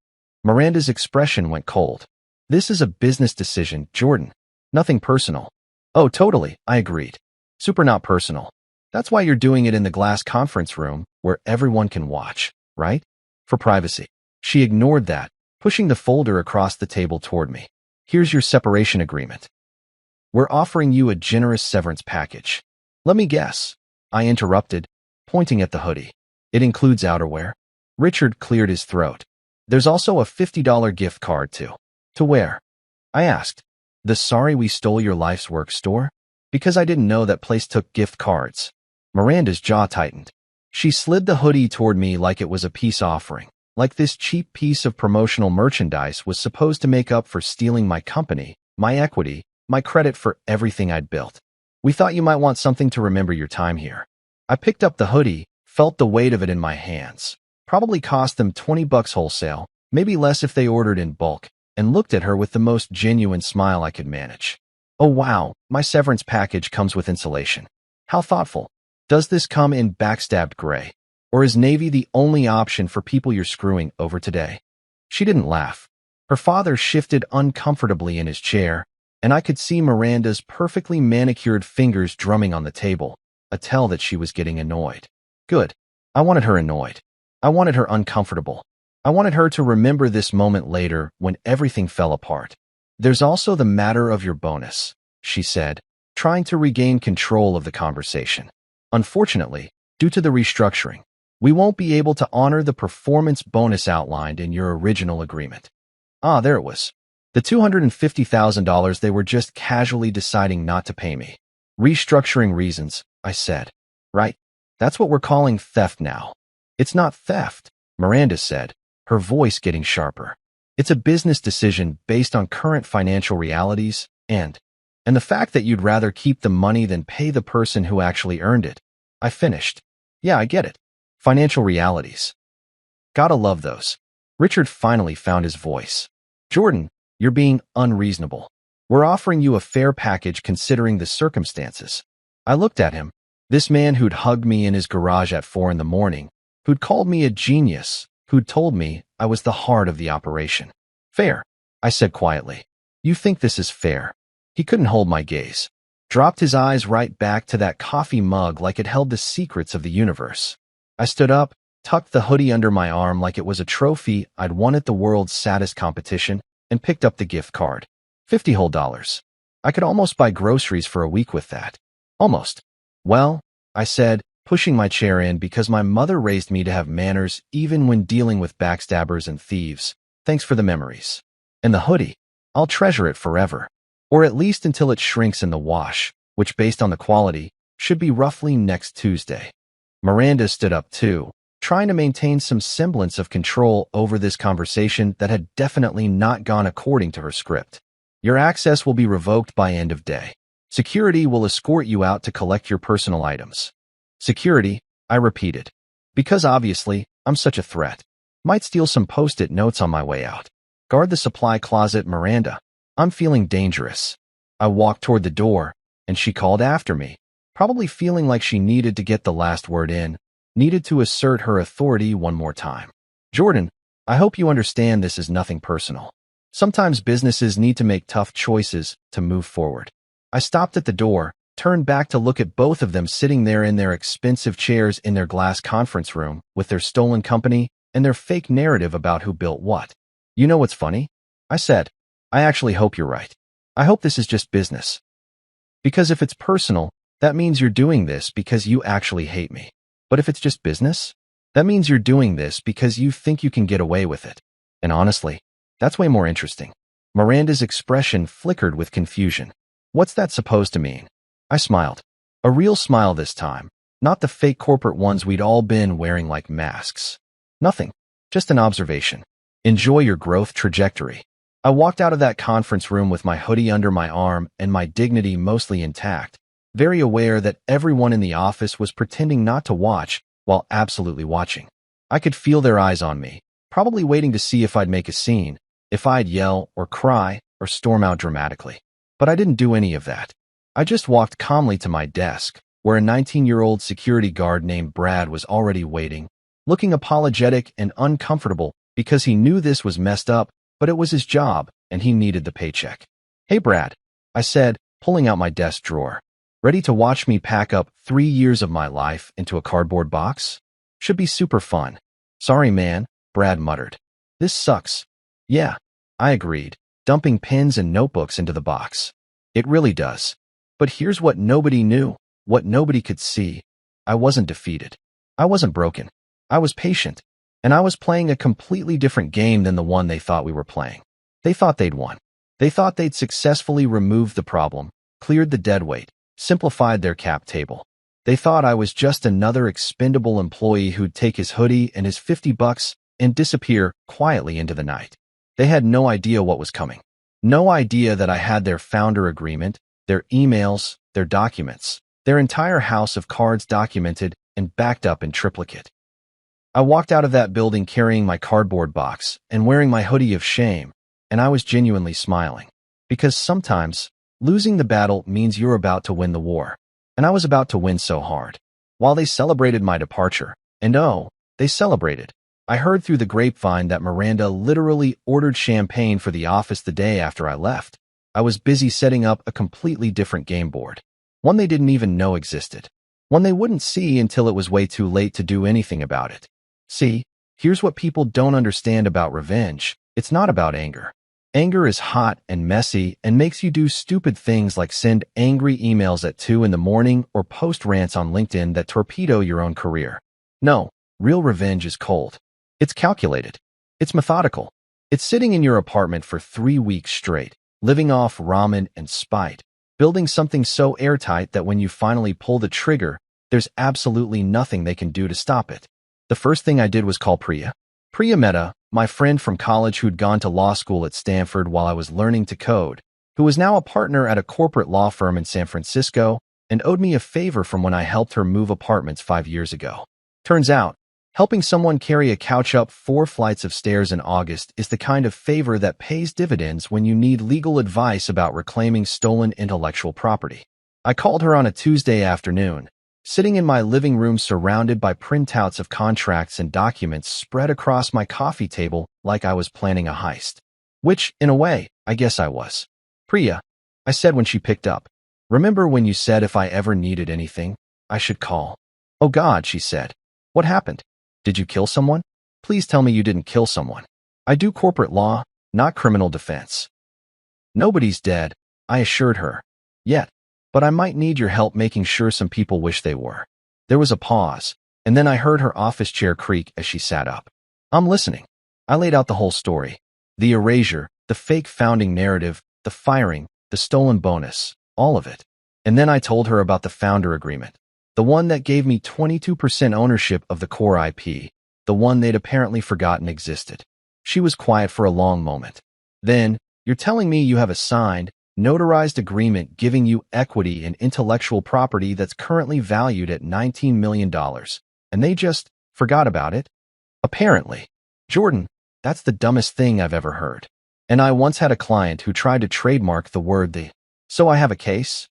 Miranda's expression went cold. "This is a business decision, Jordan. Nothing personal." "Oh, totally," I agreed. "Super not personal. That's why you're doing it in the glass conference room where everyone can watch, right? For privacy." She ignored that, pushing the folder across the table toward me. "Here's your separation agreement. We're offering you a generous severance package." "Let me guess," I interrupted, pointing at the hoodie. "It includes outerwear?" Richard cleared his throat. "There's also a $50 gift card too." "To where?" I asked. "The Sorry We Stole Your Life's Work store?" Because I didn't know that place took gift cards. Miranda's jaw tightened. She slid the hoodie toward me like it was a peace offering, like this cheap piece of promotional merchandise was supposed to make up for stealing my company, my equity, my credit for everything I'd built. We thought you might want something to remember your time here. I picked up the hoodie, felt the weight of it in my hands. Probably cost them $20 wholesale, maybe less if they ordered in bulk, and looked at her with the most genuine smile I could manage. Oh wow, my severance package comes with insulation. How thoughtful. Does this come in backstabbed gray? Or is navy the only option for people you're screwing over today? She didn't laugh. Her father shifted uncomfortably in his chair, and I could see Miranda's perfectly manicured fingers drumming on the table, a tell that she was getting annoyed. Good. I wanted her annoyed. I wanted her uncomfortable. I wanted her to remember this moment later when everything fell apart. There's also the matter of your bonus, she said, trying to regain control of the conversation. Unfortunately, due to the restructuring, we won't be able to honor the performance bonus outlined in your original agreement. Ah, there it was. The $250,000 they were just casually deciding not to pay me. Restructuring reasons, I said. Right. That's what we're calling theft now. It's not theft, Miranda said, her voice getting sharper. It's a business decision based on current financial realities and the fact that you'd rather keep the money than pay the person who actually earned it. I finished. Yeah, I get it. Financial realities. Gotta love those. Richard finally found his voice. Jordan, you're being unreasonable. We're offering you a fair package considering the circumstances. I looked at him. This man who'd hugged me in his garage at 4 a.m, who'd called me a genius, who'd told me I was the heart of the operation. Fair, I said quietly. You think this is fair? He couldn't hold my gaze. Dropped his eyes right back to that coffee mug like it held the secrets of the universe. I stood up, tucked the hoodie under my arm like it was a trophy I'd won at the world's saddest competition, and picked up the gift card. $50 whole. I could almost buy groceries for a week with that. Almost. Well, I said, pushing my chair in because my mother raised me to have manners even when dealing with backstabbers and thieves. Thanks for the memories. And the hoodie. I'll treasure it forever. Or at least until it shrinks in the wash, which based on the quality, should be roughly next Tuesday. Miranda stood up too, trying to maintain some semblance of control over this conversation that had definitely not gone according to her script. Your access will be revoked by end of day. Security will escort you out to collect your personal items. Security, I repeated. Because obviously, I'm such a threat. Might steal some post-it notes on my way out. Guard the supply closet, Miranda. I'm feeling dangerous. I walked toward the door, and she called after me, probably feeling like she needed to get the last word in, needed to assert her authority one more time. Jordan, I hope you understand this is nothing personal. Sometimes businesses need to make tough choices to move forward. I stopped at the door, turned back to look at both of them sitting there in their expensive chairs in their glass conference room with their stolen company and their fake narrative about who built what. You know what's funny? I said, I actually hope you're right. I hope this is just business. Because if it's personal, that means you're doing this because you actually hate me. But if it's just business, that means you're doing this because you think you can get away with it. And honestly, that's way more interesting. Miranda's expression flickered with confusion. What's that supposed to mean? I smiled. A real smile this time, not the fake corporate ones we'd all been wearing like masks. Nothing. Just an observation. Enjoy your growth trajectory. I walked out of that conference room with my hoodie under my arm and my dignity mostly intact, very aware that everyone in the office was pretending not to watch while absolutely watching. I could feel their eyes on me, probably waiting to see if I'd make a scene, if I'd yell or cry or storm out dramatically. But I didn't do any of that. I just walked calmly to my desk, where a 19-year-old security guard named Brad was already waiting, looking apologetic and uncomfortable because he knew this was messed up, but it was his job, and he needed the paycheck. Hey, Brad, I said, pulling out my desk drawer. Ready to watch me pack up 3 years of my life into a cardboard box? Should be super fun. Sorry, man, Brad muttered. This sucks. Yeah, I agreed, dumping pens and notebooks into the box. It really does. But here's what nobody knew, what nobody could see. I wasn't defeated. I wasn't broken. I was patient. And I was playing a completely different game than the one they thought we were playing. They thought they'd won. They thought they'd successfully removed the problem, cleared the deadweight, simplified their cap table. They thought I was just another expendable employee who'd take his hoodie and his $50 and disappear quietly into the night. They had no idea what was coming. No idea that I had their founder agreement, their emails, their documents, their entire house of cards documented and backed up in triplicate. I walked out of that building carrying my cardboard box and wearing my hoodie of shame, and I was genuinely smiling. Because sometimes, losing the battle means you're about to win the war. And I was about to win so hard. While they celebrated my departure, and oh, they celebrated, I heard through the grapevine that Miranda literally ordered champagne for the office the day after I left. I was busy setting up a completely different game board. One they didn't even know existed. One they wouldn't see until it was way too late to do anything about it. See, here's what people don't understand about revenge. It's not about anger. Anger is hot and messy and makes you do stupid things like send angry emails at 2 in the morning or post rants on LinkedIn that torpedo your own career. No, real revenge is cold. It's calculated. It's methodical. It's sitting in your apartment for 3 weeks straight, living off ramen and spite, building something so airtight that when you finally pull the trigger, there's absolutely nothing they can do to stop it. The first thing I did was call Priya. Priya Mehta, my friend from college who'd gone to law school at Stanford while I was learning to code, who was now a partner at a corporate law firm in San Francisco and owed me a favor from when I helped her move apartments 5 years ago. Turns out, helping someone carry a couch up 4 flights of stairs in August is the kind of favor that pays dividends when you need legal advice about reclaiming stolen intellectual property. I called her on a Tuesday afternoon, sitting in my living room surrounded by printouts of contracts and documents spread across my coffee table like I was planning a heist. Which, in a way, I guess I was. Priya, I said when she picked up. Remember when you said if I ever needed anything, I should call? Oh God, she said. What happened? Did you kill someone? Please tell me you didn't kill someone. I do corporate law, not criminal defense. Nobody's dead, I assured her. Yet. But I might need your help making sure some people wish they were. There was a pause, and then I heard her office chair creak as she sat up. I'm listening. I laid out the whole story. The erasure, the fake founding narrative, the firing, the stolen bonus, all of it. And then I told her about the founder agreement. The one that gave me 22% ownership of the core IP. The one they'd apparently forgotten existed. She was quiet for a long moment. Then, you're telling me you have a signed, notarized agreement giving you equity in intellectual property that's currently valued at $19 million, and they just forgot about it? Apparently. Jordan, that's the dumbest thing I've ever heard. And I once had a client who tried to trademark the word the. So I have a case?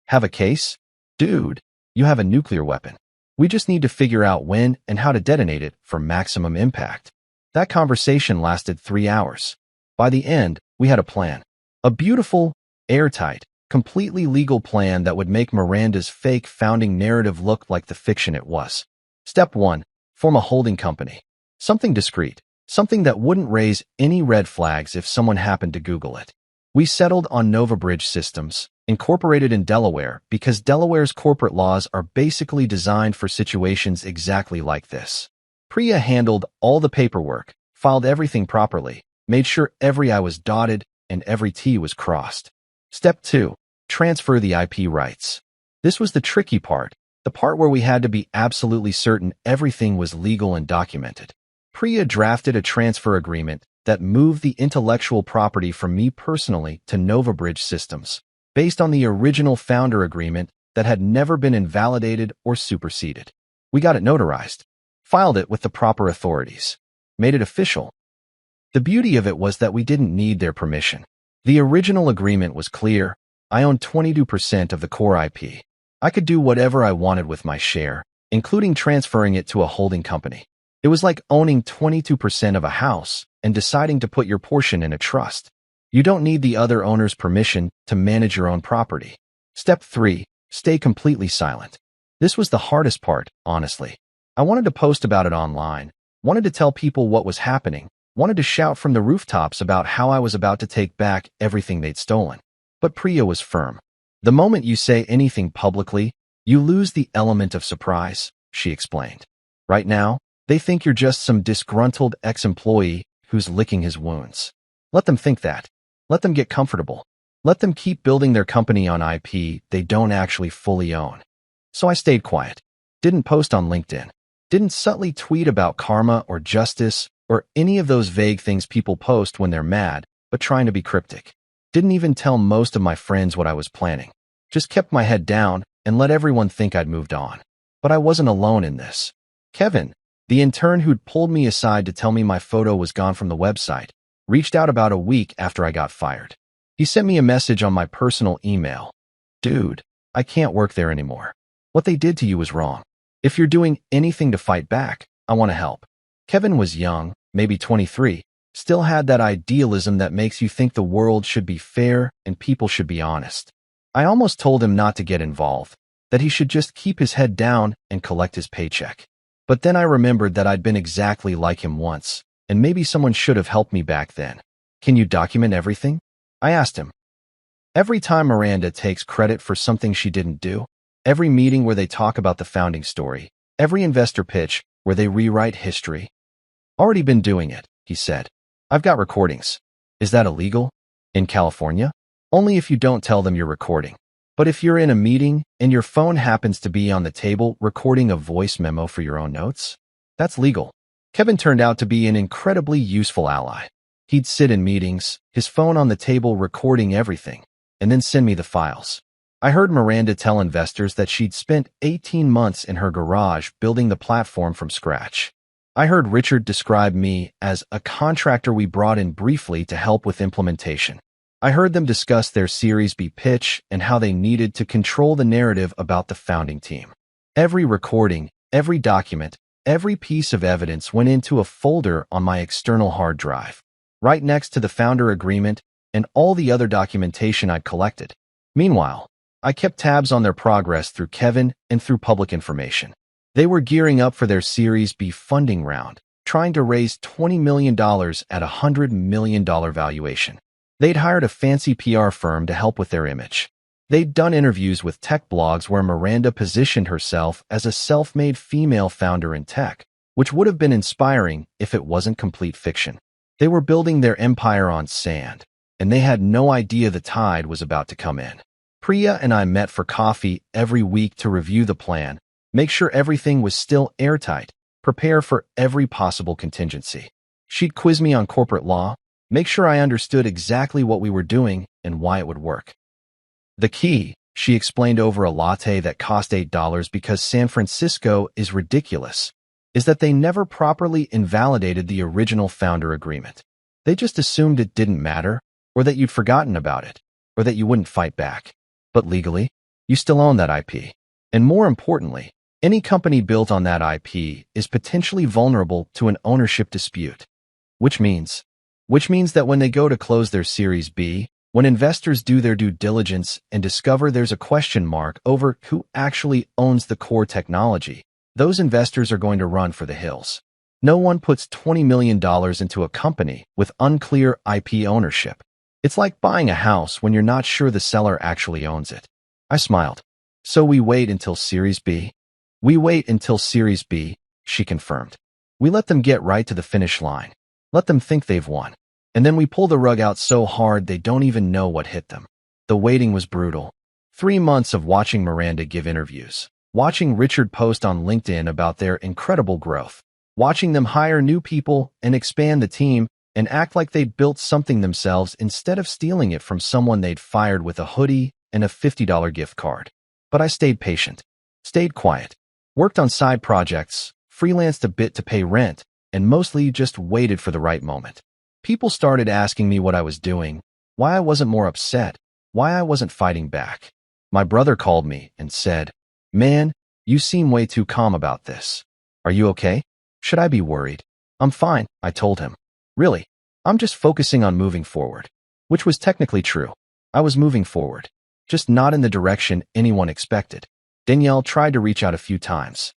Have a case? Dude, you have a nuclear weapon. We just need to figure out when and how to detonate it for maximum impact. That conversation lasted 3 hours. By the end, we had a plan. A beautiful, airtight, completely legal plan that would make Miranda's fake founding narrative look like the fiction it was. Step 1. Form a holding company. Something discreet. Something that wouldn't raise any red flags if someone happened to Google it. We settled on NovaBridge Systems, incorporated in Delaware, because Delaware's corporate laws are basically designed for situations exactly like this. Priya handled all the paperwork, filed everything properly, made sure every I was dotted and every T was crossed. Step 2. Transfer the IP rights. This was the tricky part, the part where we had to be absolutely certain everything was legal and documented. Priya drafted a transfer agreement that moved the intellectual property from me personally to NovaBridge Systems, based on the original founder agreement that had never been invalidated or superseded. We got it notarized, filed it with the proper authorities, made it official. The beauty of it was that we didn't need their permission. The original agreement was clear. I owned 22% of the core IP. I could do whatever I wanted with my share, including transferring it to a holding company. It was like owning 22% of a house and deciding to put your portion in a trust. You don't need the other owner's permission to manage your own property. Step 3. Stay completely silent. This was the hardest part, honestly. I wanted to post about it online, wanted to tell people what was happening, wanted to shout from the rooftops about how I was about to take back everything they'd stolen. But Priya was firm. The moment you say anything publicly, you lose the element of surprise, she explained. Right now, they think you're just some disgruntled ex-employee who's licking his wounds. Let them think that. Let them get comfortable. Let them keep building their company on IP they don't actually fully own. So I stayed quiet. Didn't post on LinkedIn. Didn't subtly tweet about karma or justice or any of those vague things people post when they're mad, but trying to be cryptic. Didn't even tell most of my friends what I was planning. Just kept my head down and let everyone think I'd moved on. But I wasn't alone in this. Kevin, the intern who'd pulled me aside to tell me my photo was gone from the website, reached out about a week after I got fired. He sent me a message on my personal email. Dude, I can't work there anymore. What they did to you was wrong. If you're doing anything to fight back, I want to help. Kevin was young, maybe 23, still had that idealism that makes you think the world should be fair and people should be honest. I almost told him not to get involved, that he should just keep his head down and collect his paycheck. But then I remembered that I'd been exactly like him once, and maybe someone should have helped me back then. Can you document everything? I asked him. Every time Miranda takes credit for something she didn't do, every meeting where they talk about the founding story, every investor pitch where they rewrite history. Already been doing it, he said. I've got recordings. Is that illegal? In California? Only if you don't tell them you're recording. But if you're in a meeting and your phone happens to be on the table recording a voice memo for your own notes, that's legal. Kevin turned out to be an incredibly useful ally. He'd sit in meetings, his phone on the table recording everything, and then send me the files. I heard Miranda tell investors that she'd spent 18 months in her garage building the platform from scratch. I heard Richard describe me as a contractor we brought in briefly to help with implementation. I heard them discuss their Series B pitch and how they needed to control the narrative about the founding team. Every recording, every document, every piece of evidence went into a folder on my external hard drive, right next to the founder agreement and all the other documentation I'd collected. Meanwhile, I kept tabs on their progress through Kevin and through public information. They were gearing up for their Series B funding round, trying to raise $20 million at a $100 million valuation. They'd hired a fancy PR firm to help with their image. They'd done interviews with tech blogs where Miranda positioned herself as a self-made female founder in tech, which would have been inspiring if it wasn't complete fiction. They were building their empire on sand, and they had no idea the tide was about to come in. Priya and I met for coffee every week to review the plan, make sure everything was still airtight, prepare for every possible contingency. She'd quiz me on corporate law, make sure I understood exactly what we were doing and why it would work. The key, she explained over a latte that cost $8 because San Francisco is ridiculous, is that they never properly invalidated the original founder agreement. They just assumed it didn't matter, or that you'd forgotten about it, or that you wouldn't fight back. But legally, you still own that IP. And more importantly, any company built on that IP is potentially vulnerable to an ownership dispute. Which means that when they go to close their Series B, when investors do their due diligence and discover there's a question mark over who actually owns the core technology, those investors are going to run for the hills. No one puts $20 million into a company with unclear IP ownership. It's like buying a house when you're not sure the seller actually owns it. I smiled. So we wait until Series B? We wait until Series B, she confirmed. We let them get right to the finish line. Let them think they've won. And then we pull the rug out so hard they don't even know what hit them. The waiting was brutal. 3 months of watching Miranda give interviews, watching Richard post on LinkedIn about their incredible growth, watching them hire new people and expand the team and act like they'd built something themselves instead of stealing it from someone they'd fired with a hoodie and a $50 gift card. But I stayed patient, stayed quiet, worked on side projects, freelanced a bit to pay rent, and mostly just waited for the right moment. People started asking me what I was doing, why I wasn't more upset, why I wasn't fighting back. My brother called me and said, "Man, you seem way too calm about this. Are you okay? Should I be worried?" "I'm fine," I told him. "Really, I'm just focusing on moving forward." Which was technically true. I was moving forward, just not in the direction anyone expected. Danielle tried to reach out a few times.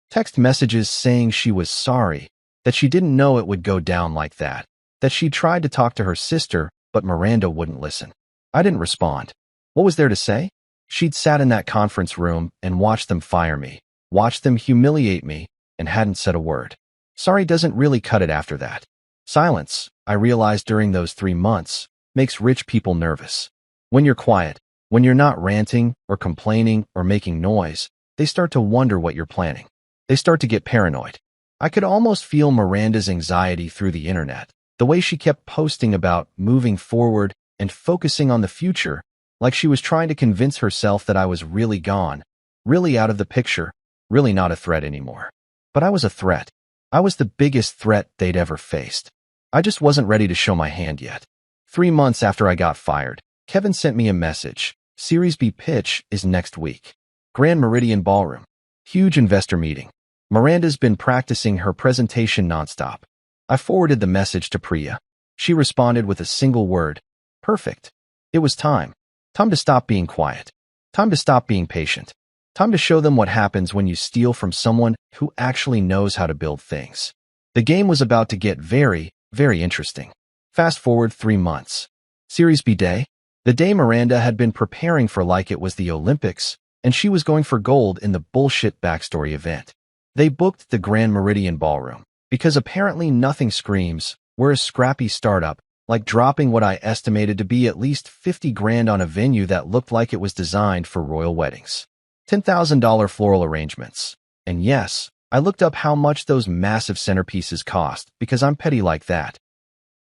Text messages saying she was sorry, that she didn't know it would go down like that she tried to talk to her sister, but Miranda wouldn't listen. I didn't respond. What was there to say? She'd sat in that conference room and watched them fire me, watched them humiliate me, and hadn't said a word. Sorry doesn't really cut it after that. Silence, I realized during those 3 months, makes rich people nervous. When you're quiet, when you're not ranting or complaining or making noise, they start to wonder what you're planning. They start to get paranoid. I could almost feel Miranda's anxiety through the internet, the way she kept posting about moving forward and focusing on the future, like she was trying to convince herself that I was really gone, really out of the picture, really not a threat anymore. But I was a threat. I was the biggest threat they'd ever faced. I just wasn't ready to show my hand yet. 3 months after I got fired, Kevin sent me a message. Series B pitch is next week. Grand Meridian Ballroom. Huge investor meeting. Miranda's been practicing her presentation nonstop. I forwarded the message to Priya. She responded with a single word. Perfect. It was time. Time to stop being quiet. Time to stop being patient. Time to show them what happens when you steal from someone who actually knows how to build things. The game was about to get very, very interesting. Fast forward 3 months. Series B day. The day Miranda had been preparing for like it was the Olympics, and she was going for gold in the bullshit backstory event. They booked the Grand Meridian Ballroom because apparently nothing screams, we're a scrappy startup, like dropping what I estimated to be at least 50 grand on a venue that looked like it was designed for royal weddings. $10,000 floral arrangements. And yes, I looked up how much those massive centerpieces cost because I'm petty like that.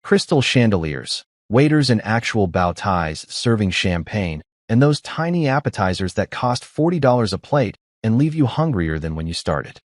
Crystal chandeliers, waiters in actual bow ties serving champagne, and those tiny appetizers that cost $40 a plate and leave you hungrier than when you started.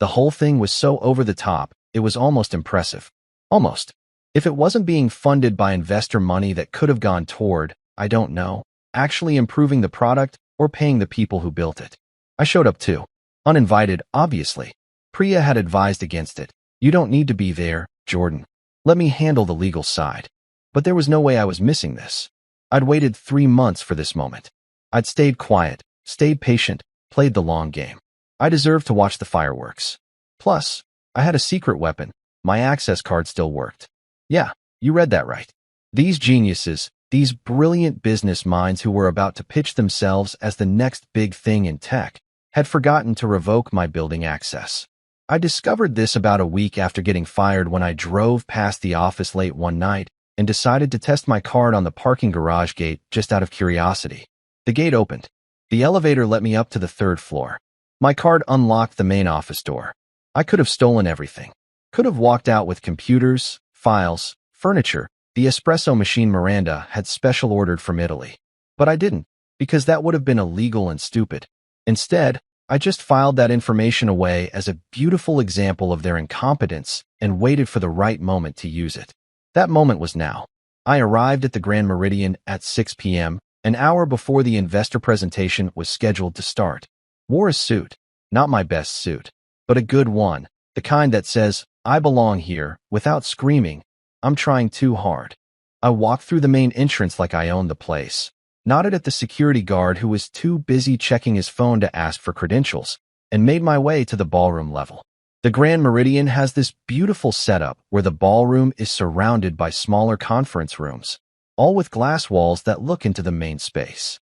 The whole thing was so over the top, it was almost impressive. Almost. If it wasn't being funded by investor money that could have gone toward, I don't know, actually improving the product or paying the people who built it. I showed up too. Uninvited, obviously. Priya had advised against it. You don't need to be there, Jordan. Let me handle the legal side. But there was no way I was missing this. I'd waited 3 months for this moment. I'd stayed quiet, stayed patient, played the long game. I deserved to watch the fireworks. Plus, I had a secret weapon. My access card still worked. Yeah, you read that right. These geniuses, these brilliant business minds who were about to pitch themselves as the next big thing in tech, had forgotten to revoke my building access. I discovered this about a week after getting fired when I drove past the office late one night and decided to test my card on the parking garage gate just out of curiosity. The gate opened. The elevator let me up to the 3rd floor. My card unlocked the main office door. I could have stolen everything. Could have walked out with computers, files, furniture, the espresso machine Miranda had special ordered from Italy. But I didn't, because that would have been illegal and stupid. Instead, I just filed that information away as a beautiful example of their incompetence and waited for the right moment to use it. That moment was now. I arrived at the Grand Meridian at 6 p.m., an hour before the investor presentation was scheduled to start. Wore a suit, not my best suit, but a good one, the kind that says, I belong here, without screaming, I'm trying too hard. I walked through the main entrance like I owned the place, nodded at the security guard who was too busy checking his phone to ask for credentials, and made my way to the ballroom level. The Grand Meridian has this beautiful setup where the ballroom is surrounded by smaller conference rooms, all with glass walls that look into the main space.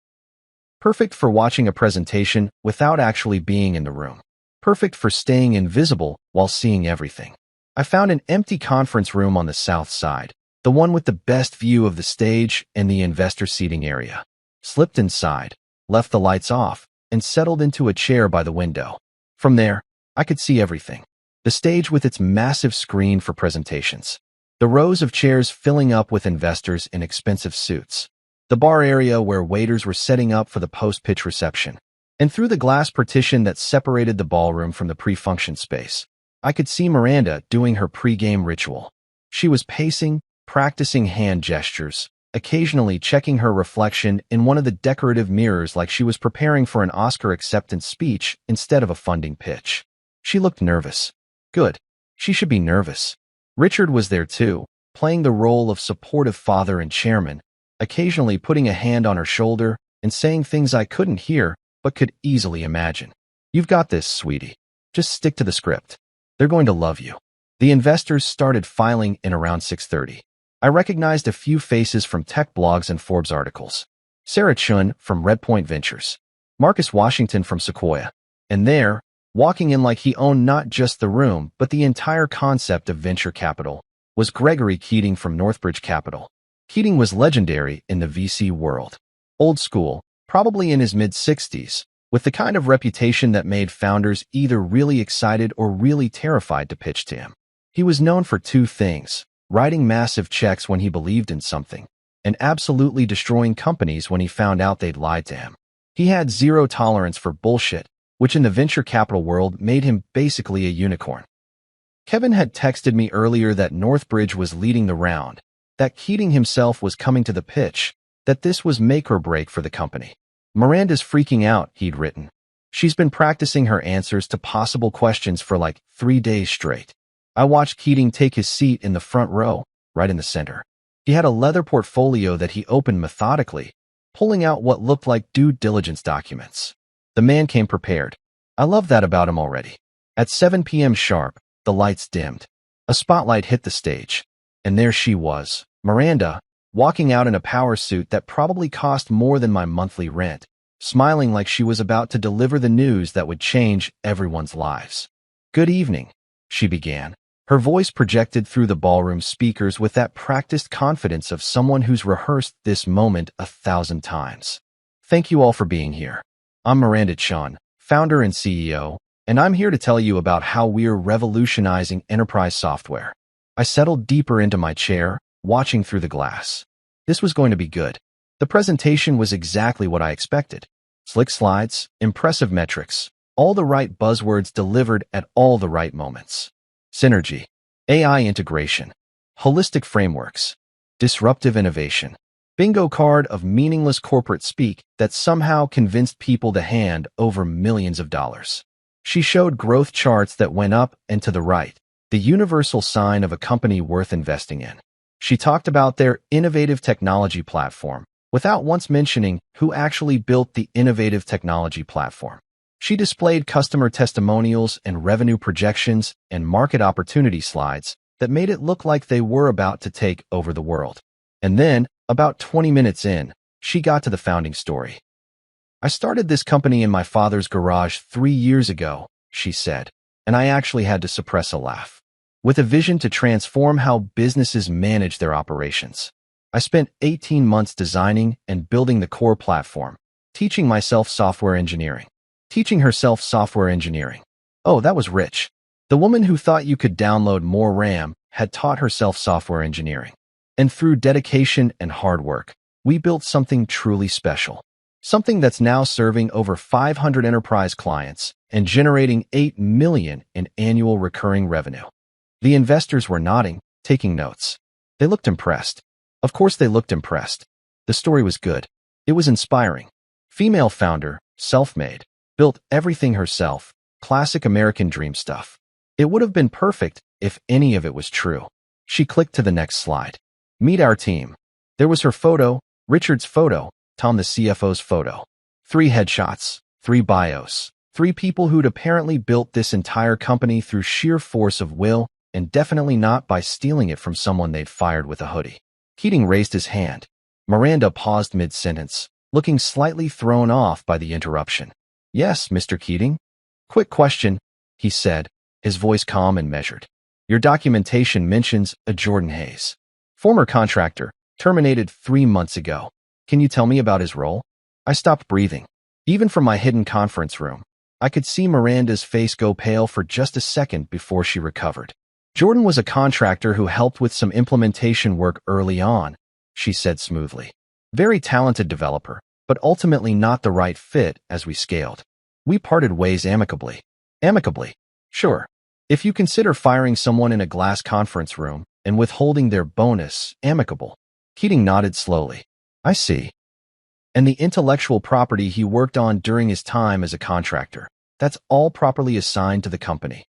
Perfect for watching a presentation without actually being in the room. Perfect for staying invisible while seeing everything. I found an empty conference room on the south side, the one with the best view of the stage and the investor seating area. Slipped inside, left the lights off, and settled into a chair by the window. From there, I could see everything. The stage with its massive screen for presentations. The rows of chairs filling up with investors in expensive suits. The bar area where waiters were setting up for the post-pitch reception. And through the glass partition that separated the ballroom from the pre-function space, I could see Miranda doing her pre-game ritual. She was pacing, practicing hand gestures, occasionally checking her reflection in one of the decorative mirrors like she was preparing for an Oscar acceptance speech instead of a funding pitch. She looked nervous. Good. She should be nervous. Richard was there too, playing the role of supportive father and chairman, occasionally putting a hand on her shoulder and saying things I couldn't hear but could easily imagine. You've got this, sweetie. Just stick to the script. They're going to love you. The investors started filing in around 6:30. I recognized a few faces from tech blogs and Forbes articles. Sarah Chun from Redpoint Ventures. Marcus Washington from Sequoia. And there, walking in like he owned not just the room but the entire concept of venture capital, was Gregory Keating from Northbridge Capital. Keating was legendary in the VC world. Old school, probably in his mid-60s, with the kind of reputation that made founders either really excited or really terrified to pitch to him. He was known for 2 things: writing massive checks when he believed in something, and absolutely destroying companies when he found out they'd lied to him. He had zero tolerance for bullshit, which in the venture capital world made him basically a unicorn. Kevin had texted me earlier that Northbridge was leading the round, that Keating himself was coming to the pitch, that this was make or break for the company. Miranda's freaking out, he'd written. She's been practicing her answers to possible questions for like 3 days straight. I watched Keating take his seat in the front row, right in the center. He had a leather portfolio that he opened methodically, pulling out what looked like due diligence documents. The man came prepared. I love that about him already. At 7 p.m. sharp, the lights dimmed. A spotlight hit the stage. And there she was, Miranda, walking out in a power suit that probably cost more than my monthly rent, smiling like she was about to deliver the news that would change everyone's lives. Good evening, she began. Her voice projected through the ballroom speakers with that practiced confidence of someone who's rehearsed this moment 1,000 times. Thank you all for being here. I'm Miranda Chun, founder and CEO, and I'm here to tell you about how we're revolutionizing enterprise software. I settled deeper into my chair, watching through the glass. This was going to be good. The presentation was exactly what I expected. Slick slides, impressive metrics, all the right buzzwords delivered at all the right moments. Synergy, AI integration, holistic frameworks, disruptive innovation. Bingo card of meaningless corporate speak that somehow convinced people to hand over millions of dollars. She showed growth charts that went up and to the right, the universal sign of a company worth investing in. She talked about their innovative technology platform, without once mentioning who actually built the innovative technology platform. She displayed customer testimonials and revenue projections and market opportunity slides that made it look like they were about to take over the world. And then, about 20 minutes in, she got to the founding story. I started this company in my father's garage 3 years ago, she said, and I actually had to suppress a laugh. With a vision to transform how businesses manage their operations. I spent 18 months designing and building the core platform, teaching myself software engineering. Teaching herself software engineering. Oh, that was rich. The woman who thought you could download more RAM had taught herself software engineering. And through dedication and hard work, we built something truly special. Something that's now serving over 500 enterprise clients and generating $8 million in annual recurring revenue. The investors were nodding, taking notes. They looked impressed. Of course they looked impressed. The story was good. It was inspiring. Female founder, self-made, built everything herself, classic American dream stuff. It would have been perfect if any of it was true. She clicked to the next slide. Meet our team. There was her photo, Richard's photo, Tom the CFO's photo. 3 headshots, 3 bios, 3 people who'd apparently built this entire company through sheer force of will and definitely not by stealing it from someone they'd fired with a hoodie. Keating raised his hand. Miranda paused mid-sentence, looking slightly thrown off by the interruption. Yes, Mr. Keating? Quick question, he said, his voice calm and measured. Your documentation mentions a Jordan Hayes. Former contractor, terminated 3 months ago. Can you tell me about his role? I stopped breathing. Even from my hidden conference room, I could see Miranda's face go pale for just a second before she recovered. Jordan was a contractor who helped with some implementation work early on, she said smoothly. Very talented developer, but ultimately not the right fit as we scaled. We parted ways amicably. Amicably? Sure. If you consider firing someone in a glass conference room and withholding their bonus, amicable. Keating nodded slowly. I see. And the intellectual property he worked on during his time as a contractor, that's all properly assigned to the company.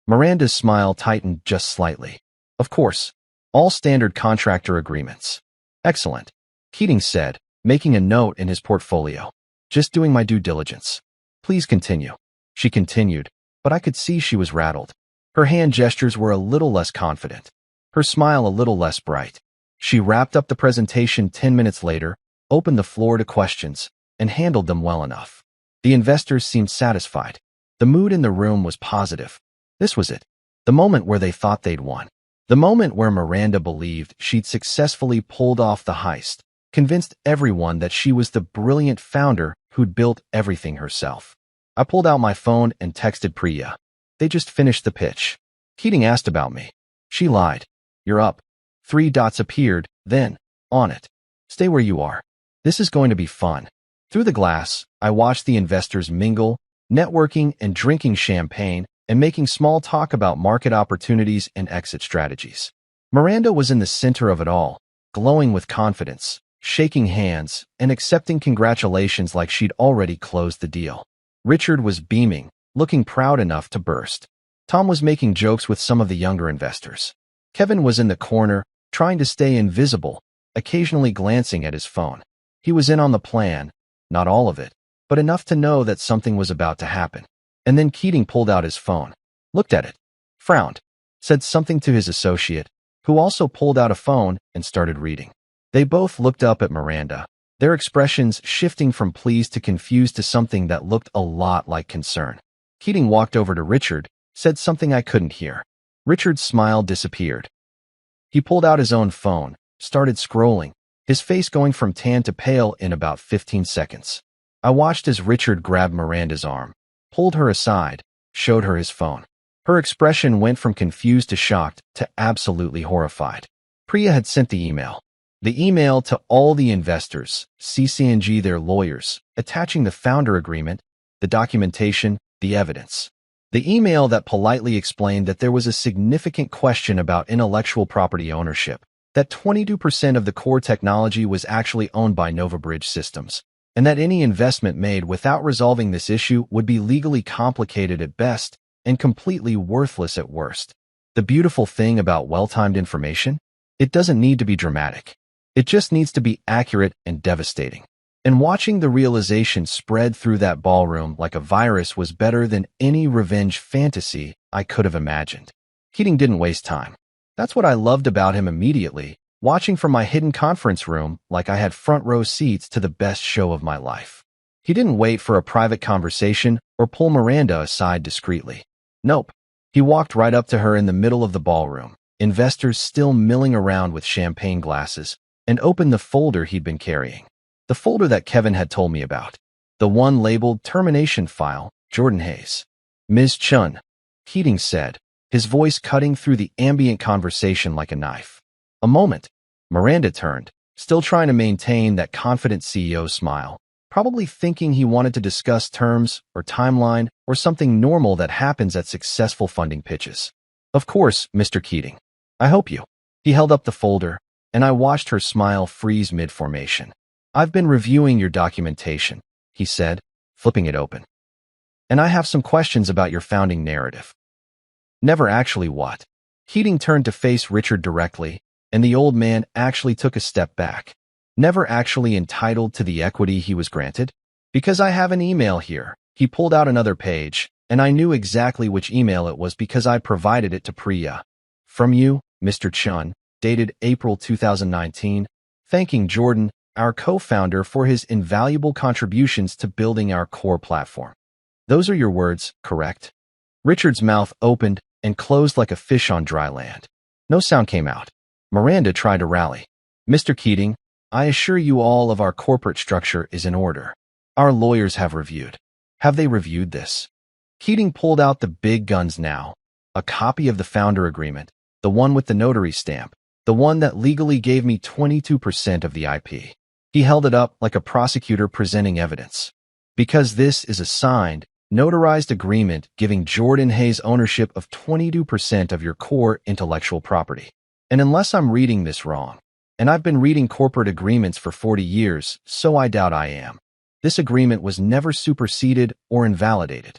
Miranda's smile tightened just slightly. Of course. All standard contractor agreements. Excellent. Keating said, making a note in his portfolio. Just doing my due diligence. Please continue. She continued, but I could see she was rattled. Her hand gestures were a little less confident. Her smile a little less bright. She wrapped up the presentation 10 minutes later, opened the floor to questions, and handled them well enough. The investors seemed satisfied. The mood in the room was positive. This was it. The moment where they thought they'd won. The moment where Miranda believed she'd successfully pulled off the heist, convinced everyone that she was the brilliant founder who'd built everything herself. I pulled out my phone and texted Priya. They just finished the pitch. Keating asked about me. She lied. You're up. 3 dots appeared, then, on it. Stay where you are. This is going to be fun. Through the glass, I watched the investors mingle, networking and drinking champagne and making small talk about market opportunities and exit strategies. Miranda was in the center of it all, glowing with confidence, shaking hands, and accepting congratulations like she'd already closed the deal. Richard was beaming, looking proud enough to burst. Tom was making jokes with some of the younger investors. Kevin was in the corner, trying to stay invisible, occasionally glancing at his phone. He was in on the plan, not all of it, but enough to know that something was about to happen. And then Keating pulled out his phone, looked at it, frowned, said something to his associate, who also pulled out a phone and started reading. They both looked up at Miranda, their expressions shifting from pleased to confused to something that looked a lot like concern. Keating walked over to Richard, said something I couldn't hear. Richard's smile disappeared. He pulled out his own phone, started scrolling, his face going from tan to pale in about 15 seconds. I watched as Richard grabbed Miranda's arm, pulled her aside, showed her his phone. Her expression went from confused to shocked to absolutely horrified. Priya had sent the email. The email to all the investors, CC&G their lawyers, attaching the founder agreement, the documentation, the evidence. The email that politely explained that there was a significant question about intellectual property ownership, that 22% of the core technology was actually owned by NovaBridge Systems, and that any investment made without resolving this issue would be legally complicated at best and completely worthless at worst. The beautiful thing about well-timed information? It doesn't need to be dramatic. It just needs to be accurate and devastating. And watching the realization spread through that ballroom like a virus was better than any revenge fantasy I could have imagined. Keating didn't waste time. That's what I loved about him immediately, watching from my hidden conference room like I had front row seats to the best show of my life. He didn't wait for a private conversation or pull Miranda aside discreetly. Nope. He walked right up to her in the middle of the ballroom, investors still milling around with champagne glasses, and opened the folder he'd been carrying. The folder that Kevin had told me about. The one labeled Termination File, Jordan Hayes. Ms. Chun, Keating said, his voice cutting through the ambient conversation like a knife. A moment. Miranda turned, still trying to maintain that confident CEO smile, probably thinking he wanted to discuss terms or timeline or something normal that happens at successful funding pitches. Of course, Mr. Keating. I hope you. He held up the folder, and I watched her smile freeze mid-formation. I've been reviewing your documentation, he said, flipping it open. And I have some questions about your founding narrative. Never actually what? Keating turned to face Richard directly, and the old man actually took a step back. Never actually entitled to the equity he was granted? Because I have an email here. He pulled out another page, and I knew exactly which email it was because I provided it to Priya. From you, Mr. Chun, dated April 2019, thanking Jordan, our co-founder, for his invaluable contributions to building our core platform. Those are your words, correct? Richard's mouth opened and closed like a fish on dry land. No sound came out. Miranda tried to rally. Mr. Keating, I assure you all of our corporate structure is in order. Our lawyers have reviewed. Have they reviewed this? Keating pulled out the big guns now. A copy of the founder agreement, the one with the notary stamp, the one that legally gave me 22% of the IP. He held it up like a prosecutor presenting evidence. Because this is a signed, notarized agreement giving Jordan Hayes ownership of 22% of your core intellectual property. And unless I'm reading this wrong, and I've been reading corporate agreements for 40 years, so I doubt I am, this agreement was never superseded or invalidated.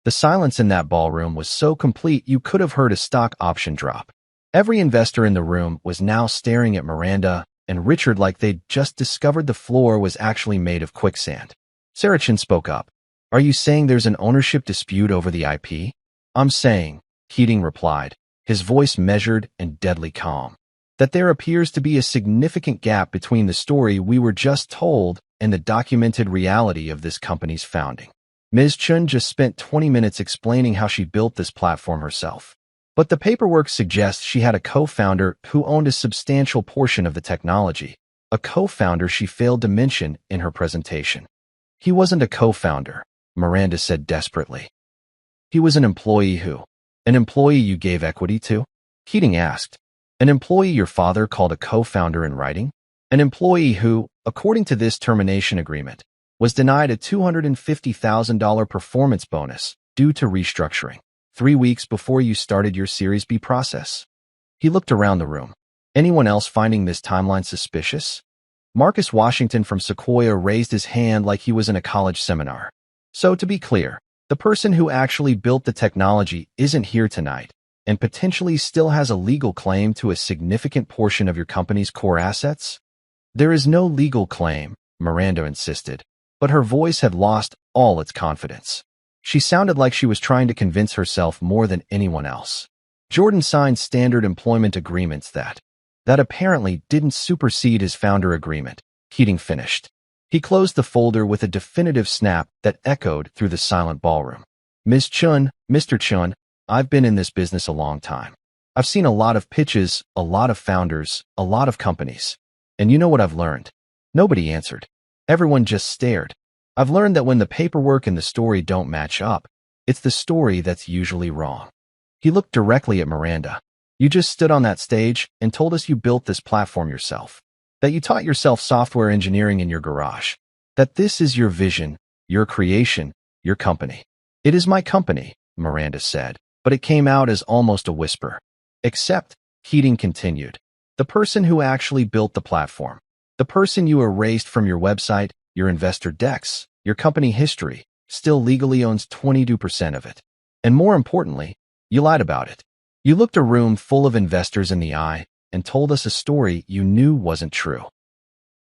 The silence in that ballroom was so complete you could have heard a stock option drop. Every investor in the room was now staring at Miranda and Richard like they'd just discovered the floor was actually made of quicksand. Sarachin spoke up. Are you saying there's an ownership dispute over the IP? I'm saying, Keating replied, his voice measured and deadly calm, that there appears to be a significant gap between the story we were just told and the documented reality of this company's founding. Ms. Chun just spent 20 minutes explaining how she built this platform herself. But the paperwork suggests she had a co-founder who owned a substantial portion of the technology, a co-founder she failed to mention in her presentation. He wasn't a co-founder, Miranda said desperately. He was an employee who? An employee you gave equity to? Keating asked. An employee your father called a co-founder in writing? An employee who, according to this termination agreement, was denied a $250,000 performance bonus due to restructuring 3 weeks before you started your Series B process. He looked around the room. Anyone else finding this timeline suspicious? Marcus Washington from Sequoia raised his hand like he was in a college seminar. So to be clear, the person who actually built the technology isn't here tonight and potentially still has a legal claim to a significant portion of your company's core assets? There is no legal claim, Miranda insisted, but her voice had lost all its confidence. She sounded like she was trying to convince herself more than anyone else. Jordan signed standard employment agreements that apparently didn't supersede his founder agreement, Keating finished. He closed the folder with a definitive snap that echoed through the silent ballroom. Ms. Chun, Mr. Chun, I've been in this business a long time. I've seen a lot of pitches, a lot of founders, a lot of companies. And you know what I've learned? Nobody answered. Everyone just stared. I've learned that when the paperwork and the story don't match up, it's the story that's usually wrong. He looked directly at Miranda. You just stood on that stage and told us you built this platform yourself, that you taught yourself software engineering in your garage, that this is your vision, your creation, your company. It is my company, Miranda said, but it came out as almost a whisper. Except, Keating continued, the person who actually built the platform, the person you erased from your website, your investor decks, your company history, still legally owns 22% of it. And more importantly, you lied about it. You looked a room full of investors in the eye and told us a story you knew wasn't true.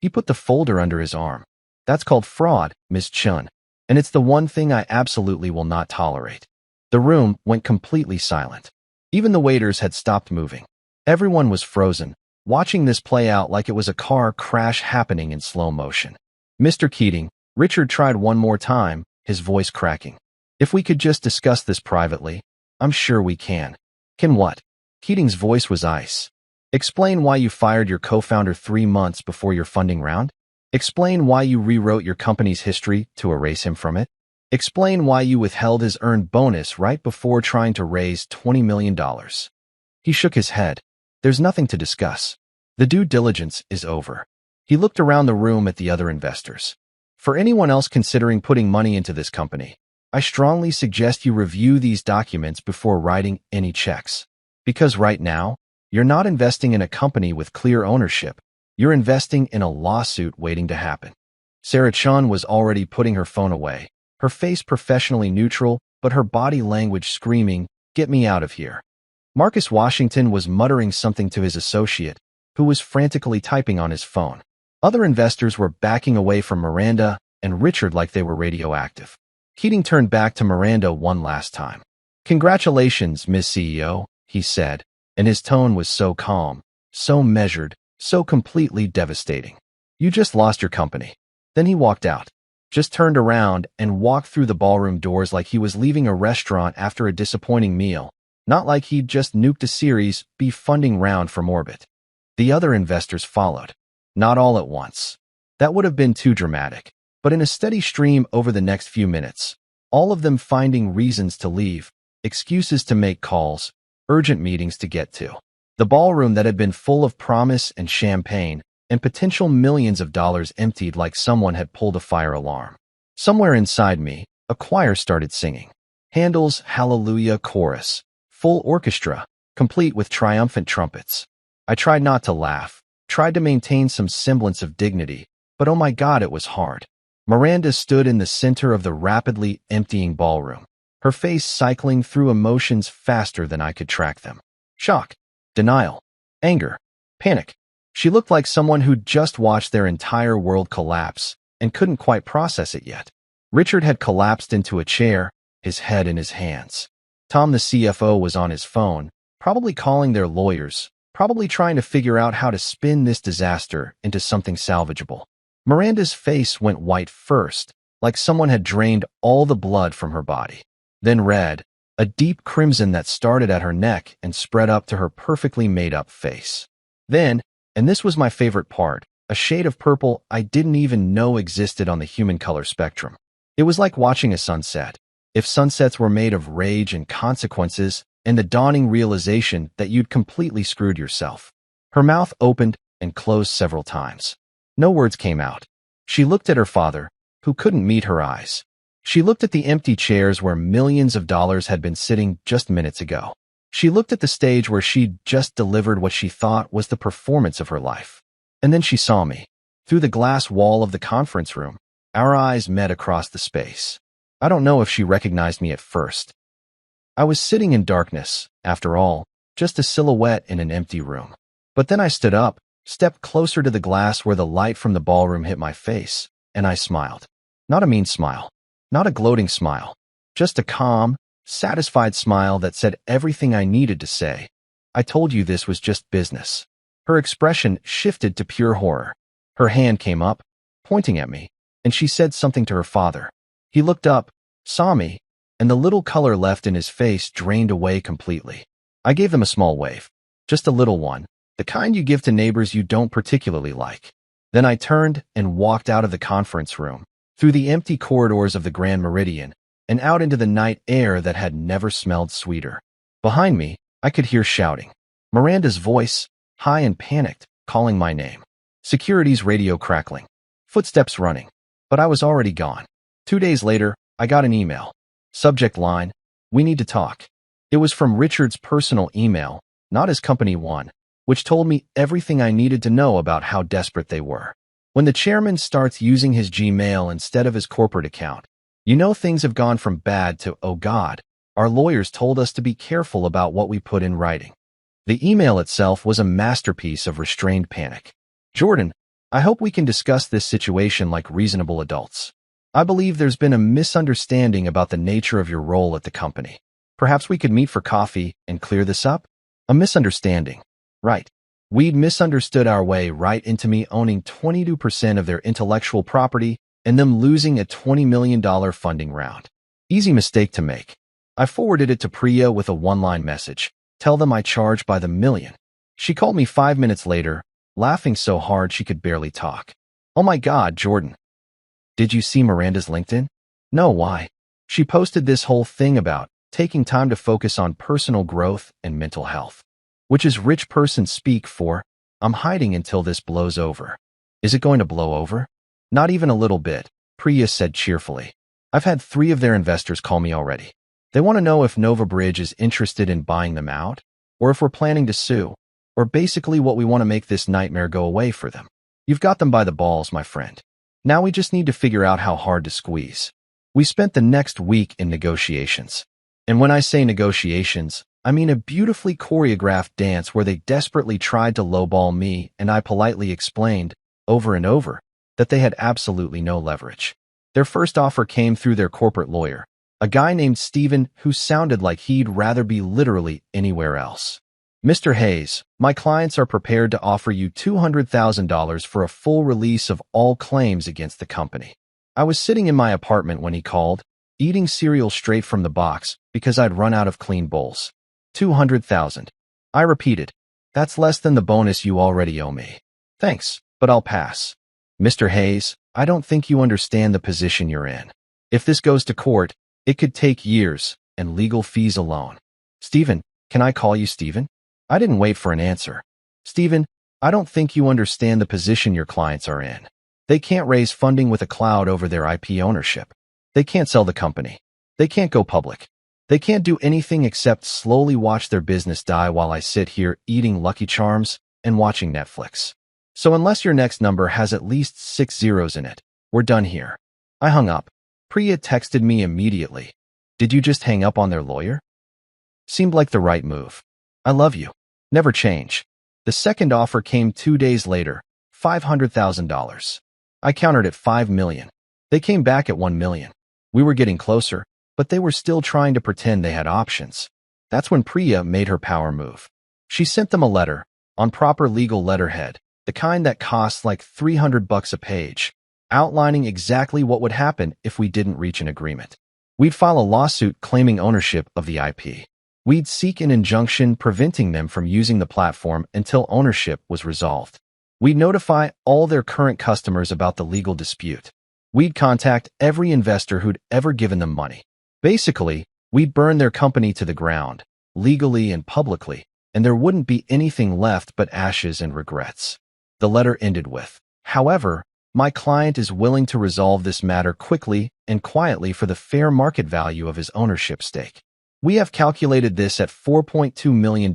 He put the folder under his arm. That's called fraud, Ms. Chun, and it's the one thing I absolutely will not tolerate. The room went completely silent. Even the waiters had stopped moving. Everyone was frozen, watching this play out like it was a car crash happening in slow motion. Mr. Keating, Richard tried one more time, his voice cracking. If we could just discuss this privately, I'm sure we can. Can what? Keating's voice was ice. Explain why you fired your co-founder 3 months before your funding round? Explain why you rewrote your company's history to erase him from it? Explain why you withheld his earned bonus right before trying to raise $20 million. He shook his head. There's nothing to discuss. The due diligence is over. He looked around the room at the other investors. For anyone else considering putting money into this company, I strongly suggest you review these documents before writing any checks. Because right now, you're not investing in a company with clear ownership. You're investing in a lawsuit waiting to happen. Sarah Chun was already putting her phone away, her face professionally neutral, but her body language screaming, "Get me out of here." Marcus Washington was muttering something to his associate, who was frantically typing on his phone. Other investors were backing away from Miranda and Richard like they were radioactive. Keating turned back to Miranda one last time. Congratulations, Ms. CEO, he said, and his tone was so calm, so measured, so completely devastating. You just lost your company. Then he walked out, just turned around and walked through the ballroom doors like he was leaving a restaurant after a disappointing meal, not like he'd just nuked a Series B funding round from orbit. The other investors followed. Not all at once. That would have been too dramatic, but in a steady stream over the next few minutes, all of them finding reasons to leave, excuses to make calls, urgent meetings to get to. The ballroom that had been full of promise and champagne and potential millions of dollars emptied like someone had pulled a fire alarm. Somewhere inside me, a choir started singing. Handel's Hallelujah Chorus, full orchestra, complete with triumphant trumpets. I tried not to laugh, tried to maintain some semblance of dignity, but oh my God, it was hard. Miranda stood in the center of the rapidly emptying ballroom, her face cycling through emotions faster than I could track them. Shock, denial, anger, panic. She looked like someone who'd just watched their entire world collapse and couldn't quite process it yet. Richard had collapsed into a chair, his head in his hands. Tom, the CFO, was on his phone, probably calling their lawyers, probably trying to figure out how to spin this disaster into something salvageable. Miranda's face went white first, like someone had drained all the blood from her body. Then red, a deep crimson that started at her neck and spread up to her perfectly made-up face. Then, and this was my favorite part, a shade of purple I didn't even know existed on the human color spectrum. It was like watching a sunset. If sunsets were made of rage and consequences, and the dawning realization that you'd completely screwed yourself. Her mouth opened, and closed several times. No words came out. She looked at her father, who couldn't meet her eyes. She looked at the empty chairs where millions of dollars had been sitting just minutes ago. She looked at the stage where she'd just delivered what she thought was the performance of her life. And then she saw me. Through the glass wall of the conference room, our eyes met across the space. I don't know if she recognized me at first. I was sitting in darkness, after all, just a silhouette in an empty room. But then I stood up, stepped closer to the glass where the light from the ballroom hit my face, and I smiled. Not a mean smile. Not a gloating smile. Just a calm, satisfied smile that said everything I needed to say. I told you this was just business. Her expression shifted to pure horror. Her hand came up, pointing at me, and she said something to her father. He looked up, saw me, and the little color left in his face drained away completely. I gave them a small wave. Just a little one, the kind you give to neighbors you don't particularly like. Then I turned and walked out of the conference room, through the empty corridors of the Grand Meridian, and out into the night air that had never smelled sweeter. Behind me, I could hear shouting. Miranda's voice, high and panicked, calling my name. Security's radio crackling. Footsteps running. But I was already gone. 2 days later, I got an email. Subject line, "We need to talk." It was from Richard's personal email, not his company one, which told me everything I needed to know about how desperate they were. When the chairman starts using his Gmail instead of his corporate account, you know things have gone from bad to, oh God, our lawyers told us to be careful about what we put in writing. The email itself was a masterpiece of restrained panic. Jordan, I hope we can discuss this situation like reasonable adults. I believe there's been a misunderstanding about the nature of your role at the company. Perhaps we could meet for coffee and clear this up? A misunderstanding. Right. We'd misunderstood our way right into me owning 22% of their intellectual property and them losing a $20 million funding round. Easy mistake to make. I forwarded it to Priya with a one-line message. Tell them I charge by the million. She called me 5 minutes later, laughing so hard she could barely talk. Oh my God, Jordan. Did you see Miranda's LinkedIn? No, why? She posted this whole thing about taking time to focus on personal growth and mental health. Which is rich person speak for, I'm hiding until this blows over. Is it going to blow over? Not even a little bit, Priya said cheerfully. I've had 3 of their investors call me already. They want to know if Nova Bridge is interested in buying them out, or if we're planning to sue, or basically what we want to make this nightmare go away for them. You've got them by the balls, my friend. Now we just need to figure out how hard to squeeze. We spent the next week in negotiations. And when I say negotiations, I mean a beautifully choreographed dance where they desperately tried to lowball me and I politely explained, over and over, that they had absolutely no leverage. Their first offer came through their corporate lawyer, a guy named Steven who sounded like he'd rather be literally anywhere else. Mr. Hayes, my clients are prepared to offer you $200,000 for a full release of all claims against the company. I was sitting in my apartment when he called, eating cereal straight from the box because I'd run out of clean bowls. 200,000. I repeated, that's less than the bonus you already owe me. Thanks, but I'll pass. Mr. Hayes, I don't think you understand the position you're in. If this goes to court, it could take years and legal fees alone. Steven, can I call you Steven? I didn't wait for an answer. Steven, I don't think you understand the position your clients are in. They can't raise funding with a cloud over their IP ownership. They can't sell the company. They can't go public. They can't do anything except slowly watch their business die while I sit here eating Lucky Charms and watching Netflix. So unless your next number has at least 6 zeros in it, we're done here. I hung up. Priya texted me immediately. Did you just hang up on their lawyer? Seemed like the right move. I love you. Never change. The second offer came 2 days later, $500,000. I countered at $5 million. They came back at $1 million. We were getting closer, but they were still trying to pretend they had options. That's when Priya made her power move. She sent them a letter, on proper legal letterhead, the kind that costs like $300 a page, outlining exactly what would happen if we didn't reach an agreement. We'd file a lawsuit claiming ownership of the IP. We'd seek an injunction preventing them from using the platform until ownership was resolved. We'd notify all their current customers about the legal dispute. We'd contact every investor who'd ever given them money. Basically, we'd burn their company to the ground, legally and publicly, and there wouldn't be anything left but ashes and regrets. The letter ended with, "However, my client is willing to resolve this matter quickly and quietly for the fair market value of his ownership stake. We have calculated this at $4.2 million,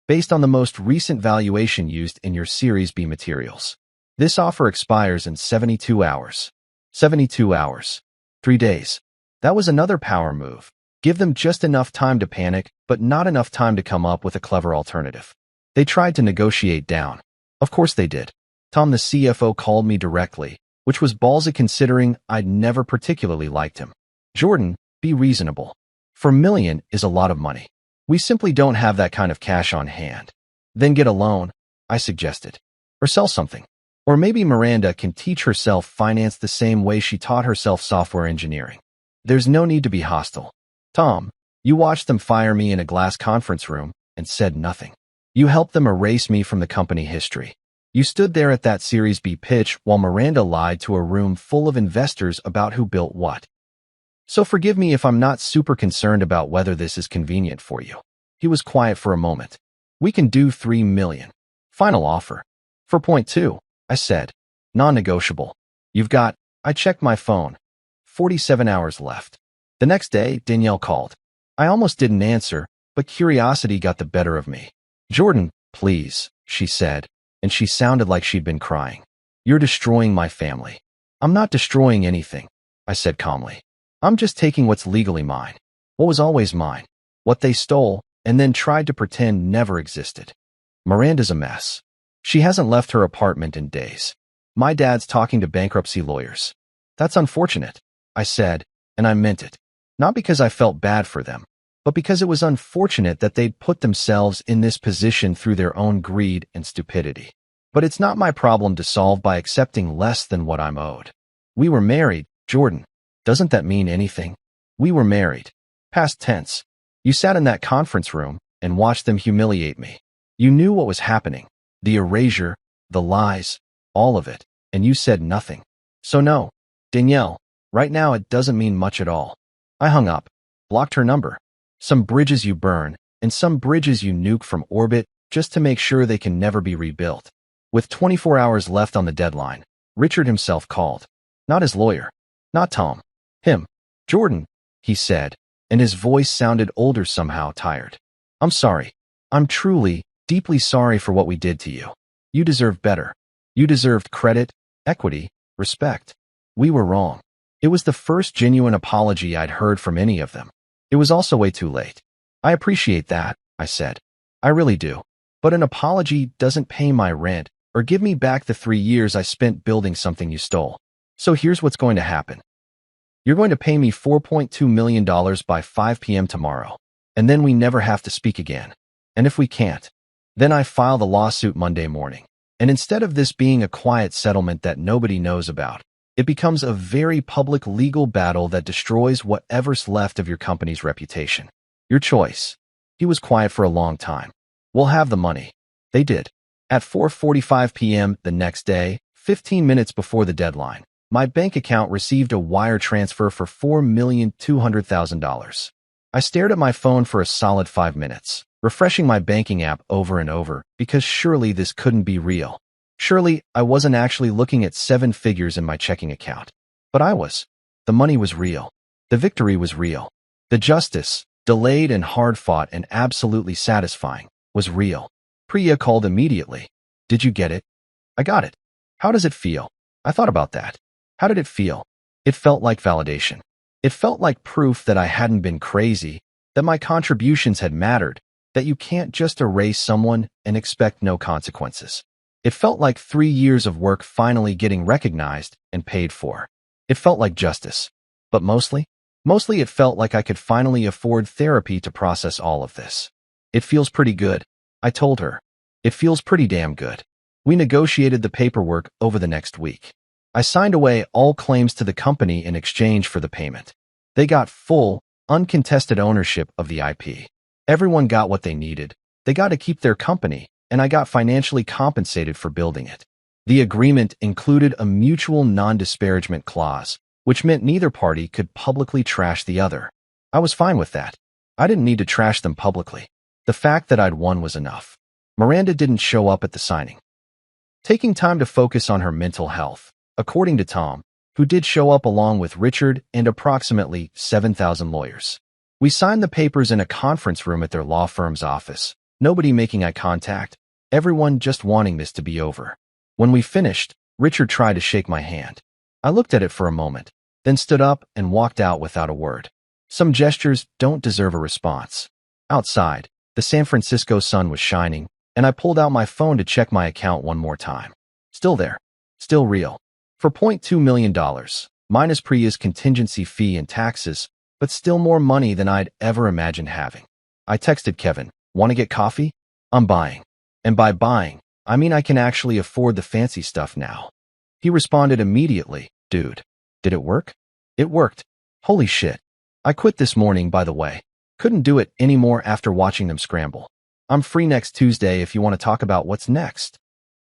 based on the most recent valuation used in your Series B materials. This offer expires in 72 hours. 72 hours. 3 days. That was another power move. Give them just enough time to panic, but not enough time to come up with a clever alternative. They tried to negotiate down. Of course they did. Tom, the CFO, called me directly, which was ballsy considering I'd never particularly liked him. Jordan, be reasonable. $4 million is a lot of money. We simply don't have that kind of cash on hand. Then get a loan, I suggested. Or sell something. Or maybe Miranda can teach herself finance the same way she taught herself software engineering. There's no need to be hostile. Tom, you watched them fire me in a glass conference room and said nothing. You helped them erase me from the company history. You stood there at that Series B pitch while Miranda lied to a room full of investors about who built what. So forgive me if I'm not super concerned about whether this is convenient for you." He was quiet for a moment. "We can do $3 million. Final offer." "4.2, I said. "Non-negotiable. You've got—" I checked my phone. 47 hours left. The next day, Danielle called. I almost didn't answer, but curiosity got the better of me. "Jordan, please," she said, and she sounded like she'd been crying. "You're destroying my family." "I'm not destroying anything," I said calmly. "I'm just taking what's legally mine. What was always mine. What they stole, and then tried to pretend never existed. Miranda's a mess. She hasn't left her apartment in days. My dad's talking to bankruptcy lawyers. That's unfortunate," I said, and I meant it. Not because I felt bad for them, but because it was unfortunate that they'd put themselves in this position through their own greed and stupidity. But it's not my problem to solve by accepting less than what I'm owed. We were married, Jordan. Doesn't that mean anything? We were married. Past tense. You sat in that conference room and watched them humiliate me. You knew what was happening. The erasure, the lies, all of it, and you said nothing. So no, Danielle, right now it doesn't mean much at all." I hung up, blocked her number. Some bridges you burn, and some bridges you nuke from orbit just to make sure they can never be rebuilt. With 24 hours left on the deadline, Richard himself called. Not his lawyer. Not Tom. Him. "Jordan," he said, and his voice sounded older, somehow tired. "I'm sorry. I'm truly, deeply sorry for what we did to you. You deserve better. You deserved credit, equity, respect. We were wrong." It was the first genuine apology I'd heard from any of them. It was also way too late. "I appreciate that," I said. "I really do. But an apology doesn't pay my rent or give me back the 3 years I spent building something you stole. So here's what's going to happen. You're going to pay me $4.2 million by 5 p.m. tomorrow, and then we never have to speak again. And if we can't, then I file the lawsuit Monday morning. And instead of this being a quiet settlement that nobody knows about, it becomes a very public legal battle that destroys whatever's left of your company's reputation. Your choice." He was quiet for a long time. "We'll have the money." They did. At 4:45 p.m. the next day, 15 minutes before the deadline, my bank account received a wire transfer for $4,200,000. I stared at my phone for a solid 5 minutes, refreshing my banking app over and over, because surely this couldn't be real. Surely, I wasn't actually looking at 7 figures in my checking account. But I was. The money was real. The victory was real. The justice, delayed and hard-fought and absolutely satisfying, was real. Priya called immediately. "Did you get it?" "I got it." "How does it feel?" "I thought about that." "How did it feel?" "It felt like validation. It felt like proof that I hadn't been crazy, that my contributions had mattered, that you can't just erase someone and expect no consequences. It felt like 3 years of work finally getting recognized and paid for. It felt like justice. But mostly it felt like I could finally afford therapy to process all of this. "It feels pretty good," I told her. "It feels pretty damn good." We negotiated the paperwork over the next week. I signed away all claims to the company in exchange for the payment. They got full, uncontested ownership of the IP. Everyone got what they needed. They got to keep their company, and I got financially compensated for building it. The agreement included a mutual non-disparagement clause, which meant neither party could publicly trash the other. I was fine with that. I didn't need to trash them publicly. The fact that I'd won was enough. Miranda didn't show up at the signing. taking time to focus on her mental health, according to Tom, who did show up along with Richard and approximately 7,000 lawyers. We signed the papers in a conference room at their law firm's office, nobody making eye contact, everyone just wanting this to be over. When we finished, Richard tried to shake my hand. I looked at it for a moment, then stood up and walked out without a word. Some gestures don't deserve a response. Outside, the San Francisco sun was shining, and I pulled out my phone to check my account one more time. Still there. Still real. For $0.2 million, minus Priya's contingency fee and taxes, but still more money than I'd ever imagined having. I texted Kevin, "Want to get coffee? I'm buying." And by buying, I mean I can actually afford the fancy stuff now. He responded immediately, "Dude, did it work?" It worked. Holy shit. I quit this morning, by the way. Couldn't do it anymore after watching them scramble. I'm free next Tuesday if you want to talk about what's next.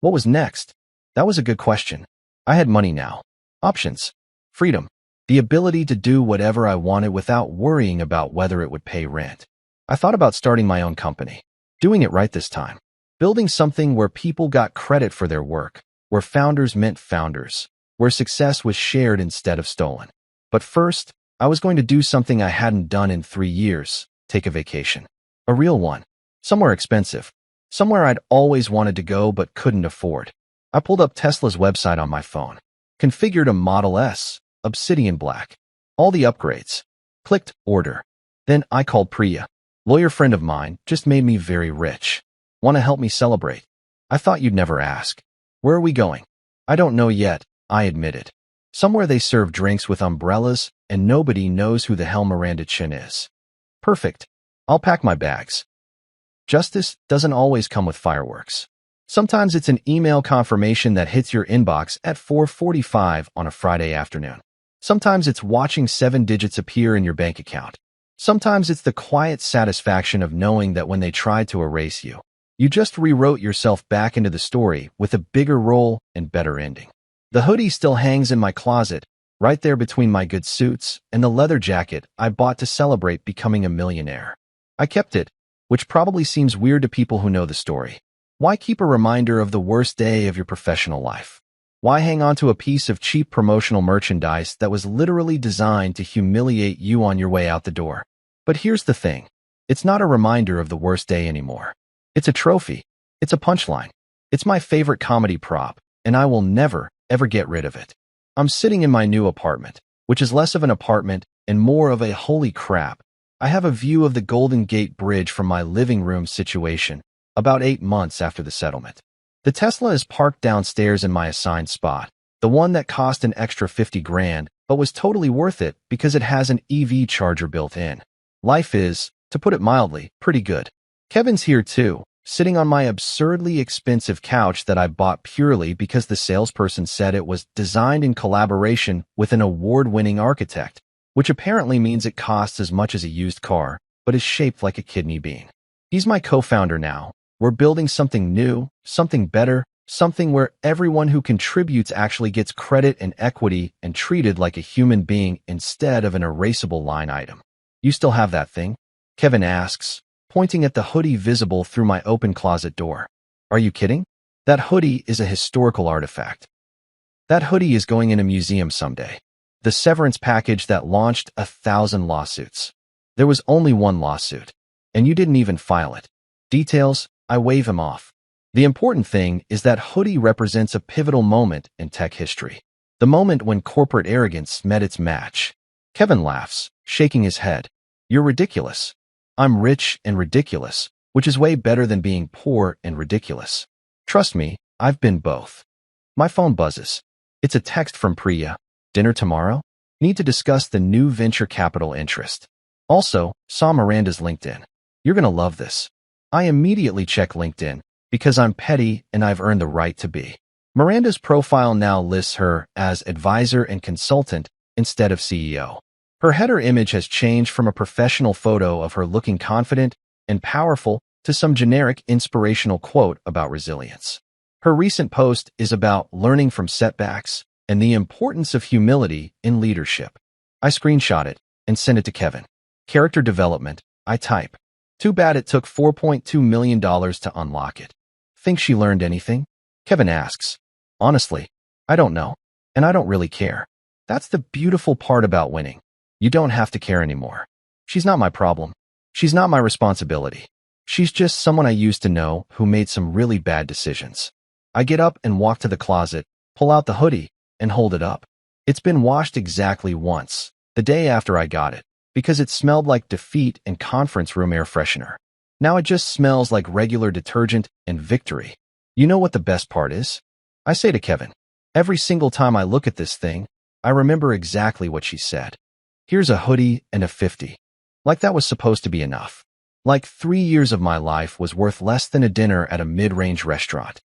What was next? That was a good question. I had money now. Options. Freedom. The ability to do whatever I wanted without worrying about whether it would pay rent. I thought about starting my own company. Doing it right this time. Building something where people got credit for their work, where founders meant founders, where success was shared instead of stolen. But first, I was going to do something I hadn't done in 3 years, take a vacation. A real one. Somewhere expensive. Somewhere I'd always wanted to go but couldn't afford. I pulled up Tesla's website on my phone. Configured a Model S, Obsidian Black. All the upgrades. Clicked order. Then I called Priya. Lawyer friend of mine, just made me very rich. Want to help me celebrate? I thought you'd never ask. Where are we going? I don't know yet, I admitted. Somewhere they serve drinks with umbrellas and nobody knows who the hell Miranda Chin is. Perfect. I'll pack my bags. Justice doesn't always come with fireworks. Sometimes it's an email confirmation that hits your inbox at 4:45 on a Friday afternoon. Sometimes it's watching 7 digits appear in your bank account. Sometimes it's the quiet satisfaction of knowing that when they tried to erase you, you just rewrote yourself back into the story with a bigger role and better ending. The hoodie still hangs in my closet, right there between my good suits and the leather jacket I bought to celebrate becoming a millionaire. I kept it, which probably seems weird to people who know the story. Why keep a reminder of the worst day of your professional life? Why hang on to a piece of cheap promotional merchandise that was literally designed to humiliate you on your way out the door? But here's the thing. It's not a reminder of the worst day anymore. It's a trophy. It's a punchline. It's my favorite comedy prop, and I will never, ever get rid of it. I'm sitting in my new apartment, which is less of an apartment and more of a holy crap. I have a view of the Golden Gate Bridge from my living room situation, about 8 months after the settlement. The Tesla is parked downstairs in my assigned spot, the one that cost an extra 50 grand, but was totally worth it because it has an EV charger built in. Life is, to put it mildly, pretty good. Kevin's here too, sitting on my absurdly expensive couch that I bought purely because the salesperson said it was designed in collaboration with an award-winning architect, which apparently means it costs as much as a used car, but is shaped like a kidney bean. He's my co-founder now. We're building something new, something better, something where everyone who contributes actually gets credit and equity and treated like a human being instead of an erasable line item. You still have that thing? Kevin asks, pointing at the hoodie visible through my open closet door. Are you kidding? That hoodie is a historical artifact. That hoodie is going in a museum someday. The severance package that launched 1,000 lawsuits. There was only one lawsuit, and you didn't even file it. Details, I wave him off. The important thing is that hoodie represents a pivotal moment in tech history. The moment when corporate arrogance met its match. Kevin laughs, shaking his head. You're ridiculous. I'm rich and ridiculous, which is way better than being poor and ridiculous. Trust me, I've been both. My phone buzzes. It's a text from Priya. Dinner tomorrow? Need to discuss the new venture capital interest. Also, saw Miranda's LinkedIn. You're gonna love this. I immediately check LinkedIn because I'm petty and I've earned the right to be. Miranda's profile now lists her as advisor and consultant instead of CEO. Her header image has changed from a professional photo of her looking confident and powerful to some generic inspirational quote about resilience. Her recent post is about learning from setbacks and the importance of humility in leadership. I screenshot it and send it to Kevin. Character development, I type. Too bad it took $4.2 million to unlock it. Think she learned anything? Kevin asks. Honestly, I don't know. And I don't really care. That's the beautiful part about winning. You don't have to care anymore. She's not my problem. She's not my responsibility. She's just someone I used to know who made some really bad decisions. I get up and walk to the closet, pull out the hoodie, and hold it up. It's been washed exactly once, the day after I got it, because it smelled like defeat and conference room air freshener. Now it just smells like regular detergent and victory. You know what the best part is? I say to Kevin, every single time I look at this thing, I remember exactly what she said. Here's a hoodie and a 50. Like that was supposed to be enough. Like 3 years of my life was worth less than a dinner at a mid-range restaurant.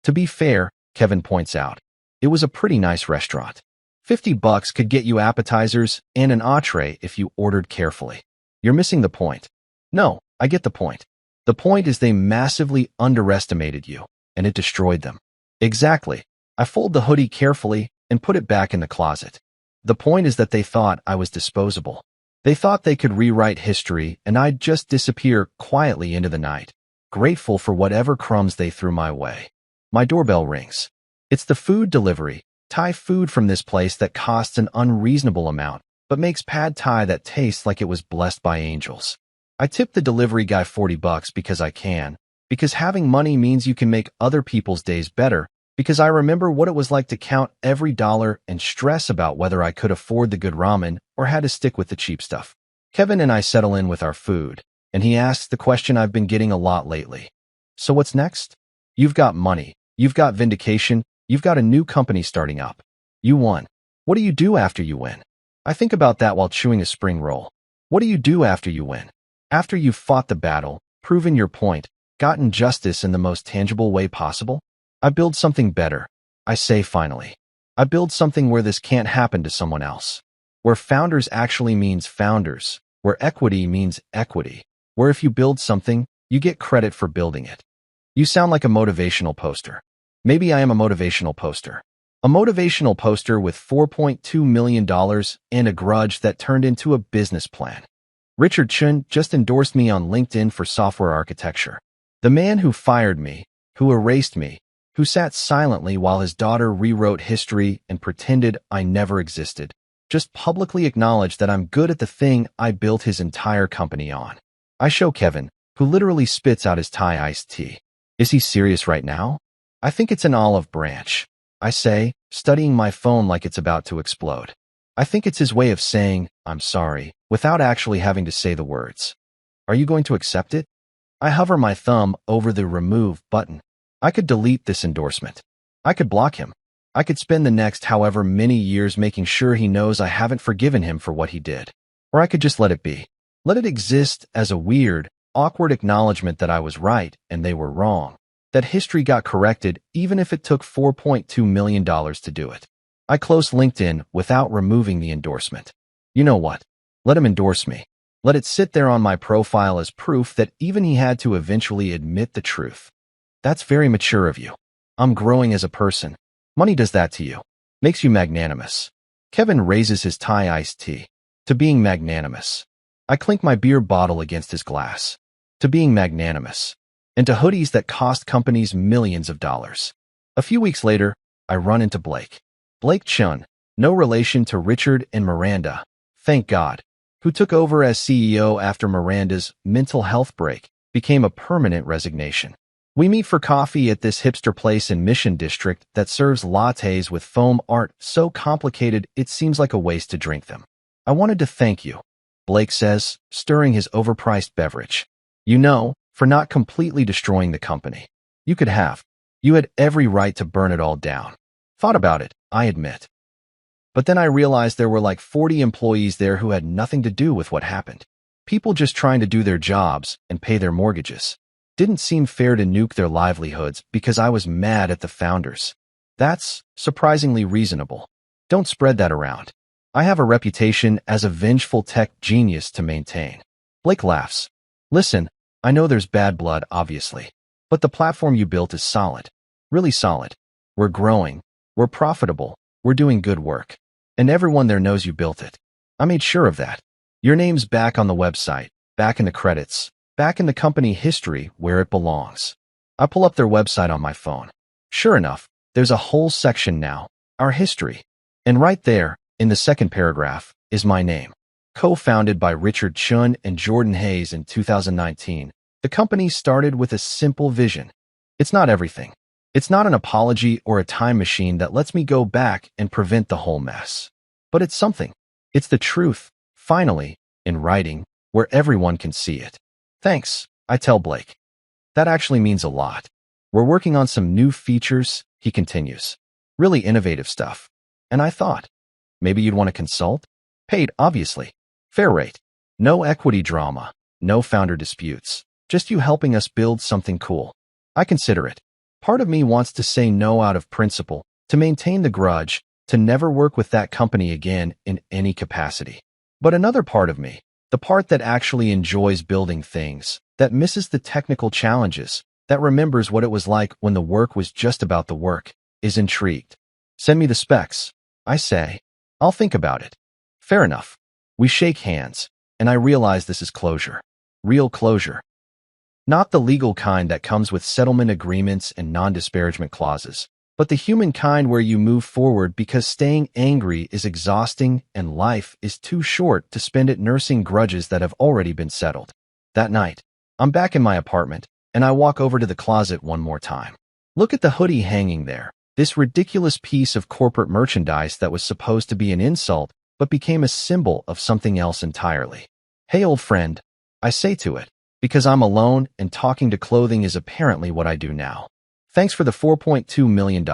To be fair, Kevin points out, it was a pretty nice restaurant. $50 could get you appetizers and an entree if you ordered carefully. You're missing the point. No, I get the point. The point is they massively underestimated you, and it destroyed them. Exactly. I fold the hoodie carefully and put it back in the closet. The point is that they thought I was disposable. They thought they could rewrite history and I'd just disappear quietly into the night, grateful for whatever crumbs they threw my way. My doorbell rings. It's the food delivery, Thai food from this place that costs an unreasonable amount, but makes pad Thai that tastes like it was blessed by angels. I tip the delivery guy $40 because I can, because having money means you can make other people's days better, because I remember what it was like to count every dollar and stress about whether I could afford the good ramen or had to stick with the cheap stuff. Kevin and I settle in with our food, and he asks the question I've been getting a lot lately. So what's next? You've got money, you've got vindication, you've got a new company starting up. You won. What do you do after you win? I think about that while chewing a spring roll. What do you do after you win? After you've fought the battle, proven your point, gotten justice in the most tangible way possible? I build something better. I say finally. I build something where this can't happen to someone else. Where founders actually means founders. Where equity means equity. Where if you build something, you get credit for building it. You sound like a motivational poster. Maybe I am a motivational poster. A motivational poster with $4.2 million and a grudge that turned into a business plan. Richard Chun just endorsed me on LinkedIn for software architecture. The man who fired me, who erased me, who sat silently while his daughter rewrote history and pretended I never existed, just publicly acknowledged that I'm good at the thing I built his entire company on. I show Kevin, who literally spits out his Thai iced tea. Is he serious right now? I think it's an olive branch. I say, studying my phone like it's about to explode. I think it's his way of saying, I'm sorry, without actually having to say the words. Are you going to accept it? I hover my thumb over the remove button. I could delete this endorsement. I could block him. I could spend the next however many years making sure he knows I haven't forgiven him for what he did. Or I could just let it be. Let it exist as a weird, awkward acknowledgement that I was right and they were wrong. That history got corrected even if it took $4.2 million to do it. I close LinkedIn without removing the endorsement. You know what? Let him endorse me. Let it sit there on my profile as proof that even he had to eventually admit the truth. That's very mature of you. I'm growing as a person. Money does that to you. Makes you magnanimous. Kevin raises his Thai iced tea. To being magnanimous. I clink my beer bottle against his glass. To being magnanimous. And to hoodies that cost companies millions of dollars. A few weeks later, I run into Blake. Blake Chun, no relation to Richard and Miranda, thank God, who took over as CEO after Miranda's mental health break became a permanent resignation. We meet for coffee at this hipster place in Mission District that serves lattes with foam art so complicated it seems like a waste to drink them. I wanted to thank you, Blake says, stirring his overpriced beverage. You know, for not completely destroying the company. You could have. You had every right to burn it all down. Thought about it, I admit. But then I realized there were like 40 employees there who had nothing to do with what happened. People just trying to do their jobs and pay their mortgages. Didn't seem fair to nuke their livelihoods because I was mad at the founders. That's surprisingly reasonable. Don't spread that around. I have a reputation as a vengeful tech genius to maintain. Blake laughs. Listen, I know there's bad blood, obviously. But the platform you built is solid. Really solid. We're growing. We're profitable. We're doing good work. And everyone there knows you built it. I made sure of that. Your name's back on the website, back in the credits, back in the company history where it belongs. I pull up their website on my phone. Sure enough, there's a whole section now, our history. And right there, in the second paragraph, is my name. Co-founded by Richard Chun and Jordan Hayes in 2019, the company started with a simple vision. It's not everything. It's not an apology or a time machine that lets me go back and prevent the whole mess. But it's something. It's the truth, finally, in writing, where everyone can see it. Thanks, I tell Blake. That actually means a lot. We're working on some new features, he continues. Really innovative stuff. And I thought, maybe you'd want to consult? Paid, obviously. Fair rate. No equity drama. No founder disputes. Just you helping us build something cool. I consider it. Part of me wants to say no out of principle, to maintain the grudge, to never work with that company again in any capacity. But another part of me, the part that actually enjoys building things, that misses the technical challenges, that remembers what it was like when the work was just about the work, is intrigued. Send me the specs, I say. I'll think about it. Fair enough. We shake hands, and I realize this is closure. Real closure. Not the legal kind that comes with settlement agreements and non-disparagement clauses, but the human kind where you move forward because staying angry is exhausting and life is too short to spend it nursing grudges that have already been settled. That night, I'm back in my apartment, and I walk over to the closet one more time. Look at the hoodie hanging there, this ridiculous piece of corporate merchandise that was supposed to be an insult, but became a symbol of something else entirely. Hey, old friend, I say to it, because I'm alone and talking to clothing is apparently what I do now. Thanks for the $4.2 million.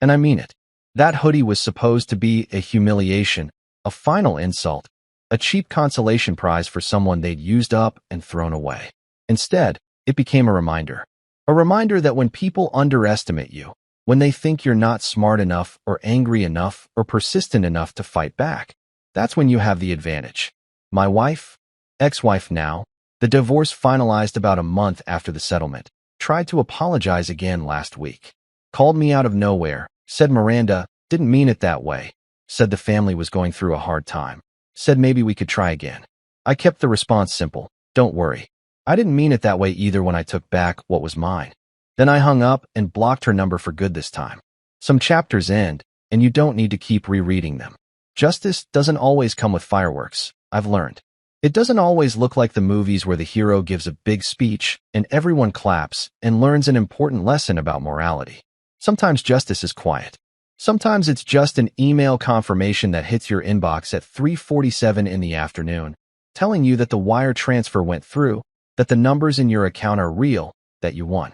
And I mean it. That hoodie was supposed to be a humiliation, a final insult, a cheap consolation prize for someone they'd used up and thrown away. Instead, it became a reminder. A reminder that when people underestimate you, when they think you're not smart enough or angry enough or persistent enough to fight back, that's when you have the advantage. My wife, ex-wife now, the divorce finalized about a month after the settlement, tried to apologize again last week. Called me out of nowhere, said Miranda, didn't mean it that way, said the family was going through a hard time, said maybe we could try again. I kept the response simple, don't worry. I didn't mean it that way either when I took back what was mine. Then I hung up and blocked her number for good this time. Some chapters end, and you don't need to keep rereading them. Justice doesn't always come with fireworks, I've learned. It doesn't always look like the movies where the hero gives a big speech and everyone claps and learns an important lesson about morality. Sometimes justice is quiet. Sometimes it's just an email confirmation that hits your inbox at 3:47 in the afternoon, telling you that the wire transfer went through, that the numbers in your account are real, that you won.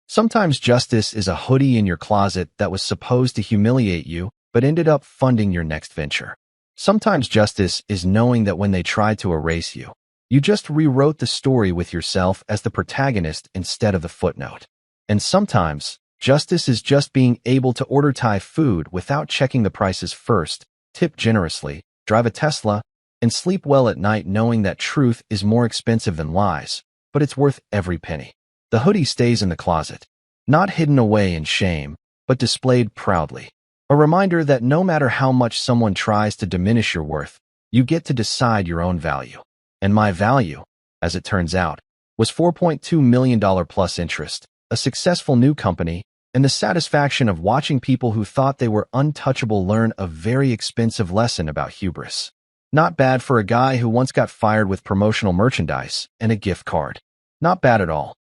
Sometimes justice is a hoodie in your closet that was supposed to humiliate you, but ended up funding your next venture. Sometimes justice is knowing that when they tried to erase you, you just rewrote the story with yourself as the protagonist instead of the footnote. And sometimes, justice is just being able to order Thai food without checking the prices first, tip generously, drive a Tesla, and sleep well at night knowing that truth is more expensive than lies, but it's worth every penny. The hoodie stays in the closet, not hidden away in shame, but displayed proudly. A reminder that no matter how much someone tries to diminish your worth, you get to decide your own value. And my value, as it turns out, was $4.2 million plus interest, a successful new company, and the satisfaction of watching people who thought they were untouchable learn a very expensive lesson about hubris. Not bad for a guy who once got fired with promotional merchandise and a gift card. Not bad at all.